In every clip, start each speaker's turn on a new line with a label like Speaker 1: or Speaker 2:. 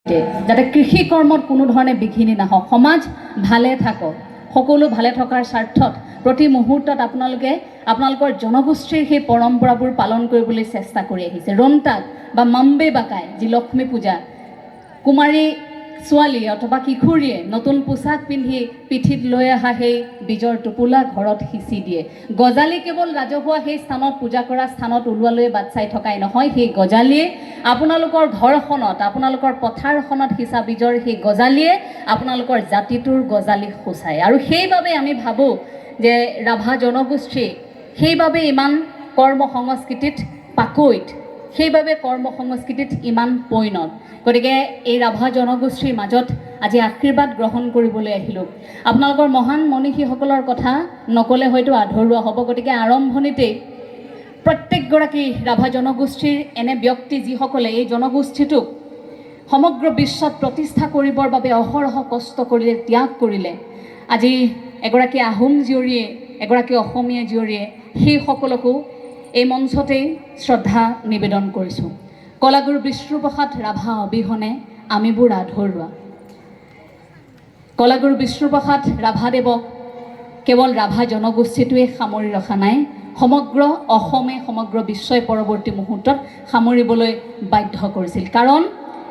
Speaker 1: যাতে কৃষি কৰ্মত কোনো ধৰণে বিঘিনি নাহক, সমাজ ভালে থাকক, সকলো ভালে থকাৰ স্বাৰ্থত প্ৰতি মুহূৰ্তত আপোনালোকৰ জনগোষ্ঠীৰ সেই পৰম্পৰাবোৰ পালন কৰিবলৈ চেষ্টা কৰি আহিছে। ৰন্তাক বা মাম্বে বাকাই যি লক্ষ্মী পূজা, কুমাৰী ছোৱালী অথবা কিশোৰীয়ে নতুন পোছাক পিন্ধি পিঠিত লৈ অহা সেই বীজৰ টোপোলা ঘৰত সিঁচি দিয়ে। গজালি কেৱল ৰাজহুৱা সেই স্থানত পূজা কৰা স্থানত ওলোৱালৈ বাট চাই থকাই নহয়, সেই গজালিয়ে আপোনালোকৰ ঘৰখনত, আপোনালোকৰ পথাৰখনত সিঁচা বীজৰ সেই গজালিয়ে আপোনালোকৰ জাতিটোৰ গজালি সূচায়। আৰু সেইবাবে আমি ভাবোঁ যে ৰাভা জনগোষ্ঠী সেইবাবে ইমান কৰ্ম সংস্কৃতিত পাকৈত, সেইবাবে কৰ্ম সংস্কৃতিত ইমান পৈণত। গতিকে এই ৰাভা জনগোষ্ঠীৰ মাজত আজি আশীৰ্বাদ গ্ৰহণ কৰিবলৈ আহিলোঁ। আপোনালোকৰ মহান মনীষীসকলৰ কথা নক'লে হয়তো আধৰুৱা হ'ব। গতিকে আৰম্ভণিতেই প্ৰত্যেকগৰাকী ৰাভা জনগোষ্ঠীৰ এনে ব্যক্তি যিসকলে এই জনগোষ্ঠীটোক সমগ্ৰ বিশ্বত প্ৰতিষ্ঠা কৰিবৰ বাবে অহৰহ কষ্ট কৰিলে, ত্যাগ কৰিলে, আজি এগৰাকী আহোম জীয়ৰীয়ে, এগৰাকী অসমীয়া জীয়ৰীয়ে সেইসকলকো এই মঞ্চতেই শ্ৰদ্ধা নিবেদন কৰিছোঁ। কলাগুৰু বিষ্ণুপ্ৰসাদ ৰাভা অবিহনে আমিবোৰ আধৰুৱা। কলাগুৰু বিষ্ণুপ্ৰসাদ ৰাভাদেৱক কেৱল ৰাভা জনগোষ্ঠীটোৱে সামৰি ৰখা নাই, সমগ্ৰ অসমে, সমগ্ৰ বিশ্বই পৰৱৰ্তী মুহূৰ্তত সামৰিবলৈ বাধ্য কৰিছিল। কাৰণ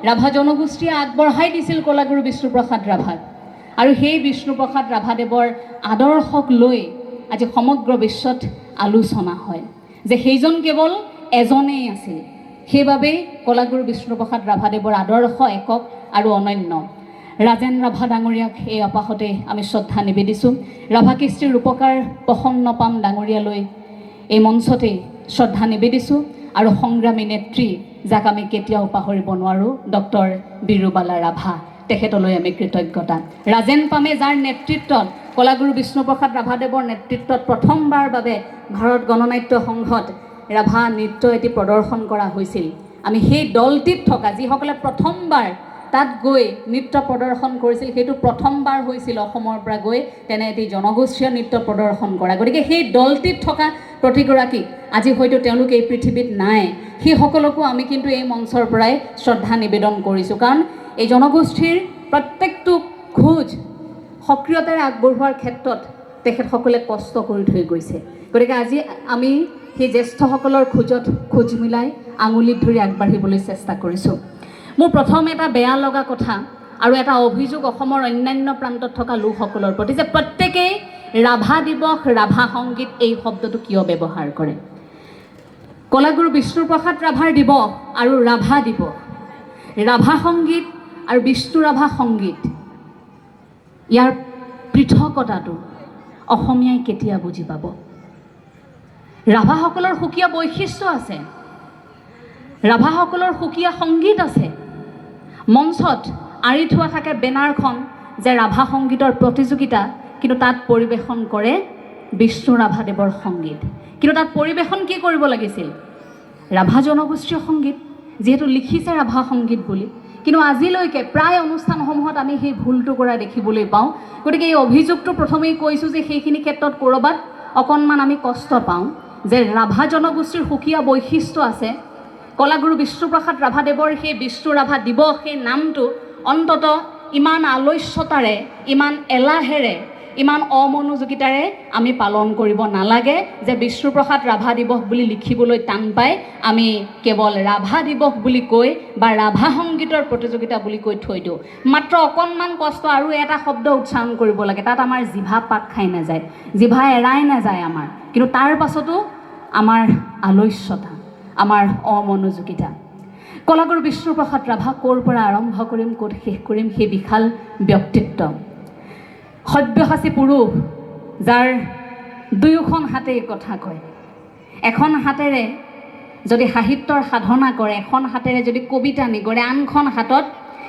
Speaker 1: ৰাভা জনগোষ্ঠীয়ে আগবঢ়াই দিছিল কলাগুৰু বিষ্ণুপ্ৰসাদ ৰাভাক। আৰু সেই বিষ্ণুপ্ৰসাদ ৰাভাদেৱৰ আদৰ্শক লৈ আজি সমগ্ৰ বিশ্বত আলোচনা হয় যে সেইজন কেৱল এজনেই আছিল। সেইবাবেই কলাগুৰু বিষ্ণুপ্ৰসাদ ৰাভাদেৱৰ আদৰ্শ একক আৰু অনন্য। ৰাজেন ৰাভা ডাঙৰীয়াক এই অপাহতে আমি শ্ৰদ্ধা নিবেদিছোঁ। ৰাভা কৃষ্টিৰ ৰূপকাৰ প্ৰসন্নপাম ডাঙৰীয়ালৈ এই মঞ্চতেই শ্ৰদ্ধা নিবেদিছোঁ। আৰু সংগ্ৰামী নেত্ৰী যাক আমি কেতিয়াও পাহৰিব নোৱাৰোঁ, ডক্টৰ বিৰুবালা ৰাভা, তেখেতলৈ আমি কৃতজ্ঞতা। ৰাজেন পামে যাৰ নেতৃত্বত, কলাগুৰু বিষ্ণুপ্ৰসাদ ৰাভাদেৱৰ নেতৃত্বত প্ৰথমবাৰ বাবে ভাৰত গণনাট্য সংঘত ৰাভা নৃত্য এটি প্ৰদৰ্শন কৰা হৈছিল। আমি সেই দলটিত থকা যিসকলে প্ৰথমবাৰ তাত গৈ নৃত্য প্ৰদৰ্শন কৰিছিল, সেইটো প্ৰথমবাৰ হৈছিল অসমৰ পৰা গৈ তেনে এটি জনগোষ্ঠীয় নৃত্য প্ৰদৰ্শন কৰা। গতিকে সেই দলটিত থকা প্ৰতিগৰাকী আজি হয়তো তেওঁলোক এই পৃথিৱীত নাই, সেইসকলকো আমি কিন্তু এই মঞ্চৰ পৰাই শ্ৰদ্ধা নিবেদন কৰিছোঁ। কাৰণ এই জনগোষ্ঠীৰ প্ৰত্যেকটো খোজ সক্ৰিয়তাৰে আগবঢ়োৱাৰ ক্ষেত্ৰত তেখেতসকলে কষ্ট কৰি থৈ গৈছে। গতিকে আজি আমি সেই জ্যেষ্ঠসকলৰ খোজত খোজ মিলাই আঙুলিত ধৰি আগবাঢ়িবলৈ চেষ্টা কৰিছোঁ। মোৰ প্ৰথম এটা বেয়া লগা কথা আৰু এটা অভিযোগ অসমৰ অন্যান্য প্ৰান্তত থকা লোকসকলৰ প্ৰতি যে প্ৰত্যেকেই ৰাভা দিৱস, ৰাভা সংগীত এই শব্দটো কিয় ব্যৱহাৰ কৰে। কলাগুৰু বিষ্ণুপ্ৰসাদ ৰাভাৰ দিৱস আৰু ৰাভা দিৱস, ৰাভা সংগীত আৰু বিষ্ণু ৰাভা সংগীত, ইয়াৰ পৃথকতাটো অসমীয়াই কেতিয়া বুজি পাব। ৰাভাসকলৰ সুকীয়া বৈশিষ্ট্য আছে, ৰাভাসকলৰ সুকীয়া সংগীত আছে। মঞ্চত আঁৰি থোৱা থাকে বেনাৰখন যে ৰাভা সংগীতৰ প্ৰতিযোগিতা, কিন্তু তাত পৰিৱেশন কৰে বিষ্ণু ৰাভাদেৱৰ সংগীত। কিন্তু তাত পৰিৱেশন কি কৰিব লাগিছিল? ৰাভা জনগোষ্ঠীয় সংগীত, যিহেতু লিখিছে ৰাভা সংগীত বুলি। কিন্তু আজিলৈকে প্ৰায় অনুষ্ঠানসমূহত আমি সেই ভুলটো কৰা দেখিবলৈ পাওঁ। গতিকে এই অভিযোগটো প্ৰথমেই কৈছোঁ যে সেইখিনি ক্ষেত্ৰত ক'ৰবাত অকণমান আমি কষ্ট পাওঁ যে ৰাভা জনগোষ্ঠীৰ সুকীয়া বৈশিষ্ট্য আছে। কলাগুৰু বিষ্ণুপ্ৰসাদ ৰাভাদেৱৰ সেই বিষ্ণু ৰাভা দিৱস, সেই নামটো অন্তত ইমান আলস্যতাৰে, ইমান এলাহেৰে, ইমান অমনোযোগিতাৰে আমি পালন কৰিব নালাগে যে বিষ্ণুপ্ৰসাদ ৰাভা দিৱস বুলি লিখিবলৈ টান পাই আমি কেৱল ৰাভা দিৱস বুলি কৈ বা ৰাভা সংগীতৰ প্ৰতিযোগিতা বুলি কৈ থৈ দিওঁ। মাত্ৰ অকণমান কষ্ট আৰু এটা শব্দ উচ্চাৰণ কৰিব লাগে, তাত আমাৰ জিভা পাক খাই নাযায়, জিভা এৰাই নাযায় আমাৰ। কিন্তু তাৰ পাছতো আমাৰ আলস্যতা, আমাৰ অমনোযোগিতা। কলাগুৰু বিষ্ণুপ্ৰসাদ ৰাভা ক'ৰ পৰা আৰম্ভ কৰিম, ক'ত শেষ কৰিম, সেই বিশাল ব্যক্তিত্ব। সব্যসাচী পুৰুষ, যাৰ দুয়োখন হাতেই কথা কয়। এখন হাতেৰে যদি সাহিত্যৰ সাধনা কৰে, এখন হাতেৰে যদি কবিতা নিগৰে, আনখন হাতত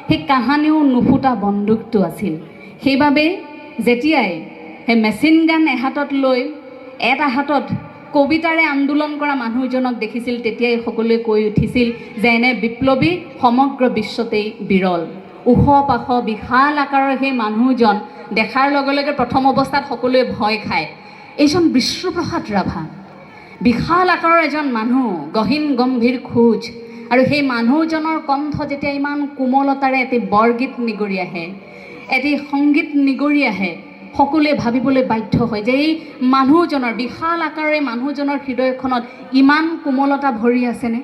Speaker 1: সেই কাহানিও নুফুটা বন্দুকটো আছিল। সেইবাবেই যেতিয়াই সেই মেচিন গান এহাতত লৈ এটা হাতত কবিতাৰে আন্দোলন কৰা মানুহজনক দেখিছিল, তেতিয়াই সকলোৱে কৈ উঠিছিল যে এনে বিপ্লৱী সমগ্ৰ বিশ্বতেই বিৰল। ওখ পাখ বিশাল আকাৰৰ সেই মানুহজন দেখাৰ লগে লগে প্ৰথম অৱস্থাত সকলোৱে ভয় খায়। এইজন বিষ্ণুপ্ৰসাদ ৰাভা, বিশাল আকাৰৰ এজন মানুহ, গহীন গম্ভীৰ খোজ, আৰু সেই মানুহজনৰ কণ্ঠ যেতিয়া ইমান কোমলতাৰে এটি বৰগীত নিগৰি আহে, এটি সংগীত নিগৰি আহে, সকলোৱে ভাবিবলৈ বাধ্য হয় যে এই মানুহজনৰ বিশাল আকাৰৰে মানুহজনৰ হৃদয়খনত ইমান কোমলতা ভৰি আছেনে।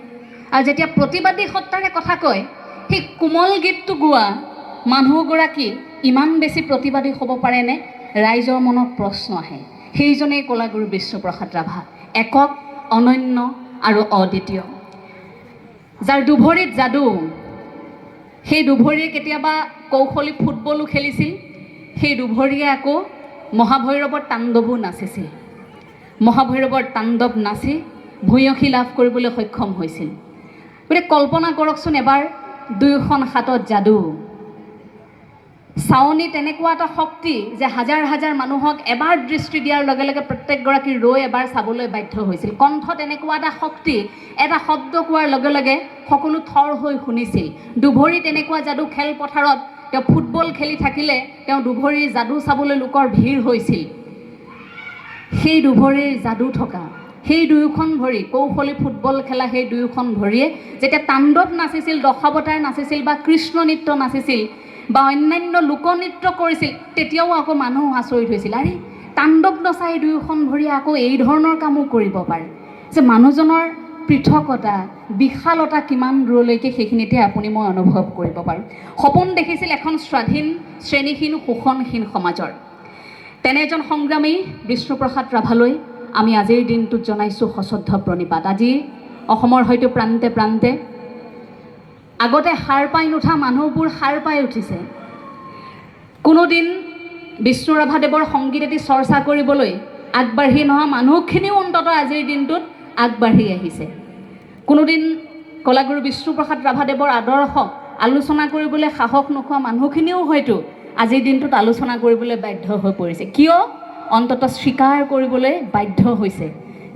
Speaker 1: আৰু যেতিয়া প্ৰতিবাদী সত্তাৰে কথা কয়, সেই কোমল গীতটো গোৱা মানুহগৰাকী ইমান বেছি প্ৰতিবাদী হ'ব পাৰেনে? ৰাইজৰ মনত প্ৰশ্ন আহে। সেইজনেই কলাগুৰু বিষ্ণুপ্ৰসাদ ৰাভা, একক, অনন্য আৰু অদ্বিতীয়, যাৰ দুভৰিত যাদু। সেই দুভৰিয়ে কেতিয়াবা কৌশলী ফুটবলো খেলিছিল, সেই দুভৰিয়ে আকৌ মহাভৈৰৱৰ তাণ্ডৱো নাচিছিল। মহাভৈৰৱৰ তাণ্ডৱ নাচি ভূয়সী লাভ কৰিবলৈ সক্ষম হৈছিল। গতিকে কল্পনা কৰকচোন, এবাৰ দুয়োখন হাতত যাদু, চাৱনী তেনেকুৱা এটা শক্তি যে হাজাৰ হাজাৰ মানুহক এবাৰ দৃষ্টি দিয়াৰ লগে লগে প্ৰত্যেকগৰাকী ৰৈ এবাৰ চাবলৈ বাধ্য হৈছিল। কণ্ঠত এনেকুৱা এটা শক্তি, এটা শব্দ কোৱাৰ লগে লগে সকলো থৰ হৈ শুনিছিল। দুভৰি তেনেকুৱা যাদু, খেলপথাৰত তেওঁ ফুটবল খেলি থাকিলে তেওঁ দুভৰিৰ যাদু চাবলৈ লোকৰ ভিৰ হৈছিল। সেই দুভৰিৰ যাদু থকা সেই দুয়োখন ভৰি, কৌশলী ফুটবল খেলা সেই দুয়োখন ভৰিয়ে যেতিয়া তাণ্ডৱ নাচিছিল, দশাৱতাৰ নাচিছিল বা কৃষ্ণ নৃত্য নাচিছিল বা অন্যান্য লোকনৃত্য কৰিছিল, তেতিয়াও আকৌ মানুহ আচৰিত হৈছিল। আৰে, তাণ্ডৱ নচাই দুয়োখন ভৰিয়ে আকৌ এই ধৰণৰ কামো কৰিব পাৰে। যে মানুহজনৰ পৃথকতা, বিশালতা কিমান দূৰলৈকে, সেইখিনিতে আপুনি মই অনুভৱ কৰিব পাৰোঁ। সপোন দেখিছিল এখন স্বাধীন, শ্ৰেণীহীন, শোষণহীন সমাজৰ। তেনে এজন সংগ্ৰামী বিষ্ণুপ্ৰসাদ ৰাভালৈ আমি আজিৰ দিনটোত জনাইছোঁ সশ্ৰদ্ধ প্ৰণিপাত। আজি অসমৰ হয়তো প্ৰান্তে প্ৰান্তে আগতে সাৰ পাই নুঠা মানুহবোৰ সাৰ পাই উঠিছে। কোনোদিন বিষ্ণু ৰাভাদেৱৰ সংগীত এটি চৰ্চা কৰিবলৈ আগবাঢ়ি নহা মানুহখিনিও অন্ততঃ আজিৰ দিনটোত আগবাঢ়ি আহিছে। কোনোদিন কলাগুৰু বিষ্ণুপ্ৰসাদ ৰাভাদেৱৰ আদৰ্শ আলোচনা কৰিবলৈ সাহস নোখোৱা মানুহখিনিও হয়তো আজিৰ দিনটোত আলোচনা কৰিবলৈ বাধ্য হৈ পৰিছে। কিয়? অন্ততঃ স্বীকাৰ কৰিবলৈ বাধ্য হৈছে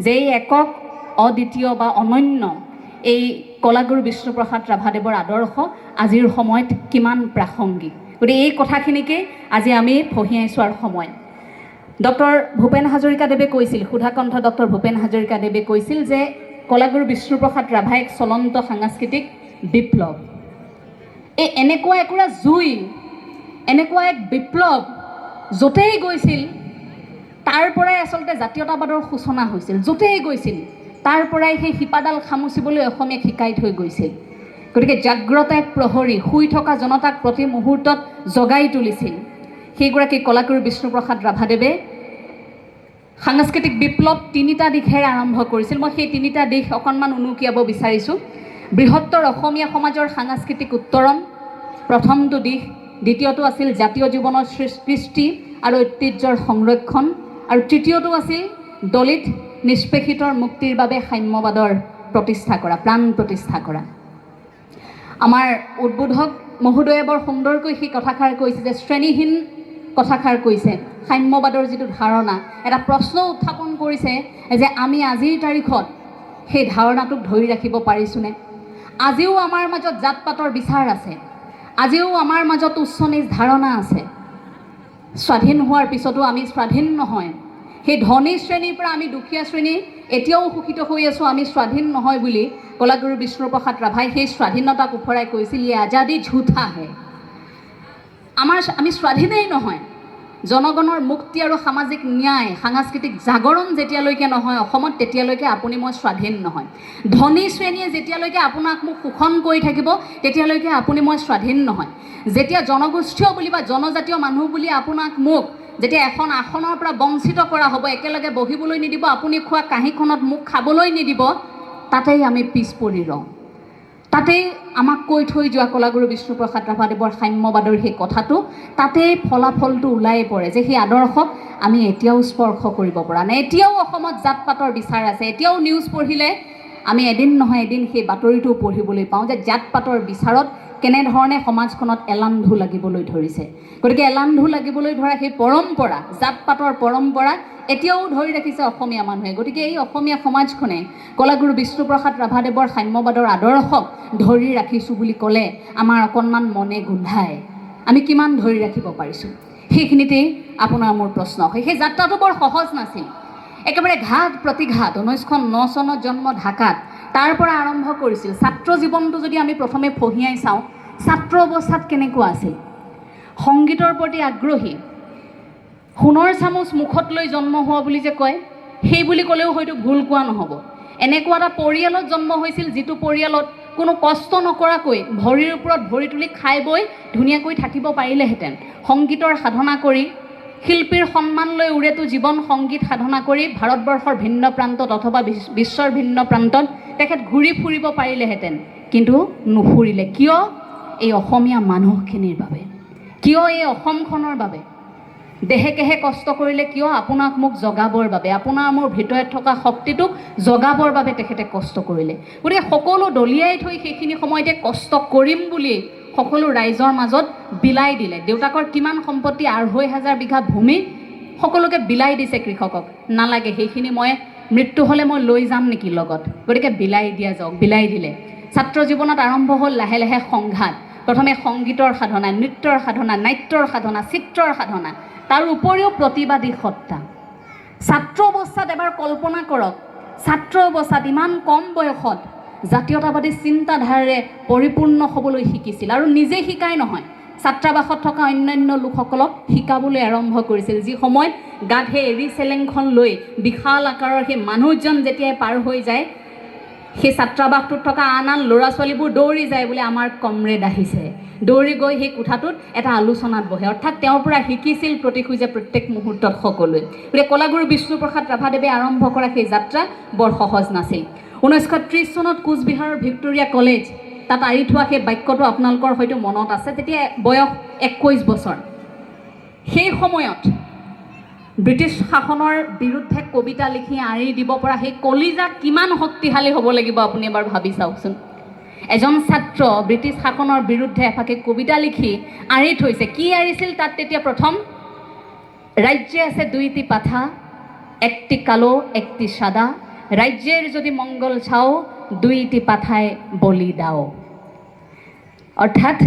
Speaker 1: যে এই একক, অদ্বিতীয় বা অনন্য এই কলাগুৰু বিষ্ণুপ্ৰসাদ ৰাভাদেৱৰ আদৰ্শ আজিৰ সময়ত কিমান প্ৰাসংগিক। গতিকে এই কথাখিনিকে আজি আমি ফঁহিয়াই চোৱাৰ সময়। ডক্টৰ ভূপেন হাজৰিকাদেৱে কৈছিল, সুধাকণ্ঠ ডক্টৰ ভূপেন হাজৰিকাদেৱে কৈছিল যে কলাগুৰু বিষ্ণুপ্ৰসাদ ৰাভা এক চলন্ত সাংস্কৃতিক বিপ্লৱ। এই এনেকুৱা একোৰা জুই, এনেকুৱা এক বিপ্লৱ য'তেই গৈছিল তাৰ পৰাই আচলতে জাতীয়তাবাদৰ সূচনা হৈছিল। য'তেই গৈছিল তাৰ পৰাই সেই শিপাডাল খামুচিবলৈ অসমীয়াক শিকাই থৈ গৈছিল। গতিকে জাগ্ৰত এক প্ৰহৰী, শুই থকা জনতাক প্ৰতি মুহূৰ্তত জগাই তুলিছিল। সেইগৰাকী কলাগুৰু বিষ্ণুপ্ৰসাদ ৰাভাদেৱে সাংস্কৃতিক বিপ্লৱ তিনিটা দিশেৰে আৰম্ভ কৰিছিল। মই সেই তিনিটা দিশ অকণমান উনুকিয়াব বিচাৰিছোঁ। বৃহত্তৰ অসমীয়া সমাজৰ সাংস্কৃতিক উত্তৰণ প্ৰথমটো দিশ, দ্বিতীয়টো আছিল জাতীয় জীৱনৰ কৃষ্টি আৰু ঐতিহ্যৰ সংৰক্ষণ, আৰু তৃতীয়টো আছিল দলিত নিষ্পেষিতৰ মুক্তিৰ বাবে সাম্যবাদৰ প্ৰতিষ্ঠা কৰা, প্ৰাণ প্ৰতিষ্ঠা কৰা। আমাৰ উদ্বোধক মহোদয়ে বৰ সুন্দৰকৈ সেই কথাষাৰ কৈছে যে শ্ৰেণীহীন কথাষাৰ কৈছে, সাম্যবাদৰ যিটো ধাৰণা, এটা প্ৰশ্ন উত্থাপন কৰিছে যে আমি আজিৰ তাৰিখত সেই ধাৰণাটোক ধৰি ৰাখিব পাৰিছোঁনে? আজিও আমাৰ মাজত জাত পাতৰ বিচাৰ আছে, আজিও আমাৰ মাজত উচ্চ নিচ ধাৰণা আছে। স্বাধীন হোৱাৰ পিছতো আমি স্বাধীন নহয়। সেই ধনী শ্ৰেণীৰ পৰা আমি দুখীয়া শ্ৰেণী এতিয়াও শোষিত হৈ আছোঁ, আমি স্বাধীন নহয় বুলি কলাগুৰু বিষ্ণুপ্ৰসাদ ৰাভাই সেই স্বাধীনতাক ওফৰাই কৈছিল, ইয়ে আজাদী ঝুঠা হে। আমি স্বাধীনেই নহয়। জনগণৰ মুক্তি আৰু সামাজিক ন্যায়, সাংস্কৃতিক জাগৰণ যেতিয়ালৈকে নহয় অসমত, তেতিয়ালৈকে আপুনি মই স্বাধীন নহয়। ধনী শ্ৰেণীয়ে যেতিয়ালৈকে আপোনাক মোক শোষণ কৰি থাকিব, তেতিয়ালৈকে আপুনি মই স্বাধীন নহয়। যেতিয়া জনগোষ্ঠীয় বুলি বা জনজাতীয় মানুহ বুলি আপোনাক মোক যেতিয়া এখন আসনৰ পৰা বঞ্চিত কৰা হ'ব, একেলগে বহিবলৈ নিদিব, আপুনি খোৱা কাঁহীখনত মোক খাবলৈ নিদিব, তাতেই আমি পিছ পৰি ৰওঁ। তাতেই আমাক কৈ থৈ যোৱা কলাগুৰু বিষ্ণুপ্ৰসাদ ৰাভাদেৱৰ সাম্যবাদৰ সেই কথাটো, তাতেই ফলাফলটো ওলাই পৰে যে সেই আদৰ্শক আমি এতিয়াও স্পৰ্শ কৰিব পৰা নাই। এতিয়াও অসমত জাত পাতৰ বিচাৰ আছে। এতিয়াও নিউজ পঢ়িলে আমি এদিন নহয় এদিন সেই বাতৰিটো পঢ়িবলৈ পাওঁ যে জাত পাতৰ বিচাৰত কেনেধৰণে সমাজখনত এলান্ধু লাগিবলৈ ধৰিছে। গতিকে এলান্ধু লাগিবলৈ ধৰা সেই পৰম্পৰা, জাত পাতৰ পৰম্পৰা এতিয়াও ধৰি ৰাখিছে অসমীয়া মানুহে। গতিকে এই অসমীয়া সমাজখনে কলাগুৰু বিষ্ণুপ্ৰসাদ ৰাভাদেৱৰ সাম্যবাদৰ আদৰ্শক ধৰি ৰাখিছোঁ বুলি ক'লে আমাৰ অকণমান মনে গোন্ধায়। আমি কিমান ধৰি ৰাখিব পাৰিছোঁ, সেইখিনিতেই আপোনাৰ মোৰ প্ৰশ্ন হয়। সেই যাত্ৰাটো বৰ সহজ নাছিল। একেবাৰে ঘাত প্ৰতিঘাত 1909 চনত জন্ম ঢাকাত তাৰ পৰা আৰম্ভ কৰিছিল ছাত্ৰ জীৱনটো যদি আমি প্ৰথমে ফহিয়াই চাওঁ ছাত্ৰ অৱস্থাত কেনেকুৱা আছিল সংগীতৰ প্ৰতি আগ্ৰহী সোণৰ চামুচ মুখত লৈ জন্ম হোৱা বুলি যে কয় সেই বুলি ক'লেও হয়তো ভুল কোৱা নহ'ব এনেকুৱা এটা পৰিয়ালত জন্ম হৈছিল যিটো পৰিয়ালত কোনো কষ্ট নকৰাকৈ ভৰিৰ ওপৰত ভৰি তুলি খাই বৈ ধুনীয়াকৈ থাকিব পাৰিলেহেঁতেন সংগীতৰ সাধনা কৰি শিল্পীৰ সন্মান লৈ উৰেটো জীৱন সংগীত সাধনা কৰি ভাৰতবৰ্ষৰ ভিন্ন প্ৰান্তত অথবা বিশ্বৰ ভিন্ন প্ৰান্তত তেখেত ঘূৰি ফুৰিব পাৰিলেহেঁতেন কিন্তু নুফুৰিলে কিয় এই অসমীয়া মানুহখিনিৰ বাবে কিয় এই অসমখনৰ বাবে দেহে কেহে কষ্ট কৰিলে কিয় আপোনাক মোক জগাবৰ বাবে আপোনাৰ মোৰ ভিতৰত থকা শক্তিটোক জগাবৰ বাবে তেখেতে কষ্ট কৰিলে গতিকে সকলো দলিয়াই থৈ সেইখিনি সময়তে কষ্ট কৰিম বুলি সকলো ৰাইজৰ মাজত বিলাই দিলে দেউতাকৰ কিমান সম্পত্তি 2,500 বিঘা ভূমি সকলোকে বিলাই দিছে কৃষকক নালাগে সেইখিনি মই মৃত্যু হ'লে মই লৈ যাম নেকি লগত গতিকে বিলাই দিয়া যাওক বিলাই দিলে ছাত্ৰ জীৱনত আৰম্ভ হ'ল লাহে লাহে সংঘাত প্ৰথমে সংগীতৰ সাধনা নৃত্যৰ সাধনা নাট্যৰ সাধনা চিত্ৰৰ সাধনা তাৰ উপৰিও প্ৰতিবাদী সত্তা ছাত্ৰ অৱস্থাত এবাৰ কল্পনা কৰক ছাত্ৰ অৱস্থাত ইমান কম বয়সত জাতীয়তাবাদী চিন্তাধাৰাৰে পৰিপূৰ্ণ হ'বলৈ শিকিছিল আৰু নিজে শিকাই নহয় ছাত্ৰাবাসত থকা অন্যান্য লোকসকলক শিকাবলৈ আৰম্ভ কৰিছিল যি সময়ত গাত সেই এৰি চেলেংখন লৈ বিশাল আকাৰৰ সেই মানুহজন যেতিয়াই পাৰ হৈ যায় সেই ছাত্ৰাবাসটোত থকা আন আন ল'ৰা ছোৱালীবোৰ দৌৰি যায় বোলে আমাৰ কমৰেড আহিছে দৌৰি গৈ সেই কোঠাটোত এটা আলোচনাত বহে অৰ্থাৎ তেওঁৰ পৰা শিকিছিল প্ৰতিখোজে প্ৰত্যেক মুহূৰ্তত সকলোৱে গতিকে কলাগুৰু বিষ্ণুপ্ৰসাদ ৰাভাদেৱে আৰম্ভ কৰা সেই যাত্ৰা বৰ সহজ নাছিল 1930 চনত কোচবিহাৰৰ ভিক্টোৰিয়া কলেজ তাত আঁৰি থোৱা সেই বাক্যটো আপোনালোকৰ হয়তো মনত আছে তেতিয়া বয়স 21 বছৰ সেই সময়ত ব্ৰিটিছ শাসনৰ বিৰুদ্ধে কবিতা লিখি আঁৰি দিব পৰা সেই কলিজা কিমান শক্তিশালী হ'ব লাগিব আপুনি এবাৰ ভাবি চাওকচোন এজন ছাত্ৰ ব্ৰিটিছ শাসনৰ বিৰুদ্ধে এফাকে কবিতা লিখি আঁৰি থৈছে কি আঁৰিছিল তাত তেতিয়া প্ৰথম ৰাজ্যে আছে দুইটি পাঠা একটি কালো একটি সাদা ৰাজ্যেৰ যদি মংগল চাও দুইটি পাঠাই বলি দাও অৰ্থাৎ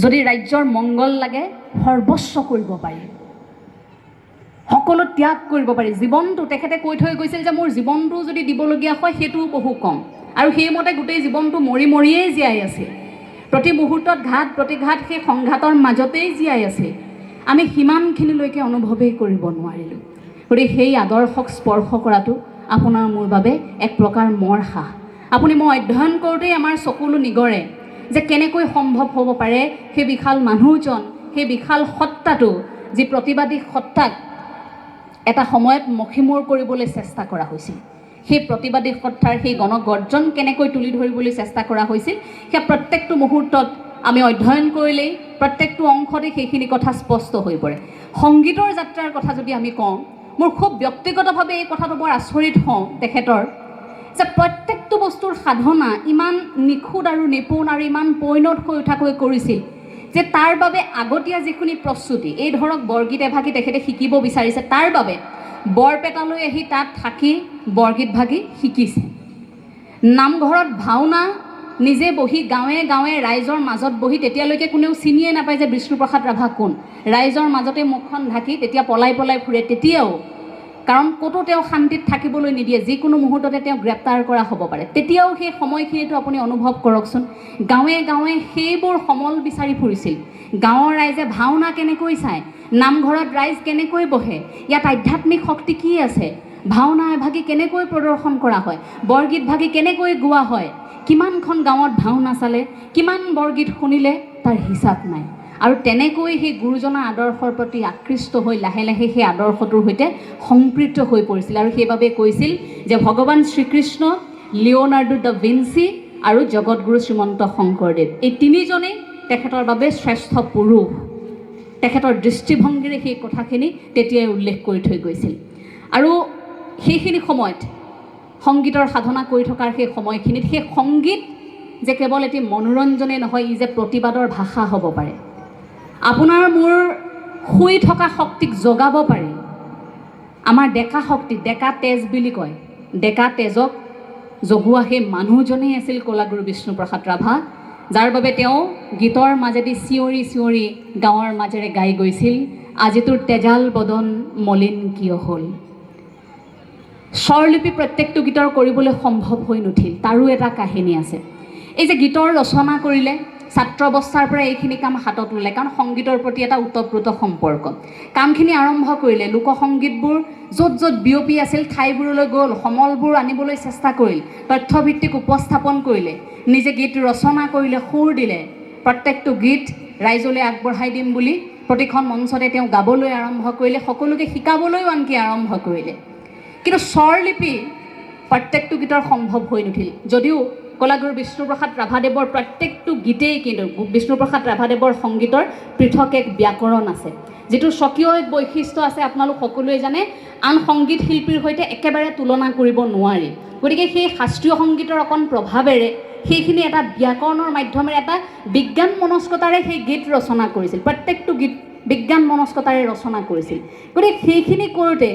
Speaker 1: যদি ৰাজ্যৰ মংগল লাগে সৰ্বস্ব কৰিব পাৰি সকলো ত্যাগ কৰিব পাৰি জীৱনটো তেখেতে কৈ থৈ গৈছিল যে মোৰ জীৱনটো যদি দিবলগীয়া হয় সেইটোও বহু কম আৰু সেইমতে গোটেই জীৱনটো মৰি মৰিয়েই জীয়াই আছে প্ৰতি মুহূৰ্তত ঘাত প্ৰতিঘাত সেই সংঘাতৰ মাজতেই জীয়াই আছে আমি সিমানখিনিলৈকে অনুভৱেই কৰিব নোৱাৰিলোঁ গতিকে সেই আদৰ্শক স্পৰ্শ কৰাটো আপোনাৰ মোৰ বাবে এক প্ৰকাৰ মৰ সাহ আপুনি মই অধ্যয়ন কৰোঁতেই আমাৰ চকুলো নিগৰে যে কেনেকৈ সম্ভৱ হ'ব পাৰে সেই বিশাল মানুহজন সেই বিশাল সত্তাটো যি প্ৰতিবাদী সত্তাক এটা সময়ত মষিমূৰ কৰিবলৈ চেষ্টা কৰা হৈছিল সেই প্ৰতিবাদী সত্তাৰ সেই গণগৰ্জন কেনেকৈ তুলি ধৰিবলৈ চেষ্টা কৰা হৈছিল সেই প্ৰত্যেকটো মুহূৰ্তত আমি অধ্যয়ন কৰিলেই প্ৰত্যেকটো অংশতে সেইখিনি কথা স্পষ্ট হৈ পৰে সংগীতৰ যাত্ৰাৰ কথা যদি আমি কওঁ মোৰ খুব ব্যক্তিগতভাৱে এই কথাটো বৰ আচৰিত হওঁ তেখেতৰ যে প্ৰত্যেকটো বস্তুৰ সাধনা ইমান নিখুঁত আৰু নিপুণ আৰু ইমান পৰিণত হৈ উঠাকৈ কৰিছিল যে তাৰ বাবে আগতীয়া যিখিনি প্ৰস্তুতি এই ধৰক বৰগীত এভাগী তেখেতে শিকিব বিচাৰিছে তাৰ বাবে বৰপেটালৈ আহি তাত থাকি বৰগীত ভাগি শিকিছে নামঘৰত ভাওনা নিজে বহি গাঁৱে গাঁৱে ৰাইজৰ মাজত বহি তেতিয়ালৈকে কোনেও চিনিয়ে নাপায় যে বিষ্ণুপ্ৰসাদ ৰাভা কোন ৰাইজৰ মাজতে মুখখন ঢাকি তেতিয়া পলাই পলাই ফুৰে তেতিয়াও কাৰণ ক'তো তেওঁ শান্তিত থাকিবলৈ নিদিয়ে যিকোনো মুহূৰ্ততে তেওঁ গ্ৰেপ্তাৰ কৰা হ'ব পাৰে তেতিয়াও সেই সময়খিনিটো আপুনি অনুভৱ কৰকচোন গাঁৱে গাঁৱে সেইবোৰ সমল বিচাৰি ফুৰিছিল গাঁৱৰ ৰাইজে ভাওনা কেনেকৈ চায় নামঘৰত ৰাইজ কেনেকৈ বহে ইয়াত আধ্যাত্মিক শক্তি কি আছে ভাওনা এভাগী কেনেকৈ প্ৰদৰ্শন কৰা হয় বৰগীত ভাগী কেনেকৈ গোৱা হয় কিমানখন গাঁৱত ভাওনা চালে কিমান বৰগীত শুনিলে তাৰ হিচাপ নাই আৰু তেনেকৈ সেই গুৰুজনাৰ আদৰ্শৰ প্ৰতি আকৃষ্ট হৈ লাহে লাহে সেই আদৰ্শটোৰ সৈতে সম্পৃক্ত হৈ পৰিছিল আৰু সেইবাবে কৈছিল যে ভগৱান শ্ৰীকৃষ্ণ লিঅ'নাৰ্ডো দা ভিঞ্চি আৰু জগতগুৰু শ্ৰীমন্ত শংকৰদেৱ এই তিনিজনেই তেখেতৰ বাবে শ্ৰেষ্ঠ পুৰুষ তেখেতৰ দৃষ্টিভংগীৰে সেই কথাখিনি তেতিয়াই উল্লেখ কৰি থৈ গৈছিল আৰু সেইখিনি সময়ত সংগীতৰ সাধনা কৰি থকাৰ সেই সময়খিনিত সেই সংগীত যে কেৱল এটি মনোৰঞ্জনেই নহয় ই যে প্ৰতিবাদৰ ভাষা হ'ব পাৰে আপোনাৰ মোৰ শুই থকা শক্তিক জগাব পাৰি আমাৰ ডেকা শক্তি ডেকা তেজ বুলি কয় ডেকা তেজক জগোৱা সেই মানুহজনেই আছিল কলাগুৰু বিষ্ণুপ্ৰসাদ ৰাভা যাৰ বাবে তেওঁ গীতৰ মাজেদি চিঞৰি চিঞৰি গাঁৱৰ মাজেৰে গাই গৈছিল আজি তোৰ তেজাল বদন মলিন কিয় হ'ল স্বৰলিপি প্ৰত্যেকটো গীতৰ কৰিবলৈ সম্ভৱ হৈ নুঠিল, তাৰো এটা কাহিনী আছে। এই যে গীতৰ ৰচনা কৰিলে, ছাত্ৰ অৱস্থাৰ পৰা এইখিনি কাম হাতত ল'লে, কাৰণ সংগীতৰ প্ৰতি এটা ওতঃপ্ৰোত সম্পৰ্ক। কামখিনি আৰম্ভ কৰিলে, লোকসংগীতবোৰ য'ত য'ত বিয়পি আছিল ঠাইবোৰলৈ গ'ল, সমলবোৰ আনিবলৈ চেষ্টা কৰিল, তথ্যভিত্তিক উপস্থাপন কৰিলে, নিজে গীত ৰচনা কৰিলে, সুৰ দিলে। প্ৰত্যেকটো গীত ৰাইজলৈ আগবঢ়াই দিম বুলি প্ৰতিখন মঞ্চতে তেওঁ গাবলৈ আৰম্ভ কৰিলে, সকলোকে শিকাবলৈও আনকি আৰম্ভ কৰিলে। কিন্তু স্বৰলিপি প্ৰত্যেকটো গীতৰ সম্ভৱ হৈ নুঠিল। যদিও কলাগুৰু বিষ্ণুপ্ৰসাদ ৰাভাদেৱৰ প্ৰত্যেকটো গীতেই কিন্তু বিষ্ণুপ্ৰসাদ ৰাভাদেৱৰ সংগীতৰ পৃথক এক ব্যাকৰণ আছে, যিটো স্বকীয় এক বৈশিষ্ট্য আছে, আপোনালোক সকলোৱে জানে, আন সংগীত শিল্পীৰ সৈতে একেবাৰে তুলনা কৰিব নোৱাৰি। গতিকে সেই শাস্ত্ৰীয় সংগীতৰ অকণ প্ৰভাৱেৰে সেইখিনি এটা ব্যাকৰণৰ মাধ্যমেৰে এটা বিজ্ঞান মনস্কতাৰে সেই গীত ৰচনা কৰিছিল, প্ৰত্যেকটো গীত বিজ্ঞান মনস্কতাৰে ৰচনা কৰিছিল। গতিকে সেইখিনি কৰোঁতে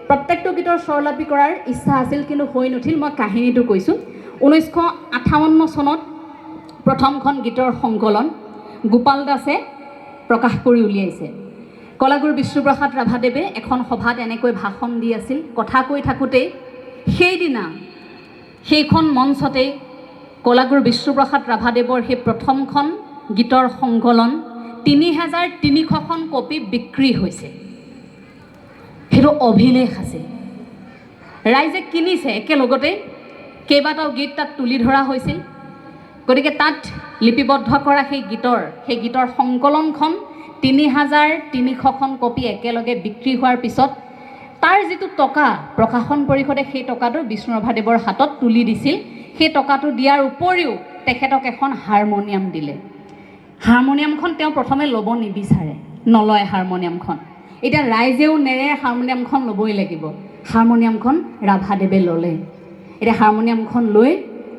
Speaker 1: প্ৰত্যেকটো গীতৰ স্বৰলিপি কৰাৰ ইচ্ছা আছিল, কিন্তু হৈ নুঠিল। মই কাহিনীটো কৈছোঁ। 1958 চনত প্ৰথমখন গীতৰ সংকলন গোপাল দাসে প্ৰকাশ কৰি উলিয়াইছে। কলাগুৰু বিষ্ণুপ্ৰসাদ ৰাভাদেৱে এখন সভাত এনেকৈ ভাষণ দি আছিল। কথা কৈ থাকোঁতেই সেইদিনা সেইখন মঞ্চতেই কলাগুৰু বিষ্ণুপ্ৰসাদ ৰাভাদেৱৰ সেই প্ৰথমখন গীতৰ সংকলন 3300খন কপি বিক্ৰী হৈছে। সেইটো অভিলেখ আছে। ৰাইজে কিনিছে, একেলগতে কেইবাটাও গীত তাত তুলি ধৰা হৈছিল। গতিকে তাত লিপিবদ্ধ কৰা সেই গীতৰ সংকলনখন 3300খন কপি একেলগে বিক্ৰী হোৱাৰ পিছত তাৰ যিটো টকা প্ৰকাশন পৰিষদে সেই টকাটো বিষ্ণু ৰাভাদেৱৰ হাতত তুলি দিছিল। সেই টকাটো দিয়াৰ উপৰিও তেখেতক এখন হাৰমনিয়াম দিলে। হাৰমনিয়ামখন তেওঁ প্ৰথমে ল'ব নিবিচাৰে, নলয় হাৰমনিয়ামখন। এতিয়া ৰাইজেও নেৰে, হাৰমনিয়ামখন ল'বই লাগিব। হাৰমনিয়ামখন ৰাভাদেৱে ল'লে। এতিয়া হাৰমনিয়ামখন লৈ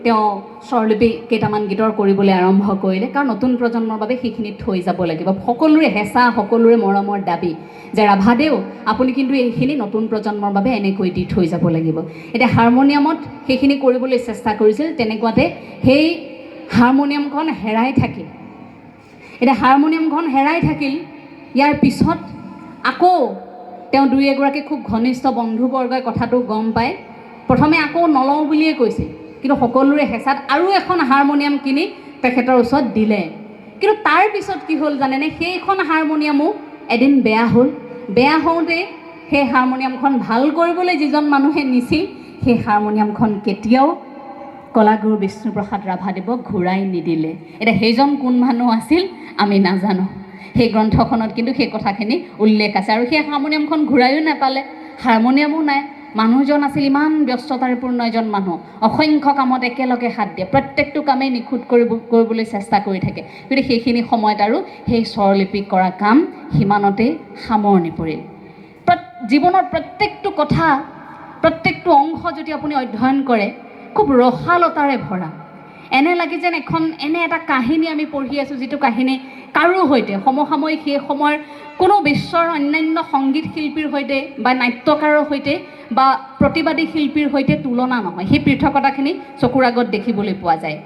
Speaker 1: তেওঁ স্বৰলিপি কেইটামান গীতৰ কৰিবলৈ আৰম্ভ কৰিলে, কাৰণ নতুন প্ৰজন্মৰ বাবে সেইখিনি থৈ যাব লাগিব। সকলোৰে হেঁচা, সকলোৰে মৰমৰ দাবী যে ৰাভাদেৱ আপুনি কিন্তু এইখিনি নতুন প্ৰজন্মৰ বাবে এনেকৈ দি থৈ যাব লাগিব। এতিয়া হাৰমনিয়ামত সেইখিনি কৰিবলৈ চেষ্টা কৰিছিল। তেনেকুৱাতে সেই হাৰমনিয়ামখন হেৰাই থাকিল। এতিয়া হাৰমনিয়ামখন হেৰাই থাকিল। ইয়াৰ পিছত আকৌ তেওঁ দুই এগৰাকী খুব ঘনিষ্ঠ বন্ধুবৰ্গই কথাটো গম পায়। প্ৰথমে আকৌ নলওঁ বুলিয়ে কৈছিল, কিন্তু সকলোৰে হেঁচাত আৰু এখন হাৰমনিয়াম কিনি তেখেতৰ ওচৰত দিলে। কিন্তু তাৰ পিছত কি হ'ল জানেনে? সেইখন হাৰমনিয়ামো এদিন বেয়া হ'ল। বেয়া হওঁতে সেই হাৰমনিয়ামখন ভাল কৰিবলৈ যিজন মানুহে নিছিল, সেই হাৰমনিয়ামখন কেতিয়াও কলাগুৰু বিষ্ণুপ্ৰসাদ ৰাভাদেৱক ঘূৰাই নিদিলে। এতিয়া সেইজন কোন মানুহ আছিল আমি নাজানো। সেই গ্ৰন্থখনত কিন্তু সেই কথাখিনি উল্লেখ আছে। আৰু সেই হাৰমনিয়ামখন ঘূৰায়ো নাপালে, হাৰমনিয়ামো নাই। মানুহজন আছিল ইমান ব্যস্ততাৰে পূৰ্ণ এজন মানুহ, অসংখ্য কামত একেলগে হাত দিয়ে, প্ৰত্যেকটো কামেই নিখুঁত কৰিবলৈ চেষ্টা কৰি থাকে। গতিকে সেইখিনি সময়ত আৰু সেই স্বৰলিপি কৰা কাম সিমানতেই সামৰণি পৰিল। জীৱনৰ প্ৰত্যেকটো কথা, প্ৰত্যেকটো অংশ যদি আপুনি অধ্যয়ন কৰে, খুব ৰসালতাৰে ভৰা। এনে লাগে যেন এনে এটা কাহিনী আমি পঢ়ি আছোঁ, যিটো কাহিনী কাৰো সৈতে সমসাময়িক সেই সময়ৰ কোনো বিশ্বৰ অন্যান্য সংগীত শিল্পীৰ সৈতে বা নাট্যকাৰৰ সৈতে বা প্ৰতিবাদী শিল্পীৰ সৈতে তুলনা নহয়। সেই পৃথকতাখিনি চকুৰ আগত দেখিবলৈ পোৱা যায়।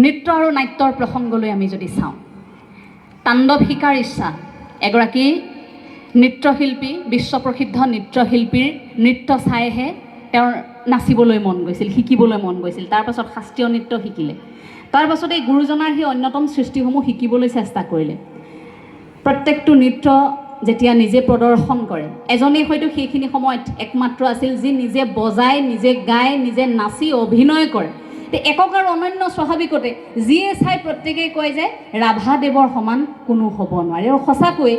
Speaker 1: নৃত্য আৰু নাট্যৰ প্ৰসংগলৈ আমি যদি চাওঁ, তাণ্ডৱ শিকাৰ ইচ্ছা এগৰাকী নৃত্যশিল্পী, বিশ্বপ্ৰসিদ্ধ নৃত্যশিল্পীৰ নৃত্য চাইহে তেওঁৰ নাচিবলৈ মন গৈছিল, শিকিবলৈ মন গৈছিল। তাৰপাছত শাস্ত্ৰীয় নৃত্য শিকিলে। তাৰপাছত এই গুৰুজনাৰ সেই অন্যতম সৃষ্টিসমূহ শিকিবলৈ চেষ্টা কৰিলে। প্ৰত্যেকটো নৃত্য যেতিয়া নিজে প্ৰদৰ্শন কৰে, এজনেই হয়তো সেইখিনি সময়ত একমাত্ৰ আছিল যি নিজে বজায়, নিজে গায়, নিজে নাচি অভিনয় কৰে। একক আৰু অনন্য স্বাভাৱিকতে যিয়ে চাই প্ৰত্যেকেই কয় যে ৰাভাদেৱৰ সমান কোনো হ'ব নোৱাৰে। আৰু সঁচাকৈ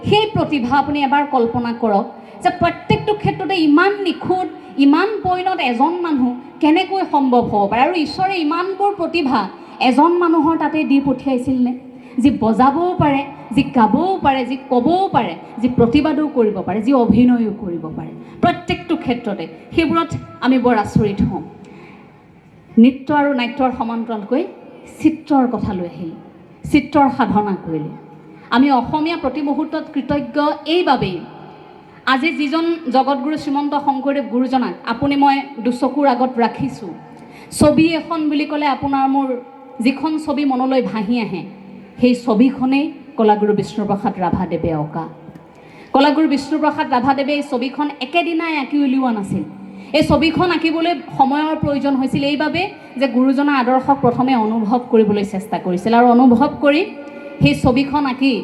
Speaker 1: সেই প্ৰতিভা আপুনি এবাৰ কল্পনা কৰক যে প্ৰত্যেকটো ক্ষেত্ৰতে ইমান নিখুঁত, ইমান পৰিণত এজন মানুহ কেনেকৈ সম্ভৱ হ'ব পাৰে। আৰু ঈশ্বৰে ইমানবোৰ প্ৰতিভা এজন মানুহৰ তাতে দি পঠিয়াইছিল নে? যি বজাবও পাৰে, যি গাবও পাৰে, যি ক'বও পাৰে, যি প্ৰতিবাদও কৰিব পাৰে, যি অভিনয়ো কৰিব পাৰে, প্ৰত্যেকটো ক্ষেত্ৰতে সেইবোৰত আমি বৰ আচৰিত হওঁ। নৃত্য আৰু নাট্যৰ সমান্তৰালকৈ চিত্ৰৰ কথা লৈ আহিল, চিত্ৰৰ সাধনা কৰিলে। আমি অসমীয়া প্ৰতি মুহূৰ্তত কৃতজ্ঞ এইবাবেই, আজি যিজন জগতগুৰু শ্ৰীমন্ত শংকৰদেৱ গুৰুজনাক আপুনি মই দুচকুৰ আগত ৰাখিছোঁ, ছবি এখন বুলি ক'লে আপোনাৰ মোৰ যিখন ছবি মনলৈ ভাহি আহে, সেই ছবিখনেই কলাগুৰু বিষ্ণুপ্ৰসাদ ৰাভাদেৱে অঁকা। কলাগুৰু বিষ্ণুপ্ৰসাদ ৰাভাদেৱে এই ছবিখন একেদিনাই আঁকি উলিওৱা নাছিল। এই ছবিখন আঁকিবলৈ সময়ৰ প্ৰয়োজন হৈছিল এইবাবে যে গুৰুজনাৰ আদৰ্শক প্ৰথমে অনুভৱ কৰিবলৈ চেষ্টা কৰিছিল আৰু অনুভৱ কৰি সেই ছবিখন আঁকি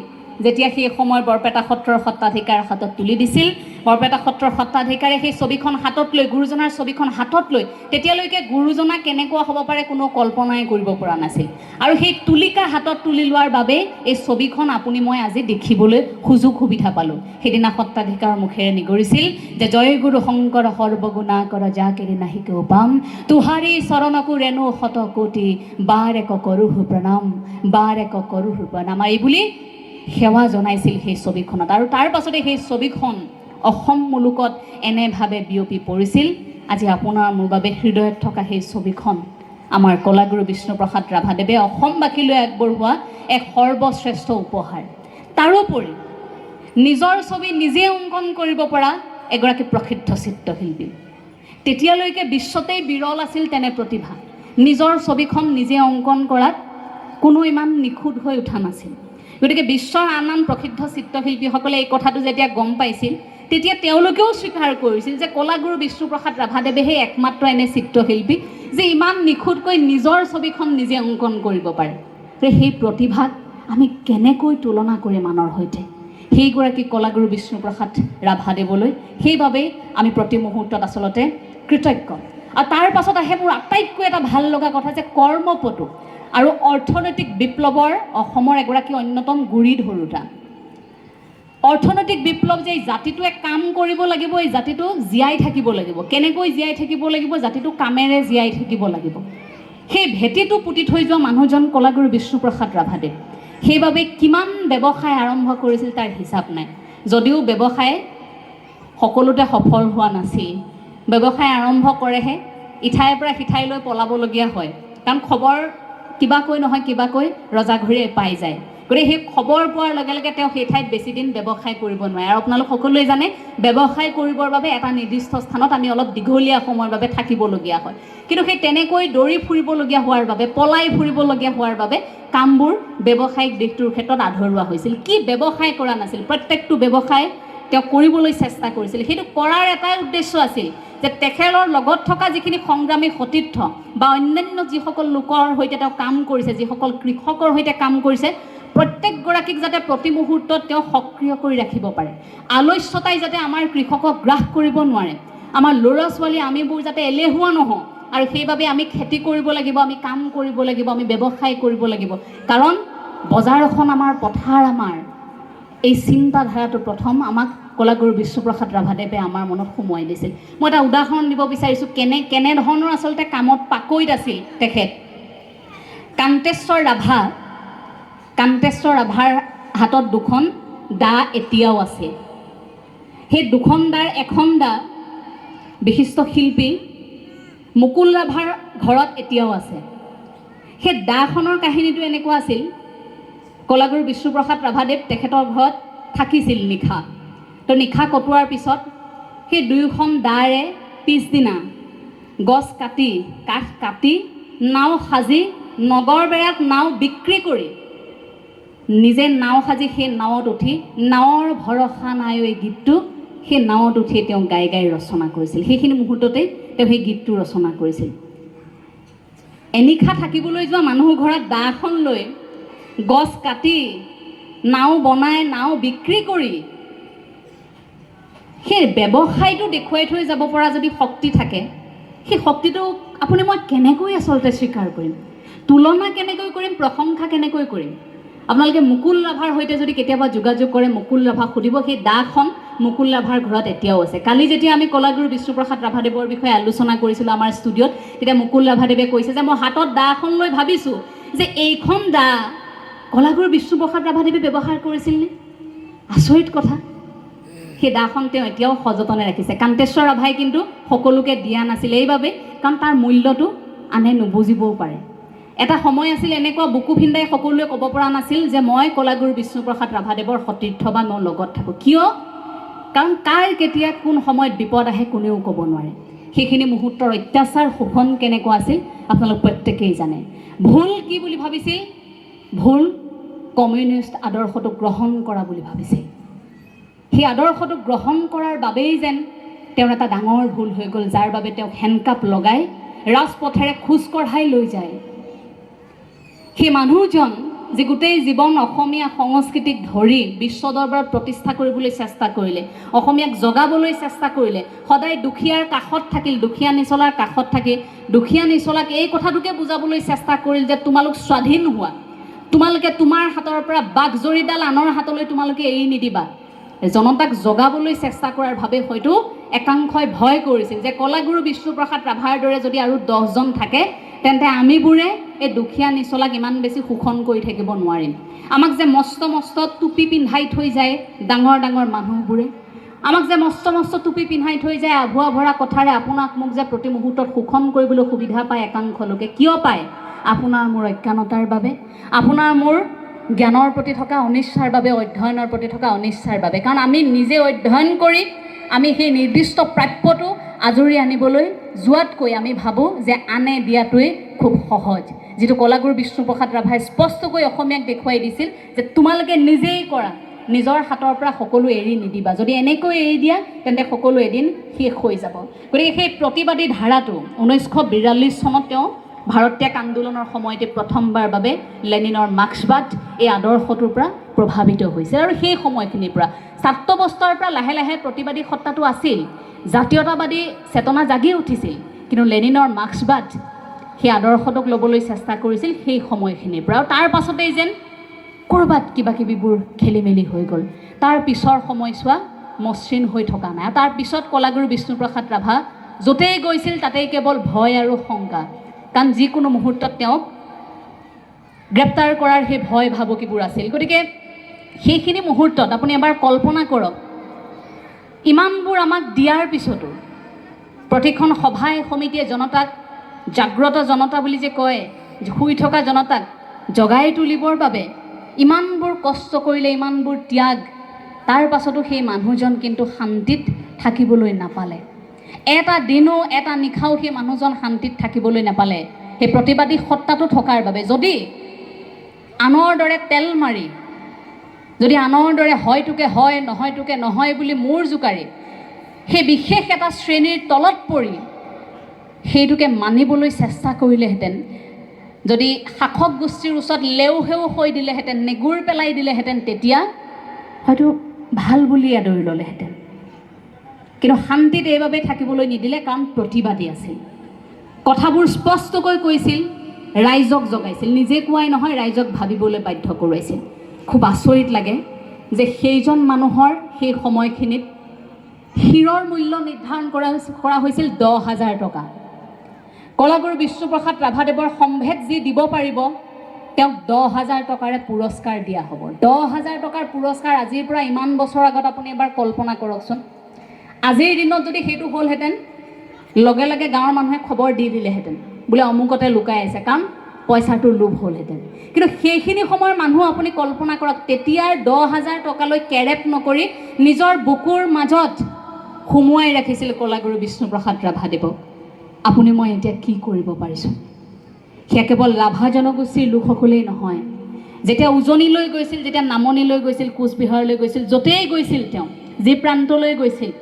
Speaker 1: যেতিয়া সেই সময় বৰপেটা সত্ৰৰ সত্ৰাধিকাৰ হাতত তুলি দিছিল, বৰপেটা সত্ৰৰ সত্ৰাধিকাৰে সেই ছবিখন হাতত লৈ গুৰুজনাৰ ছবিখন হাতত লৈ তেতিয়ালৈকে গুৰুজনা কেনেকুৱা হ'ব পাৰে কোনো কল্পনাই কৰিব পৰা নাছিল। আৰু সেই তুলিকা হাতত তুলি লোৱাৰ বাবে এই ছবিখন আপুনি মই আজি দেখিবলৈ সুযোগ সুবিধা পালোঁ। সেইদিনা সত্ৰাধিকাৰৰ মুখেৰে নিগৰিছিল যে জয় গুৰু শংকৰ সৰ্বগুণা কৰ যা কেৰি নাহি কেও পাম, তুহাৰী চৰণকো ৰেণু শত কোটি বাৰ এক কৰোহু প্ৰণাম, বাৰ এক কৰোহু প্ৰণাম এই বুলি সেৱা জনাইছিল সেই ছবিখনত। আৰু তাৰ পাছতে সেই ছবিখন অসম মুলুকত এনেভাৱে বিয়পি পৰিছিল। আজি আপোনাৰ মোৰ বাবে হৃদয়ত থকা সেই ছবিখন আমাৰ কলাগুৰু বিষ্ণুপ্ৰসাদ ৰাভাদেৱে অসমবাসীলৈ আগবঢ়োৱা এক সৰ্বশ্ৰেষ্ঠ উপহাৰ। তাৰোপৰি নিজৰ ছবি নিজে অংকন কৰিব পৰা এগৰাকী প্ৰসিদ্ধ চিত্ৰশিল্পী। তেতিয়ালৈকে বিশ্বতেই বিৰল আছিল তেনে প্ৰতিভা। নিজৰ ছবিখন নিজে অংকন কৰাত কোনো ইমান নিখুঁত হৈ উঠা নাছিল। গতিকে বিশ্বৰ আন আন প্ৰসিদ্ধ চিত্ৰশিল্পীসকলে এই কথাটো যেতিয়া গম পাইছিল তেতিয়া তেওঁলোকেও স্বীকাৰ কৰিছিল যে কলাগুৰু বিষ্ণুপ্ৰসাদ ৰাভাদেৱেহে একমাত্ৰ এনে চিত্ৰশিল্পী যে ইমান নিখুঁতকৈ নিজৰ ছবিখন নিজে অংকন কৰিব পাৰে। সেই প্ৰতিভাক আমি কেনেকৈ তুলনা কৰিম আনৰ সৈতে? সেইগৰাকী কলাগুৰু বিষ্ণুপ্ৰসাদ ৰাভাদেৱলৈ সেইবাবেই আমি প্ৰতি মুহূৰ্তত আচলতে কৃতজ্ঞ। আৰু তাৰ পাছত আহে মোৰ আটাইতকৈ এটা ভাল লগা কথা যে কৰ্মপটু আৰু অৰ্থনৈতিক বিপ্লৱৰ অসমৰ এগৰাকী অন্যতম গুৰি ধৰোঁতা। অৰ্থনৈতিক বিপ্লৱ যে এই জাতিটোৱে কাম কৰিব লাগিব, এই জাতিটো জীয়াই থাকিব লাগিব। কেনেকৈ জীয়াই থাকিব লাগিব? জাতিটো কামেৰে জীয়াই থাকিব লাগিব। সেই ভেটিটো পুতি থৈ যোৱা মানুহজন কলাগুৰু বিষ্ণুপ্ৰসাদ ৰাভাদেৱ। সেইবাবে কিমান ব্যৱসায় আৰম্ভ কৰিছিল তাৰ হিচাপ নাই। যদিও ব্যৱসায় সকলোতে সফল হোৱা নাছিল, ব্যৱসায় আৰম্ভ কৰেহে ইঠাইৰ পৰা সিঠাইলৈ পলাবলগীয়া হয়। কাৰণ খবৰ কিবাকৈ নহয় কিবাকৈ ৰজাঘৰীয়ে পাই যায়। গতিকে সেই খবৰ পোৱাৰ লগে লগে তেওঁ সেই ঠাইত বেছি দিন ব্যৱসায় কৰিব নোৱাৰে। আৰু আপোনালোক সকলোৱে জানে ব্যৱসায় কৰিবৰ বাবে এটা নিৰ্দিষ্ট স্থানত আমি অলপ দীঘলীয়া সময়ৰ বাবে থাকিবলগীয়া হয়। কিন্তু সেই তেনেকৈ দৌৰি ফুৰিবলগীয়া হোৱাৰ বাবে, পলাই ফুৰিবলগীয়া হোৱাৰ বাবে কামবোৰ ব্যৱসায়িক দিশটোৰ ক্ষেত্ৰত আধৰুৱা হৈছিল। কি ব্যৱসায় কৰা নাছিল? প্ৰত্যেকটো ব্যৱসায় তেওঁ কৰিবলৈ চেষ্টা কৰিছিল। সেইটো কৰাৰ এটাই উদ্দেশ্য আছিল যে তেখেতৰ লগত থকা যিখিনি সংগ্ৰামী সতীৰ্থ বা অন্যান্য যিসকল লোকৰ সৈতে তেওঁ কাম কৰিছে, যিসকল কৃষকৰ সৈতে কাম কৰিছে, প্ৰত্যেকগৰাকীক যাতে প্ৰতি মুহূৰ্তত তেওঁ সক্ৰিয় কৰি ৰাখিব পাৰে। আলস্যতাই যাতে আমাৰ কৃষকক গ্ৰাস কৰিব নোৱাৰে, আমাৰ ল'ৰা ছোৱালী আমিবোৰ যাতে এলেহুৱা নহওঁ। আৰু সেইবাবে আমি খেতি কৰিব লাগিব, আমি কাম কৰিব লাগিব, আমি ব্যৱসায় কৰিব লাগিব। কাৰণ বজাৰখন আমাৰ, পথাৰ আমাৰ, এই চিন্তাধাৰাটো প্ৰথম আমাক কলাগুৰু বিষ্ণুপ্ৰসাদ ৰাভাদেৱে আমাৰ মনত সোমোৱাই দিছিল। মই এটা উদাহৰণ দিব বিচাৰিছোঁ কেনেধৰণৰ আচলতে কামত পাকৈত আছিল তেখেত। কান্তেশ্বৰ ৰাভাৰ হাতত দুখন দা এতিয়াও আছে। সেই দুখন দাৰ এখন দা বিশিষ্ট শিল্পী মুকুল ৰাভাৰ ঘৰত এতিয়াও আছে। সেই দাখনৰ কাহিনীটো এনেকুৱা আছিল, কলাগুৰু বিষ্ণুপ্ৰসাদ ৰাভাদেৱ তেখেতৰ ঘৰত থাকিছিল নিশা। তো নিশা কটোৱাৰ পিছত সেই দুয়োখন দাৰে পিছদিনা গছ কাটি, কাঠ কাটি, নাও সাজি, নগৰ বেৰাত নাও বিক্ৰী কৰি নিজে নাও সাজি সেই নাৱত উঠি, নাৱৰ ভৰসা নাই এই গীতটো সেই নাৱত উঠি তেওঁ গাই গাই ৰচনা কৰিছিল। সেইখিনি মুহূৰ্ততে তেওঁ সেই গীতটো ৰচনা কৰিছিল। এনিশা থাকিবলৈ যোৱা মানুহ ঘৰত দাখন লৈ, গছ কাটি, নাও বনাই, নাও বিক্ৰী কৰি সেই ব্যৱসায়টো দেখুৱাই থৈ যাব পৰা যদি শক্তি থাকে, সেই শক্তিটো আপুনি মই কেনেকৈ আচলতে স্বীকাৰ কৰিম? তুলনা কেনেকৈ কৰিম? প্ৰশংসা কেনেকৈ কৰিম? আপোনালোকে মুকুল ৰাভাৰ সৈতে যদি কেতিয়াবা যোগাযোগ কৰে, মুকুল ৰাভাক সুধিব, সেই দাখন মুকুল ৰাভাৰ ঘৰত এতিয়াও আছে। কালি যেতিয়া আমি কলাগুৰু বিষ্ণুপ্ৰসাদ ৰাভাদেৱৰ বিষয়ে আলোচনা কৰিছিলোঁ আমাৰ ষ্টুডিঅ'ত, তেতিয়া মুকুল ৰাভাদেৱে কৈছে যে মই হাতত দাখন লৈ ভাবিছোঁ যে এইখন দা কলাগুৰু বিষ্ণুপ্ৰসাদ ৰাভাদেৱে ব্যৱহাৰ কৰিছিলনে? আচৰিত কথা। সেই দাখন তেওঁ এতিয়াও সযতনে ৰাখিছে। কান্তেশ্বৰ ৰাভাই কিন্তু সকলোকে দিয়া নাছিল এইবাবে কাৰণ তাৰ মূল্যটো আনে নুবুজিবও পাৰে। এটা সময় আছিল এনেকুৱা, বুকু ভিন্দাই সকলোৱে ক'ব পৰা নাছিল যে মই কলাগুৰু বিষ্ণুপ্ৰসাদ ৰাভাদেৱৰ সতীৰ্থ বা মই লগত থাকোঁ। কিয়? কাৰণ কাৰ কেতিয়া কোন সময়ত বিপদ আহে কোনেও ক'ব নোৱাৰে। সেইখিনি মুহূৰ্তৰ অত্যাচাৰ শোষণ কেনেকুৱা আছিল আপোনালোক প্ৰত্যেকেই জানে। ভুল কি বুলি ভাবিছিল? ভুল কমিউনিষ্ট আদৰ্শটো গ্ৰহণ কৰা বুলি ভাবিছিল। সেই আদৰ্শটো গ্ৰহণ কৰাৰ বাবেই যেন তেওঁৰ এটা ডাঙৰ ভুল হৈ গ'ল, যাৰ বাবে তেওঁক হেণ্ডকাপ লগাই ৰাজপথেৰে খোজ কঢ়াই লৈ যায়। সেই মানুহজন যে গোটেই জীৱন অসমীয়া সংস্কৃতিক ধৰি বিশ্ব দৰবাৰত প্ৰতিষ্ঠা কৰিবলৈ চেষ্টা কৰিলে, অসমীয়াক জগাবলৈ চেষ্টা কৰিলে, সদায় দুখীয়াৰ কাষত থাকিল, দুখীয়া নিচলাৰ কাষত থাকি দুখীয়া নিচলাক এই কথাটোকে বুজাবলৈ চেষ্টা কৰিল যে তোমালোক স্বাধীন হোৱা, তোমালোকে তোমাৰ হাতৰ পৰা বাঘ জৰীডাল আনৰ হাতলৈ তোমালোকে এৰি নিদিবা। জনতাক জগাবলৈ চেষ্টা কৰাৰ ভাৱে হয়তো একাংশই ভয় কৰিছিল যে কলাগুৰু বিষ্ণুপ্ৰসাদ ৰাভাৰ দৰে যদি আৰু 10জন থাকে তেন্তে আমিবোৰে এই দুখীয়া নিচলাক ইমান বেছি শোষণ কৰি থাকিব নোৱাৰিম। আমাক যে মস্ত মস্ত টুপি পিন্ধাই থৈ যায় ডাঙৰ ডাঙৰ মানুহবোৰে, আমাক যে মস্ত মস্ত টুপি পিন্ধাই থৈ যায় আভুৱা ভৰা কথাৰে আপোনাক মোক যে প্ৰতি মুহূৰ্তত শোষণ কৰিবলৈ সুবিধা পায় একাংশ লোকে। কিয় পায়? আপোনাৰ মোৰ অজ্ঞানতাৰ বাবে, আপোনাৰ মোৰ জ্ঞানৰ প্ৰতি থকা অনিচ্ছাৰ বাবে, অধ্যয়নৰ প্ৰতি থকা অনিচ্ছাৰ বাবে। কাৰণ আমি নিজে অধ্যয়ন কৰি আমি সেই নিৰ্দিষ্ট প্ৰাপ্যটো আজৰি আনিবলৈ যোৱাতকৈ আমি ভাবোঁ যে আনে দিয়াটোৱেই খুব সহজ, যিটো কলাগুৰু বিষ্ণুপ্ৰসাদ ৰাভাই স্পষ্টকৈ অসমীয়াক দেখুৱাই দিছিল যে তোমালোকে নিজেই কৰা, নিজৰ হাতৰ পৰা সকলো এৰি নিদিবা। যদি এনেকৈ এৰি দিয়া তেন্তে সকলো এদিন শেষ হৈ যাব। গতিকে সেই প্ৰতিবাদী ধাৰাটো 1942 চনত তেওঁ ভাৰত ত্যাগ আন্দোলনৰ সময়তে প্ৰথমবাৰ বাবে লেনিনৰ মাৰ্ক্সবাদ এই আদৰ্শটোৰ পৰা প্ৰভাৱিত হৈছিল। আৰু সেই সময়খিনিৰ পৰা ছাত্ৰাৱস্থাৰ পৰা লাহে লাহে প্ৰতিবাদী সত্তাটো আছিল, জাতীয়তাবাদী চেতনা জাগি উঠিছিল, কিন্তু লেনিনৰ মাৰ্ক্সবাদ সেই আদৰ্শটোক ল'বলৈ চেষ্টা কৰিছিল সেই সময়খিনিৰ পৰা। আৰু তাৰ পাছতেই যেন ক'ৰবাত কিবা কিবিবোৰ খেলি মেলি হৈ গ'ল। তাৰ পিছৰ সময়ছোৱা মসৃণ হৈ থকা নাই। তাৰ পিছত কলাগুৰু বিষ্ণুপ্ৰসাদ ৰাভা য'তেই গৈছিল তাতেই কেৱল ভয় আৰু শংকা, কাৰণ যিকোনো মুহূৰ্তত তেওঁক গ্ৰেপ্তাৰ কৰাৰ সেই ভয় ভাবুকিবোৰ আছিল। গতিকে সেইখিনি মুহূৰ্তত আপুনি এবাৰ কল্পনা কৰক, ইমানবোৰ আমাক দিয়াৰ পিছতো প্ৰতিখন সভাই সমিতিয়ে জনতাক, জাগ্ৰত জনতা বুলি যে কয়, শুই থকা জনতাক জগাই তুলিবৰ বাবে ইমানবোৰ কষ্ট কৰিলে, ইমানবোৰ ত্যাগ, তাৰ পাছতো সেই মানুহজন কিন্তু শান্তিত থাকিবলৈ নাপালে। এটা দিনো এটা নিশাও সেই মানুহজন শান্তিত থাকিবলৈ নাপালে সেই প্ৰতিবাদী সত্তাটো থকাৰ বাবে। যদি আনৰ দৰে তেল মাৰি, যদি আনৰ দৰে হয়তোকে হয় নহয়তোকে নহয় বুলি মূৰ জোকাৰি সেই বিশেষ এটা শ্ৰেণীৰ তলত পৰি সেইটোকে মানিবলৈ চেষ্টা কৰিলেহেঁতেন, যদি শাসক গোষ্ঠীৰ ওচৰত লেউহেও হৈ দিলেহেঁতেন, নেগুৰ পেলাই দিলেহেঁতেন, তেতিয়া হয়তো ভাল বুলি আদৰি ল'লেহেঁতেন। কিন্তু শান্তিত এইবাবে থাকিবলৈ নিদিলে, কাৰণ প্ৰতিবাদী আছিল, কথাবোৰ স্পষ্টকৈ কৈছিল, ৰাইজক জগাইছিল, নিজে কোৱাই নহয় ৰাইজক ভাবিবলৈ বাধ্য কৰোৱাইছিল। খুব আচৰিত লাগে যে সেইজন মানুহৰ সেই সময়খিনিত শিৰৰ মূল্য নিৰ্ধাৰণ কৰা হৈছিল 10,000 টকা। কলাগুৰু বিষ্ণুপ্ৰসাদ ৰাভাদেৱৰ সম্ভেদ যি দিব পাৰিব তেওঁক 10,000 টকাৰে পুৰস্কাৰ দিয়া হ'ব। 10,000 টকাৰ পুৰস্কাৰ আজিৰ পৰা ইমান বছৰ আগত আপুনি এবাৰ কল্পনা কৰকচোন। আজিৰ দিনত যদি সেইটো হ'লহেঁতেন, লগে লগে গাঁৱৰ মানুহে খবৰ দি দিলেহেঁতেন বোলে অমুকতে লুকাই আছে, কাৰণ পইচাটোৰ লোভ হ'লহেঁতেন। কিন্তু সেইখিনি সময়ৰ মানুহ আপুনি কল্পনা কৰক, তেতিয়াৰ 10,000 টকালৈ কেৰেপ নকৰি নিজৰ বুকুৰ মাজত সুমুৱাই ৰাখিছিল কলাগুৰু বিষ্ণুপ্ৰসাদ ৰাভাদেৱক। আপুনি মই এতিয়া কি কৰিব পাৰিছোঁ? সেয়া কেৱল ৰাভা জনগোষ্ঠীৰ লোকসকলেই নহয়, যেতিয়া উজনিলৈ গৈছিল, যেতিয়া নামনিলৈ গৈছিল, কোচবিহাৰলৈ গৈছিল, য'তেই গৈছিল তেওঁ, যি প্ৰান্তলৈ গৈছিল,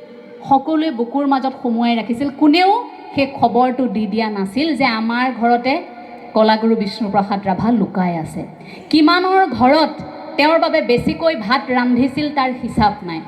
Speaker 1: সকলোৱে বুকুৰ মাজত সুমুৱাই ৰাখিছিল। কোনেও সেই খবৰটো দি দিয়া নাছিল যে আমাৰ ঘৰতে কলাগুৰু বিষ্ণুপ্ৰসাদ ৰাভা লুকাই আছে। কিমানৰ ঘৰত তেওঁৰ বাবে বেছিকৈ ভাত ৰান্ধিছিল তাৰ হিচাপ নাই।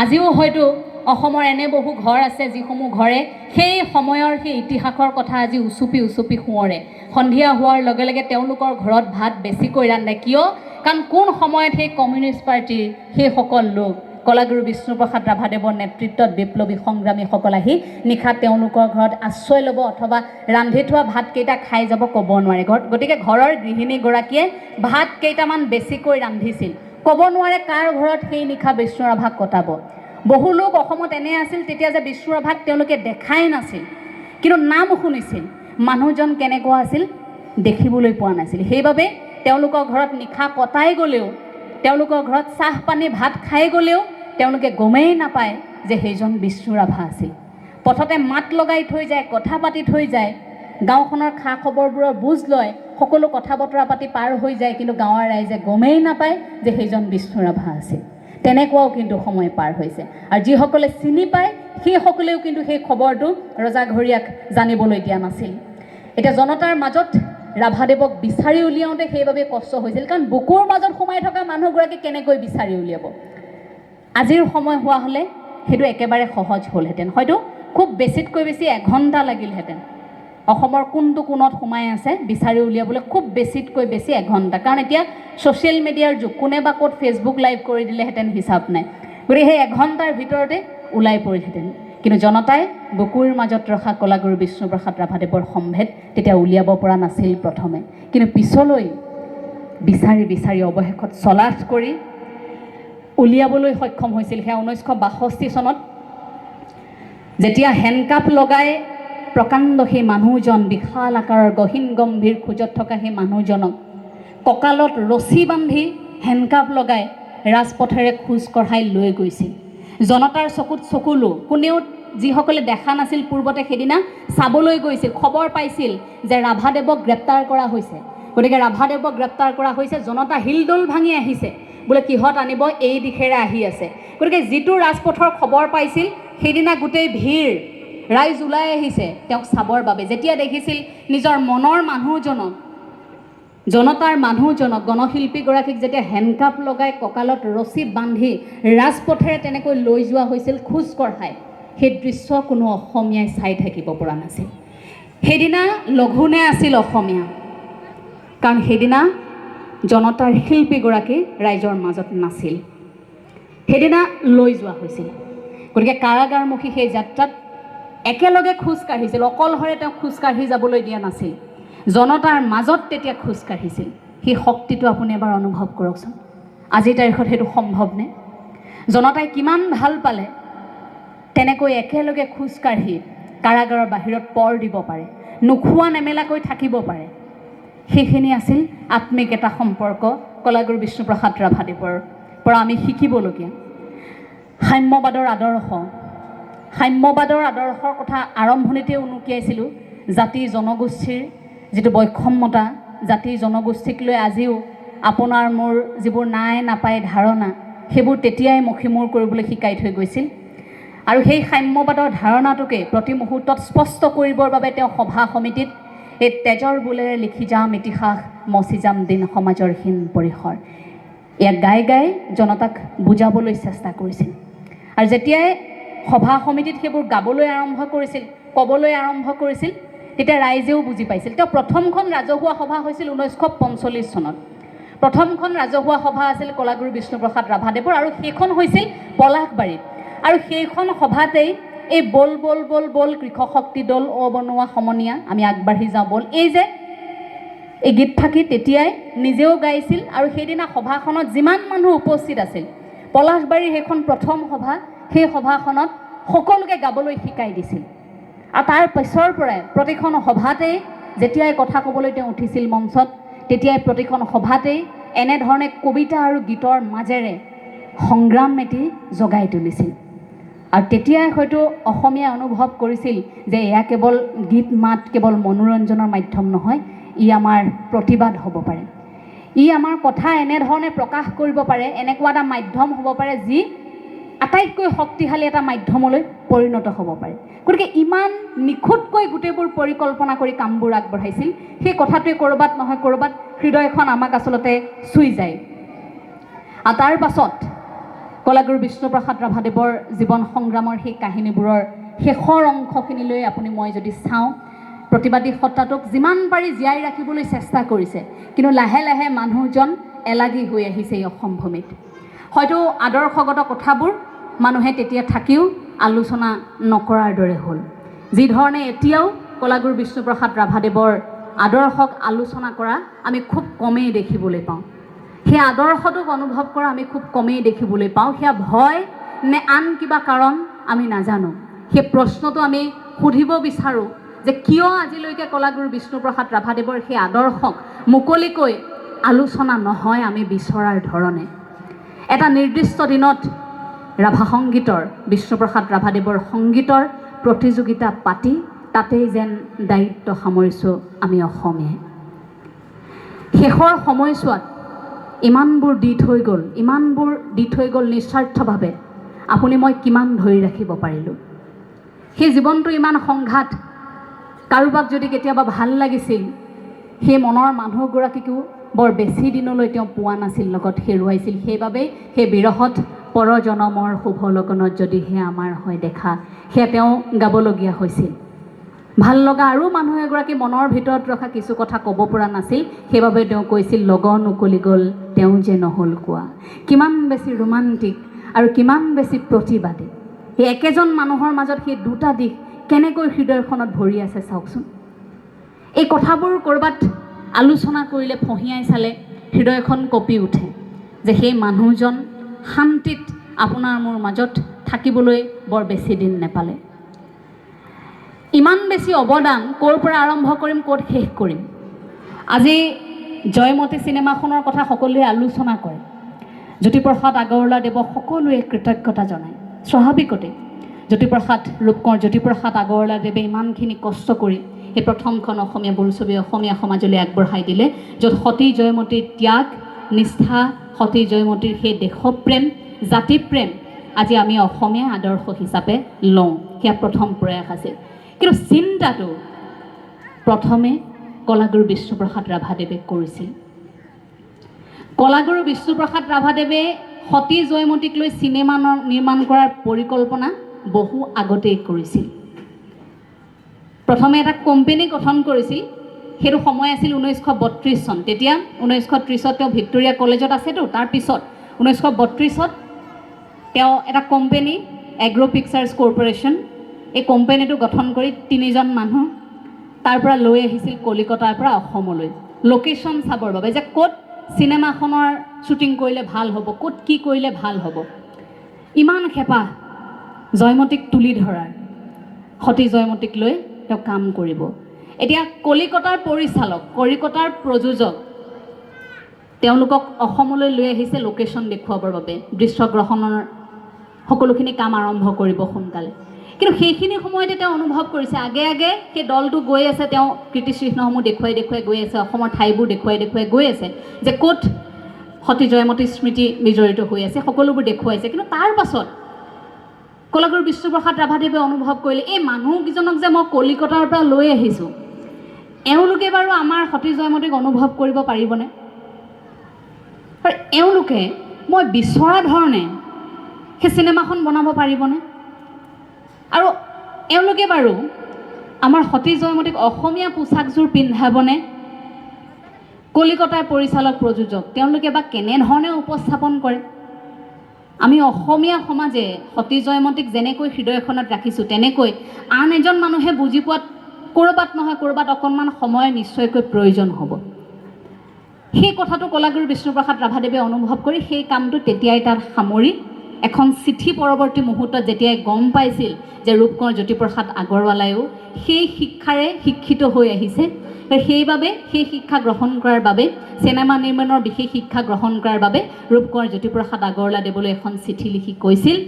Speaker 1: আজিও হয়তো অসমৰ এনে বহু ঘৰ আছে যিসমূহ ঘৰে সেই সময়ৰ সেই ইতিহাসৰ কথা আজি উচুপি উচুপি সোঁৱৰে। সন্ধিয়া হোৱাৰ লগে লগে তেওঁলোকৰ ঘৰত ভাত বেছিকৈ ৰান্ধে। কিয়? কাৰণ কোন সময়ত সেই কমিউনিষ্ট পাৰ্টিৰ সেইসকল লোক, কলাগুৰু বিষ্ণুপ্ৰসাদ ৰাভাদেৱৰ নেতৃত্বত বিপ্লৱী সংগ্ৰামীসকল আহি নিশা তেওঁলোকৰ ঘৰত আশ্ৰয় ল'ব অথবা ৰান্ধি থোৱা ভাতকেইটা খাই যাব, ক'ব নোৱাৰে। গতিকে ঘৰৰ গৃহিণীগৰাকীয়ে ভাত কেইটামান বেছিকৈ ৰান্ধিছিল, ক'ব নোৱাৰে কাৰ ঘৰত সেই নিশা বিষ্ণু ৰাভাক কটাব। বহু লোক অসমত এনে আছিল তেতিয়া যে বিষ্ণু ৰাভাক তেওঁলোকে দেখাই নাছিল, কিন্তু নাম শুনিছিল। মানুহজন কেনেকুৱা আছিল দেখিবলৈ পোৱা নাছিল। সেইবাবে তেওঁলোকৰ ঘৰত নিশা কটাই গ'লেও, তেওঁলোকৰ ঘৰত চাহ পানী ভাত খাই গ'লেও তেওঁলোকে গমেই নাপায় যে সেইজন বিষ্ণু ৰাভা আছিল। পথতে মাত লগাই থৈ যায়, কথা পাতি থৈ যায়, গাঁওখনৰ খা খবৰবোৰৰ বুজ লয়, সকলো কথা বতৰা পাতি পাৰ হৈ যায়, কিন্তু গাঁৱৰ ৰাইজে গমেই নাপায় যে সেইজন বিষ্ণু ৰাভা আছিল। তেনেকুৱাও কিন্তু সময় পাৰ হৈছে আৰু যিসকলে চিনি পায় সেইসকলেও কিন্তু সেই খবৰটো ৰজাঘৰীয়াক জানিবলৈ দিয়া নাছিল। এতিয়া জনতাৰ মাজত ৰাভাদেৱক বিচাৰি উলিয়াওঁতে সেইবাবে কষ্ট হৈছিল, কাৰণ বুকুৰ মাজত সোমাই থকা মানুহগৰাকী কেনেকৈ বিচাৰি উলিয়াব। আজিৰ সময় হোৱা হ'লে সেইটো একেবাৰে সহজ হ'লহেঁতেন, হয়তো খুব বেছিতকৈ বেছি এঘণ্টা লাগিলহেঁতেন। অসমৰ কোনটো কোণত সোমাই আছে বিচাৰি উলিয়াবলৈ খুব বেছিতকৈ বেছি এঘণ্টা, কাৰণ এতিয়া ছ'চিয়েল মিডিয়াৰ যুগ, কোনে বা ক'ত ফেচবুক লাইভ কৰি দিলেহেঁতেন হিচাপ নাই, গতিকে সেই এঘণ্টাৰ ভিতৰতে ওলাই পৰিলহেঁতেন। কিন্তু জনতাই বুকুৰ মাজত ৰখা কলাগুৰু বিষ্ণুপ্ৰসাদ ৰাভাদেৱৰ সম্ভেদ তেতিয়া উলিয়াব পৰা নাছিল প্ৰথমে, কিন্তু পিছলৈ বিচাৰি বিচাৰি অৱশেষত চলাথ কৰি উলিয়াবলৈ সক্ষম হৈছিল। সেয়া 1962 চনত যেতিয়া হেণ্ডকাপ লগাই প্ৰকাণ্ড সেই মানুহজন, বিশাল আকাৰৰ গহীন গম্ভীৰ খোজত থকা সেই মানুহজনক কঁকালত ৰছী বান্ধি হেণ্ডকাপ লগাই ৰাজপথেৰে খোজ কঢ়াই লৈ গৈছিল। জনতাৰ চকুত চকুলো, কোনেও যিসকলে দেখা নাছিল পূৰ্বতে সেইদিনা চাবলৈ গৈছিল, খবৰ পাইছিল যে ৰাভাদেৱক গ্ৰেপ্তাৰ কৰা হৈছে, গতিকে ৰাভাদেৱক গ্ৰেপ্তাৰ কৰা হৈছে, জনতা হিলদোল ভাঙি আহিছে, বোলে কিহত আনিব, এই দিশেৰে আহি আছে। গতিকে যিটো ৰাজপথৰ খবৰ পাইছিল সেইদিনা গোটেই ভিৰ ৰাইজ ওলাই আহিছে তেওঁক চাবৰ বাবে। যেতিয়া দেখিছিল নিজৰ মনৰ মানুহজনক, জনতাৰ মানুহজনক, গণশিল্পীগৰাকীক যেতিয়া হেণ্ডকাপ লগাই কঁকালত ৰছী বান্ধি ৰাজপথেৰে তেনেকৈ লৈ যোৱা হৈছিল খোজ কঢ়াই, সেই দৃশ্য কোনো অসমীয়াই চাই থাকিব পৰা নাছিল। সেইদিনা লঘোণে আছিল অসমীয়া, কাৰণ সেইদিনা জনতাৰ শিল্পীগৰাকী ৰাইজৰ মাজত নাছিল, সেইদিনা লৈ যোৱা হৈছিল। গতিকে কাৰাগাৰমুখী সেই যাত্ৰাত একেলগে খোজ কাঢ়িছিল, অকলশৰে তেওঁক খোজকাঢ়ি যাবলৈ দিয়া নাছিল, জনতাৰ মাজত তেতিয়া খোজ কাঢ়িছিল। সেই শক্তিটো আপুনি এবাৰ অনুভৱ কৰকচোন, আজিৰ তাৰিখত সেইটো সম্ভৱনে? জনতাই কিমান ভাল পালে তেনেকৈ একেলগে খোজকাঢ়ি কাৰাগাৰৰ বাহিৰত পৰ দিব পাৰে, নোখোৱা নেমেলাকৈ থাকিব পাৰে। সেইখিনি আছিল আত্মিক এটা সম্পৰ্ক কলাগুৰু বিষ্ণুপ্ৰসাদ ৰাভাদেৱৰ পৰা আমি শিকিবলগীয়া। সাম্যবাদৰ আদৰ্শৰ কথা আৰম্ভণিতে উনুকিয়াইছিলোঁ। জাতি জনগোষ্ঠীৰ যিটো বৈষম্যতা, জাতি জনগোষ্ঠীক লৈ আজিও আপোনাৰ মোৰ যিবোৰ নাই নাপায় ধাৰণা, সেইবোৰ তেতিয়াই মষিমূৰ কৰিবলৈ শিকাই থৈ গৈছিল। আৰু সেই সাম্যবাদৰ ধাৰণাটোকে প্ৰতি মুহূৰ্তত স্পষ্ট কৰিবৰ বাবে তেওঁ সভা সমিতিত এই তেজৰ বোলেৰে লিখি যাম ইতিহাস, মচি যাম দিন সমাজৰ হীন পৰিসৰ, ইয়াক গাই গাই জনতাক বুজাবলৈ চেষ্টা কৰিছিল। আৰু যেতিয়াই সভা সমিতিত সেইবোৰ গাবলৈ আৰম্ভ কৰিছিল, ক'বলৈ আৰম্ভ কৰিছিল, তেতিয়া ৰাইজেও বুজি পাইছিল। তেওঁ প্ৰথমখন ৰাজহুৱা সভা হৈছিল 1945 চনত। প্ৰথমখন ৰাজহুৱা সভা আছিল কলাগুৰু বিষ্ণুপ্ৰসাদ ৰাভাদেৱৰ, আৰু সেইখন হৈছিল পলাশবাৰীত। আৰু সেইখন সভাতেই এই বল বল বল বল কৃষক শক্তি দল অবনোৱা সমনীয়া আমি আগবাঢ়ি যাওঁ বল, এই গীতফাঁকি তেতিয়াই নিজেও গাইছিল। আৰু সেইদিনা সভাখনত যিমান মানুহ উপস্থিত আছিল, পলাশবাৰীৰ সেইখন প্ৰথম সভা, সেই সভাখনত সকলোকে গাবলৈ শিকাই দিছিল। আৰু তাৰ পিছৰ পৰাই প্ৰতিখন সভাতেই যেতিয়াই কথা ক'বলৈ তেওঁ উঠিছিল মঞ্চত, তেতিয়াই প্ৰতিখন সভাতেই এনেধৰণে কবিতা আৰু গীতৰ মাজেৰে সংগ্ৰাম এটি জগাই তুলিছিল। আৰু তেতিয়াই হয়তো অসমীয়াই অনুভৱ কৰিছিল যে এয়া কেৱল গীত মাত, কেৱল মনোৰঞ্জনৰ মাধ্যম নহয়, ই আমাৰ প্ৰতিবাদ হ'ব পাৰে, ই আমাৰ কথা এনেধৰণে প্ৰকাশ কৰিব পাৰে, এনেকুৱা এটা মাধ্যম হ'ব পাৰে যি আটাইতকৈ শক্তিশালী এটা মাধ্যমলৈ পৰিণত হ'ব পাৰে। গতিকে ইমান নিখুঁতকৈ গোটেইবোৰ পৰিকল্পনা কৰি কামবোৰ আগবঢ়াইছিল, সেই কথাটোৱে ক'ৰবাত নহয় ক'ৰবাত হৃদয়খন আমাক আচলতে চুই যায়। আৰু তাৰ পাছত কলাগুৰু বিষ্ণুপ্ৰসাদ ৰাভাদেৱৰ জীৱন সংগ্ৰামৰ সেই কাহিনীবোৰৰ শেষৰ অংশখিনিলৈ মই যদি চাওঁ, প্ৰতিবাদী সত্তাটোক যিমান পাৰি জীয়াই ৰাখিবলৈ চেষ্টা কৰিছে, কিন্তু লাহে লাহে মানুহজন এলাগী হৈ আহিছে এই অসম ভূমিত। হয়তো আদৰ্শগত কথাবোৰ মানুহে তেতিয়া থাকিও আলোচনা নকৰাৰ দৰে হ'ল। যিধৰণে এতিয়াও কলাগুৰু বিষ্ণুপ্ৰসাদ ৰাভাদেৱৰ আদৰ্শক আলোচনা কৰা আমি খুব কমেই দেখিবলৈ পাওঁ, সেই আদৰ্শটোক অনুভৱ কৰা আমি খুব কমেই দেখিবলৈ পাওঁ। সেয়া ভয় নে আন কিবা কাৰণ আমি নাজানো। সেই প্ৰশ্নটো আমি সুধিব বিচাৰোঁ যে কিয় আজিলৈকে কলাগুৰু বিষ্ণুপ্ৰসাদ ৰাভাদেৱৰ সেই আদৰ্শক মুকলিকৈ আলোচনা নহয় আমি বিচৰাৰ ধৰণে। এটা নিৰ্দিষ্ট দিনত ৰাভা সংগীতৰ, বিষ্ণুপ্ৰসাদ ৰাভাদেৱৰ সংগীতৰ প্ৰতিযোগিতা পাতি তাতেই যেন দায়িত্ব সামৰিছোঁ আমি অসমীয়াই। শেষৰ সময়ছোৱাত ইমানবোৰ দি থৈ গ'ল নিস্বাৰ্থভাৱে, আপুনি মই কিমান ধৰি ৰাখিব পাৰিলোঁ। সেই জীৱনটো ইমান সংঘাত, কাৰোবাক যদি কেতিয়াবা ভাল লাগিছিল, সেই মনৰ মানুহগৰাকীকো বৰ বেছি দিনলৈ তেওঁ পোৱা নাছিল, লগত হেৰুৱাইছিল। সেইবাবেই সেই বিৰহত পৰজনমৰ শুভ লগনত যদিহে আমাৰ হয় দেখা, সেয়া তেওঁ গাবলগীয়া হৈছিল। ভাল লগা আৰু মানুহ এগৰাকী মনৰ ভিতৰত ৰখা কিছু কথা ক'ব পৰা নাছিল, সেইবাবে তেওঁ কৈছিল, লগন উকলি গ'ল তেওঁ যে নহ'ল কোৱা। কিমান বেছি ৰোমান্টিক আৰু কিমান বেছি প্ৰতিবাদী। সেই একেজন মানুহৰ মাজত সেই দুটা দিশ কেনেকৈ হৃদয়খনত ভৰি আছে চাওকচোন। এই কথাবোৰ ক'ৰবাত আলোচনা কৰিলে, ফঁহিয়াই চালে হৃদয়খন কঁপি উঠে যে সেই মানুহজন শান্তিত আপোনাৰ মোৰ মাজত থাকিবলৈ বৰ বেছি দিন নেপালে। ইমান বেছি অৱদান ক'ৰ পৰা আৰম্ভ কৰিম, ক'ত শেষ কৰিম। আজি জয়মতী চিনেমাখনৰ কথা সকলোৱে আলোচনা কৰে। জ্যোতিপ্ৰসাদ আগৰৱালাদেৱক সকলোৱে কৃতজ্ঞতা জনায়। স্বাভাৱিকতে ৰূপকোঁৱৰ জ্যোতিপ্ৰসাদ আগৰৱালাদেৱে ইমানখিনি কষ্ট কৰি সেই প্ৰথমখন অসমীয়া বোলছবি অসমীয়া সমাজলৈ আগবঢ়াই দিলে, য'ত সতী জয়মতীৰ ত্যাগ, নিষ্ঠা, সতী জয়মতীৰ সেই দেশপ্ৰেম, জাতিপ্ৰেম আজি আমি অসমীয়া আদৰ্শ হিচাপে লওঁ। সেয়া প্ৰথম প্ৰয়াস আছিল। কিন্তু চিন্তাটো প্ৰথমে কলাগুৰু বিষ্ণুপ্ৰসাদ ৰাভাদেৱে কৰিছিল। কলাগুৰু বিষ্ণুপ্ৰসাদ ৰাভাদেৱে সতী জয়মতীক লৈ চিনেমা নিৰ্মাণ কৰাৰ পৰিকল্পনা বহু আগতেই কৰিছিল। প্ৰথমে এটা কোম্পানী গঠন কৰিছিল। সেইটো সময় আছিল 1932 চন। তেতিয়া 1930ত তেওঁ ভিক্টোৰিয়া কলেজত আছেতো, তাৰপিছত 1932ত তেওঁ এটা কোম্পানী এগ্ৰ' পিকচাৰ্ছ কৰ্পৰেশ্যন, এই কোম্পানীটো গঠন কৰি 3জন মানুহ তাৰ পৰা লৈ আহিছিল কলিকতাৰ পৰা অসমলৈ লোকেশ্যন চাবৰ বাবে, যে ক'ত চিনেমাখনৰ শ্বুটিং কৰিলে ভাল হ'ব, ক'ত কি কৰিলে ভাল হ'ব। ইমান হেঁপাহ জয়মতীক তুলি ধৰাৰ, সতী জয়মতীক লৈ তেওঁ কাম কৰিব। এতিয়া কলিকতাৰ পৰিচালক, কলিকতাৰ প্ৰযোজক তেওঁলোকক অসমলৈ লৈ আহিছে লোকেশ্যন দেখুৱাবৰ বাবে, দৃশ্যগ্ৰহণৰ সকলোখিনি কাম আৰম্ভ কৰিব সোনকালে। কিন্তু সেইখিনি সময়তে তেওঁ অনুভৱ কৰিছে, আগে আগে সেই দলটো গৈ আছে, তেওঁ কীৰ্তিচিহ্নসমূহ দেখুৱাই গৈ আছে, অসমৰ ঠাইবোৰ দেখুৱাই গৈ আছে, যে ক'ত সতী জয়মতীৰ স্মৃতি বিজড়িত হৈ আছে, সকলোবোৰ দেখুৱাইছে। কিন্তু তাৰ পাছত কলাগুৰু বিষ্ণুপ্ৰসাদ ৰাভাদেৱে অনুভৱ কৰিলে, এই মানুহকেইজনক যে মই কলিকতাৰ পৰা লৈ আহিছোঁ, এওঁলোকে বাৰু আমাৰ সতী জয়মতীক অনুভৱ কৰিব পাৰিবনে? আৰু এওঁলোকে মই বিচৰা ধৰণে সেই চিনেমাখন বনাব পাৰিবনে? আৰু এওঁলোকে বাৰু আমাৰ সতী জয়মতীক অসমীয়া পোচাকযোৰ পিন্ধাবনে? কলিকতাৰ পৰিচালক প্ৰযোজক তেওঁলোকে বা কেনেধৰণে উপস্থাপন কৰে? আমি অসমীয়া সমাজে সতী জয়মতীক যেনেকৈ হৃদয়খনত ৰাখিছোঁ, তেনেকৈ আন এজন মানুহে বুজি পোৱাত ক'ৰবাত নহয় ক'ৰবাত অকণমান সময় নিশ্চয়কৈ প্ৰয়োজন হ'ব। সেই কথাটো কলাগুৰু বিষ্ণুপ্ৰসাদ ৰাভাদেৱে অনুভৱ কৰি সেই কামটো তেতিয়াই তাত সামৰি এখন চিঠি পৰৱৰ্তী মুহূৰ্তত যেতিয়াই গম পাইছিল যে ৰূপকোঁৱৰ জ্যোতিপ্ৰসাদ আগৰৱালায়ো সেই শিক্ষাৰে শিক্ষিত হৈ আহিছে, সেইবাবে সেই শিক্ষা গ্ৰহণ কৰাৰ বাবে, চিনেমা নিৰ্মাণৰ বিশেষ শিক্ষা গ্ৰহণ কৰাৰ বাবে ৰূপকোঁৱৰ জ্যোতিপ্ৰসাদ আগৰৱালাদেৱলৈ এখন চিঠি লিখি কৈছিল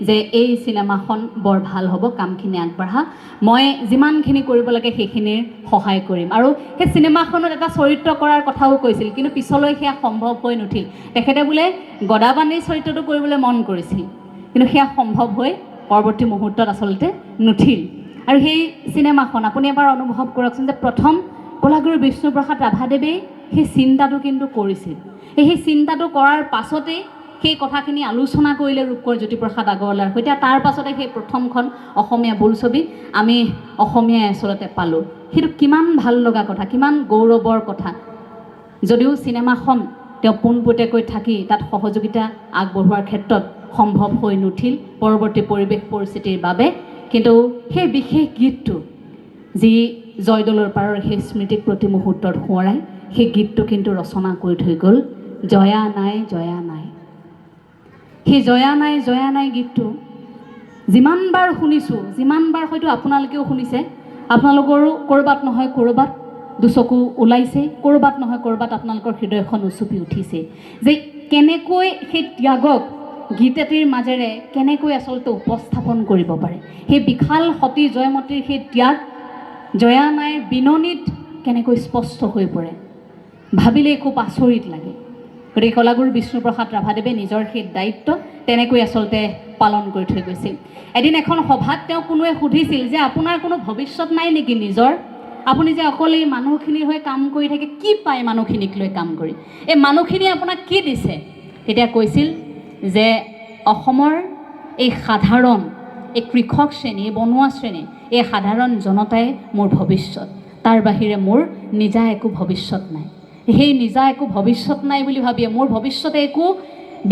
Speaker 1: যে এই চিনেমাখন বৰ ভাল হ'ব, কামখিনি আগবঢ়া, মই যিমানখিনি কৰিব লাগে সেইখিনিৰ সহায় কৰিম। আৰু সেই চিনেমাখনত এটা চৰিত্ৰ কৰাৰ কথাও কৈছিল, কিন্তু পিছলৈ সেয়া সম্ভৱ হৈ নুঠিল। তেখেতে বোলে গদাবাণীৰ চৰিত্ৰটো কৰিবলৈ মন কৰিছিল, কিন্তু সেয়া সম্ভৱ হৈ পৰৱৰ্তী মুহূৰ্তত আচলতে নুঠিল। আৰু সেই চিনেমাখন আপুনি এবাৰ অনুভৱ কৰকচোন, যে প্ৰথম কলাগুৰু বিষ্ণুপ্ৰসাদ ৰাভাদেৱে সেই চিন্তাটো কিন্তু কৰিছিল। সেই চিন্তাটো কৰাৰ পাছতেই সেই কথাখিনি আলোচনা কৰিলে ৰূপকোঁৱৰ জ্যোতিপ্ৰসাদ আগৰৱালাৰ সৈতে। তাৰ পাছতে সেই প্ৰথমখন অসমীয়া বোলছবি আমি অসমীয়াই আচলতে পালোঁ। সেইটো কিমান ভাল লগা কথা, কিমান গৌৰৱৰ কথা। যদিও চিনেমাখন তেওঁ পোনপটীয়াকৈ থাকি তাত সহযোগিতা আগবঢ়োৱাৰ ক্ষেত্ৰত সম্ভৱ হৈ নুঠিল পৰৱৰ্তী পৰিৱেশ পৰিস্থিতিৰ বাবে, কিন্তু সেই বিশেষ গীতটো যি জয়দৌলৰ পাৰৰ সেই স্মৃতিক প্ৰতি মুহূৰ্তত সোঁৱৰাই, সেই গীতটো কিন্তু ৰচনা কৰি থৈ গ'ল জয়া নাই জয়া নাই। সেই জয়া নাই জয়া নাই গীতটো যিমানবাৰ শুনিছোঁ, যিমানবাৰ হয়তো আপোনালোকেও শুনিছে, আপোনালোকৰো ক'ৰবাত নহয় ক'ৰবাত দুচকু ওলাইছে, ক'ৰবাত নহয় ক'ৰবাত আপোনালোকৰ হৃদয়খন উচুপি উঠিছে, যে কেনেকৈ সেই ত্যাগক গীত এটিৰ মাজেৰে কেনেকৈ আচলতে উপস্থাপন কৰিব পাৰে। সেই বিশাল সতী জয়মতীৰ সেই ত্যাগ জয়া নাইৰ বিননিত কেনেকৈ স্পষ্ট হৈ পৰে, ভাবিলেই খুব আচৰিত লাগে। গতিকে কলাগুৰু বিষ্ণুপ্ৰসাদ ৰাভাদেৱে নিজৰ সেই দায়িত্ব তেনেকৈ আচলতে পালন কৰি থৈ গৈছিল। এদিন এখন সভাত তেওঁ কোনোৱে সুধিছিল যে আপোনাৰ কোনো ভৱিষ্যত নাই নেকি নিজৰ? আপুনি যে অকল এই মানুহখিনিৰ হৈ কাম কৰি থাকে, কি পায় মানুহখিনিক লৈ কাম কৰি? এই মানুহখিনিয়ে আপোনাক কি দিছে? তেতিয়া কৈছিল যে অসমৰ এই সাধাৰণ এই কৃষক শ্ৰেণী, বনুৱা শ্ৰেণী, এই সাধাৰণ জনতাই মোৰ ভৱিষ্যত, তাৰ বাহিৰে মোৰ নিজা একো ভৱিষ্যত নাই। সেই নিজা একো ভৱিষ্যত নাই বুলি ভাবিয়ে মোৰ ভৱিষ্যতে একো